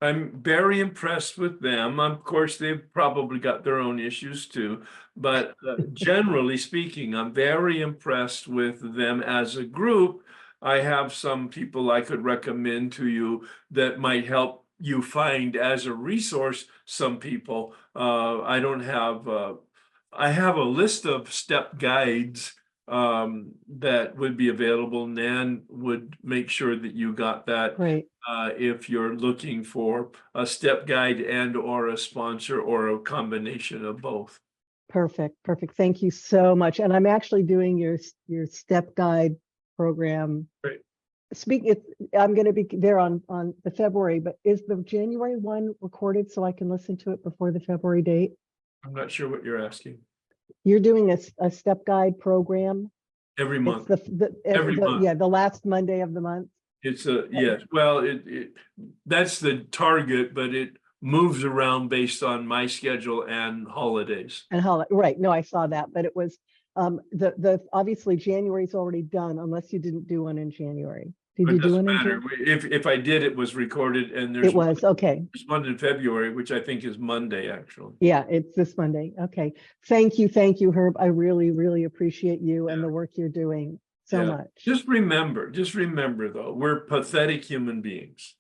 I'm very impressed with them. Of course, they've probably got their own issues too, but generally speaking, I'm very impressed with them as a group. I have some people I could recommend to you that might help you find as a resource some people. I have a list of step guides that would be available. Nan would make sure that you got that. Great. If you're looking for a step guide and or a sponsor or a combination of both. Perfect. Thank you so much. And I'm actually doing your step guide program. Great. I'm going to be there on the February, but is the January one recorded so I can listen to it before the February date? I'm not sure what you're asking. You're doing a step guide program Every month. Every month. Yeah, the last Monday of the month. It's yes. Well, that's the target, but moves around based on my schedule and holidays. And how, right, no, I saw that, but it was, obviously January's already done unless you didn't do one in January. Did But you it do doesn't one in matter. January? If I did, it was recorded, and It was, okay. there's one in February, which I think is Monday, actually. Yeah, it's this Monday. Okay. Thank you, Herb. I really, really appreciate you and the work you're doing so Yeah. much. Just remember though, we're pathetic human beings.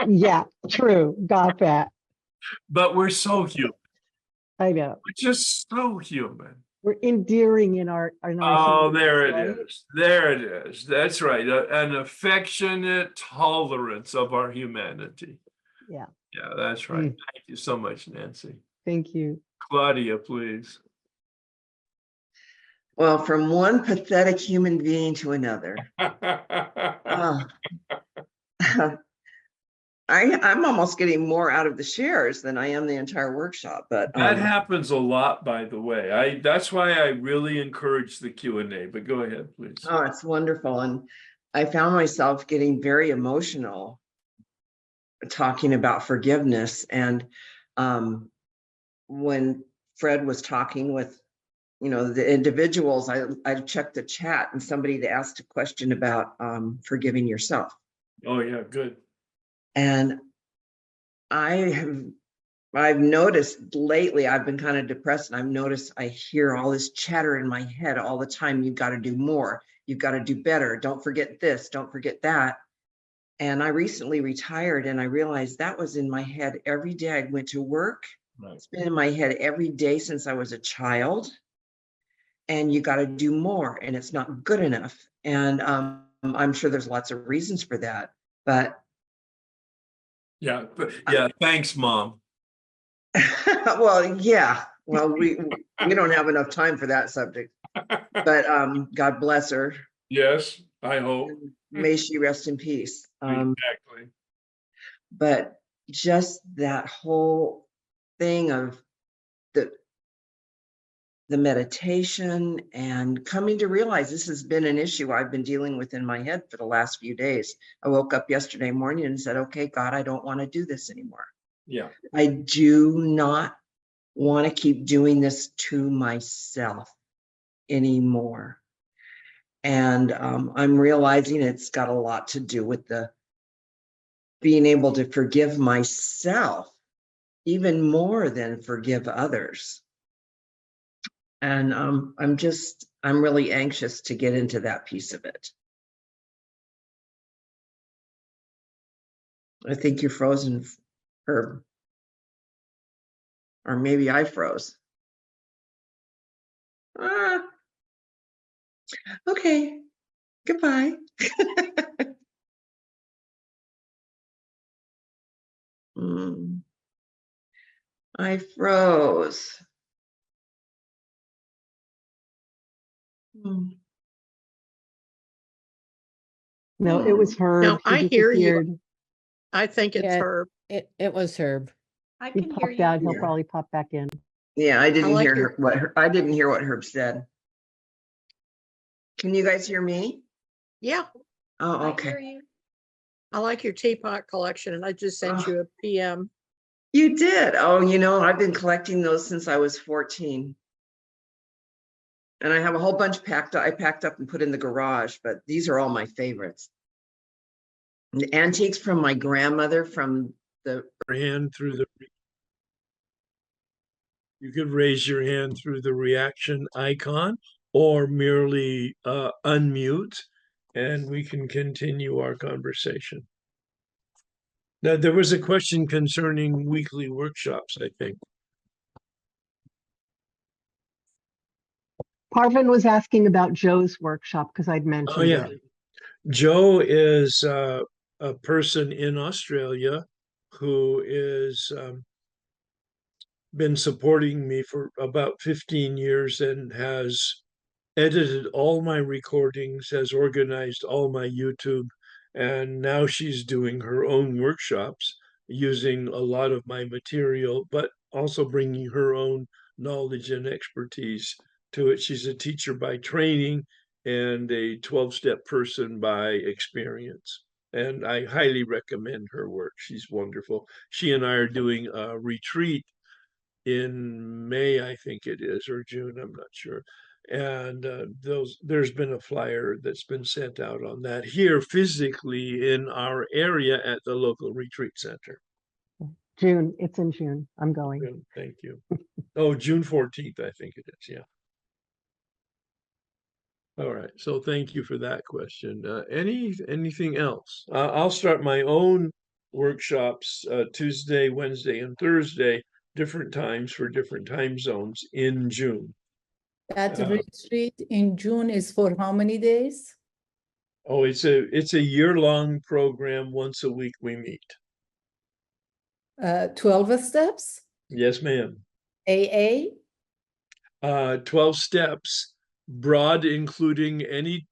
Yeah, true. Got that. But we're so human. I know. We're just so human. We're endearing in our Oh, there it humanness, right? is. There it is. That's right. An affectionate tolerance of our humanity. Yeah. Yeah, that's right. Thank you so much, Nancy. Thank you. Claudia, please. Well, from one pathetic human being to another. Uh, I'm almost getting more out of the shares than I am the entire workshop, but That happens a lot, by the way. That's why I really encourage the Q&A, but go ahead, please. oh, it's wonderful. And I found myself getting very emotional talking about forgiveness. And when Fred was talking with, the individuals, I checked the chat and somebody asked a question about forgiving yourself. Oh yeah, good. And I've noticed lately, I've been kind of depressed, and I've noticed I hear all this chatter in my head all the time. You've got to do more. You've got to do better. Don't forget this. Don't forget that. And I recently retired, and I realized that was in my head every day I went to work. Right. It's been in my head every day since I was a child. And you got to do more, and it's not good enough. And I'm sure there's lots of reasons for that, but Yeah, thanks, Mom. well, yeah. Well, we don't have enough time for that subject, but God bless her. Yes, I hope. May she rest in peace. Exactly. But just that whole thing of the meditation and coming to realize this has been an issue I've been dealing with in my head for the last few days. I woke up yesterday morning and said, okay, God, I don't want to do this anymore. Yeah. I do not want to keep doing this to myself anymore. And I'm realizing it's got a lot to do with the being able to forgive myself even more than forgive others. And I'm really anxious to get into that piece of it. I think you're frozen, Herb. Or maybe I froze. Okay, goodbye. I froze. No, it was Herb. No, He I hear you. disappeared. I think it's Yeah. Herb. It was Herb. I He can hear popped you. out. He'll Yeah. probably pop back in. Yeah, I didn't like hear your- I didn't hear what Herb said. Can you guys hear me? Yeah, Oh, I okay. hear you. I like your teapot collection, and I just sent you a PM. You did. Oh, I've been collecting those since I was 14. And I have a whole bunch packed. I packed up and put in the garage, but these are all my favorites. The antiques from my grandmother from the hand through the you could raise your hand through the reaction icon or merely unmute and we can continue our conversation. Now, there was a question concerning weekly workshops, I think. Parvin was asking about Joe's workshop because I'd Oh, mentioned yeah. it. Joe is a person in Australia who is been supporting me for about 15 years and has edited all my recordings, has organized all my YouTube, and now she's doing her own workshops using a lot of my material, but also bringing her own knowledge and expertise to it. She's a teacher by training and a 12-step person by experience. And I highly recommend her work. She's wonderful. She and I are doing a retreat in May, I think it is, or June, I'm not sure. And there's been a flyer that's been sent out on that here physically in our area at the local retreat center. June, it's in June. I'm going. Good, thank you. Oh, June 14th, I think it is, yeah. All right, so thank you for that question. Anything else? I'll start my own workshops Tuesday, Wednesday, and Thursday, different times for different time zones in June. That retreat in June is for how many days? Oh, it's a year-long program. Once a week we meet. 12 steps, Yes, ma'am. AA. 12 steps, broad, including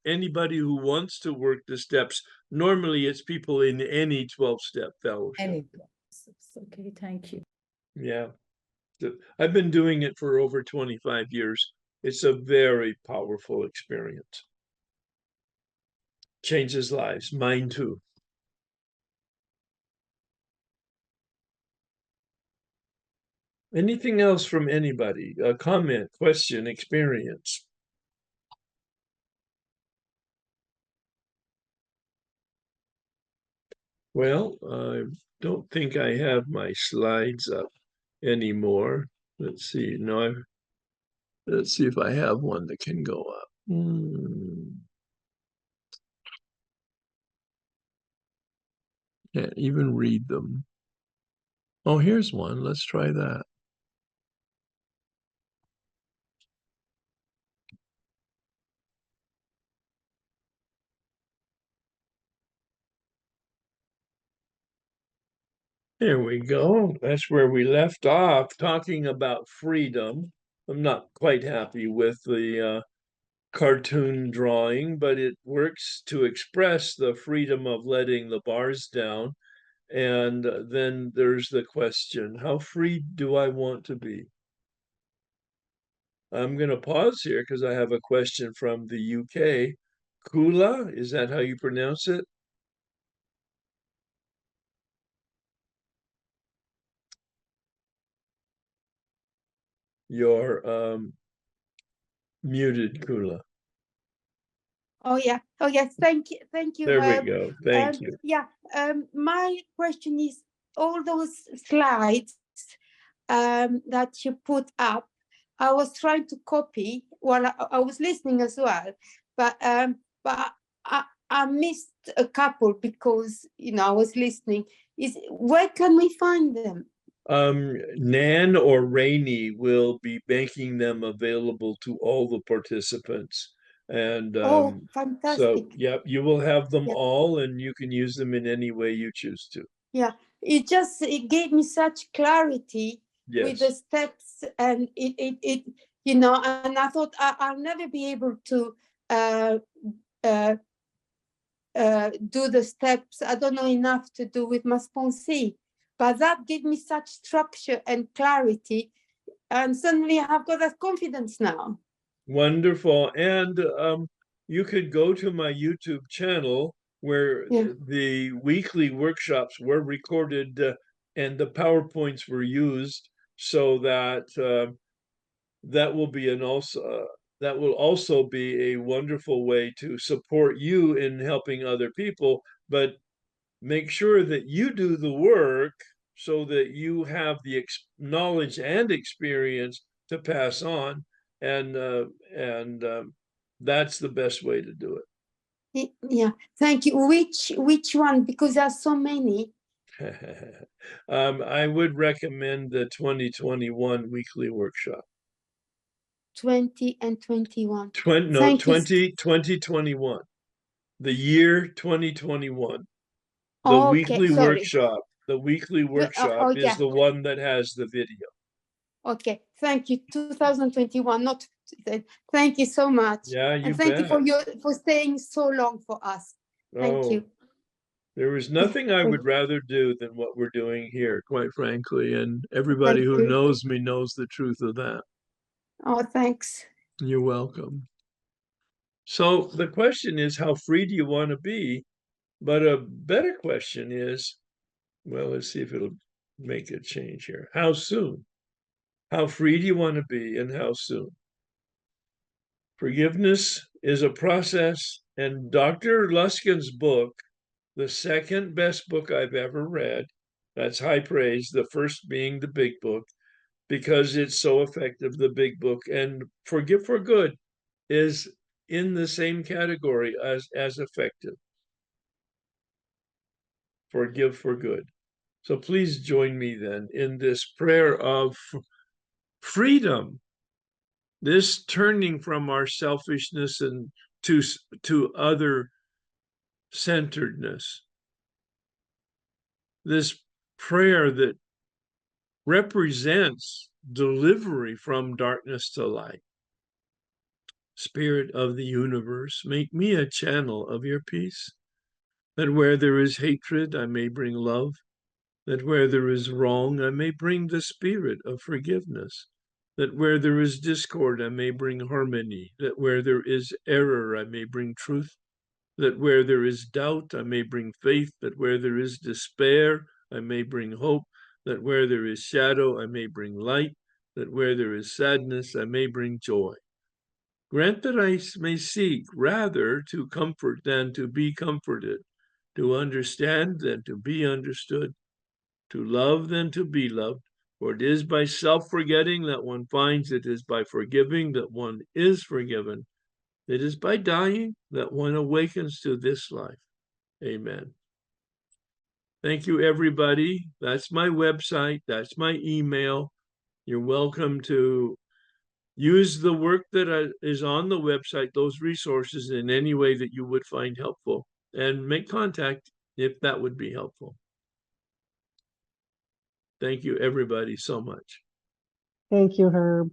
anybody who wants to work the steps. Normally, it's people in any 12-step fellowship. Any 12 steps. Okay, thank you. Yeah. I've been doing it for over 25 years. It's a very powerful experience. Changes lives, mine too. Anything else from anybody? A comment, question, experience? Well, I don't think I have my slides up anymore. Let's see. No, let's see if I have one that can go up. Can't even read them. Oh, here's one. Let's try that. There we go. That's where we left off, talking about freedom. I'm not quite happy with the cartoon drawing, but it works to express the freedom of letting the bars down. And then there's the question, how free do I want to be? I'm going to pause here because I have a question from the UK. Kula, is that how you pronounce it? You're muted, Kula. Oh yeah. Oh yes. Thank you. Thank you. There we go. Thank you. Yeah. My question is all those slides that you put up. I was trying to copy while I was listening as well, but I missed a couple because I was listening. Where can we find them? Nan or Rainey will be making them available to all the participants. And Oh, fantastic. so, yep, you will have them Yeah. all and you can use them in any way you choose to. Yeah, it gave me such clarity with the Yes. steps, and and I thought I'll never be able to do the steps. I don't know enough to do with my sponsee, but that gave me such structure and clarity, and suddenly I've got that confidence now. Wonderful. And you could go to my YouTube channel where Yeah. the weekly workshops were recorded and the PowerPoints were used, so that that will also be a wonderful way to support you in helping other people, but make sure that you do the work so that you have the knowledge and experience to pass on, and that's the best way to do Yeah, thank you. Which one? Because there are so many. it. I would recommend the 2021 weekly workshop. 20 and 21. 2021. The year 2021. The Okay, weekly sorry. workshop. The weekly workshop is yeah. the one that has the video. Okay, thank you. 2021, not. Thank you so much. Yeah, you and thank bet. you for staying so long for us. Thank you. There is nothing I would rather do than what we're doing here, quite frankly. And everybody who knows me knows the truth of that. Oh, thanks. You're welcome. So the question is, how free do you want to be? But a better question is, well, let's see if it'll make a change here. How soon? How free do you want to be, and how soon? Forgiveness is a process, and Dr. Luskin's book, the second best book I've ever read, that's high praise, the first being the big book, because it's so effective, the big book. And Forgive for Good is in the same category as effective. Forgive for good. So please join me then in this prayer of freedom, this turning from our selfishness and to other centeredness, this prayer that represents delivery from darkness to light. Spirit of the universe, make me a channel of your peace, that where there is hatred, I may bring love, that where there is wrong, I may bring the spirit of forgiveness, that where there is discord, I may bring harmony, that where there is error, I may bring truth, that where there is doubt, I may bring faith, that where there is despair, I may bring hope, that where there is shadow, I may bring light, that where there is sadness, I may bring joy. Grant that I may seek rather to comfort than to be comforted, to understand than to be understood, to love than to be loved. For it is by self-forgetting that one finds, it is by forgiving that one is forgiven. It is by dying that one awakens to this life. Amen. Thank you, everybody. That's my website. That's my email. You're welcome to use the work that is on the website, those resources, in any way that you would find helpful, and make contact if that would be helpful. Thank you, everybody, so much. Thank you, Herb.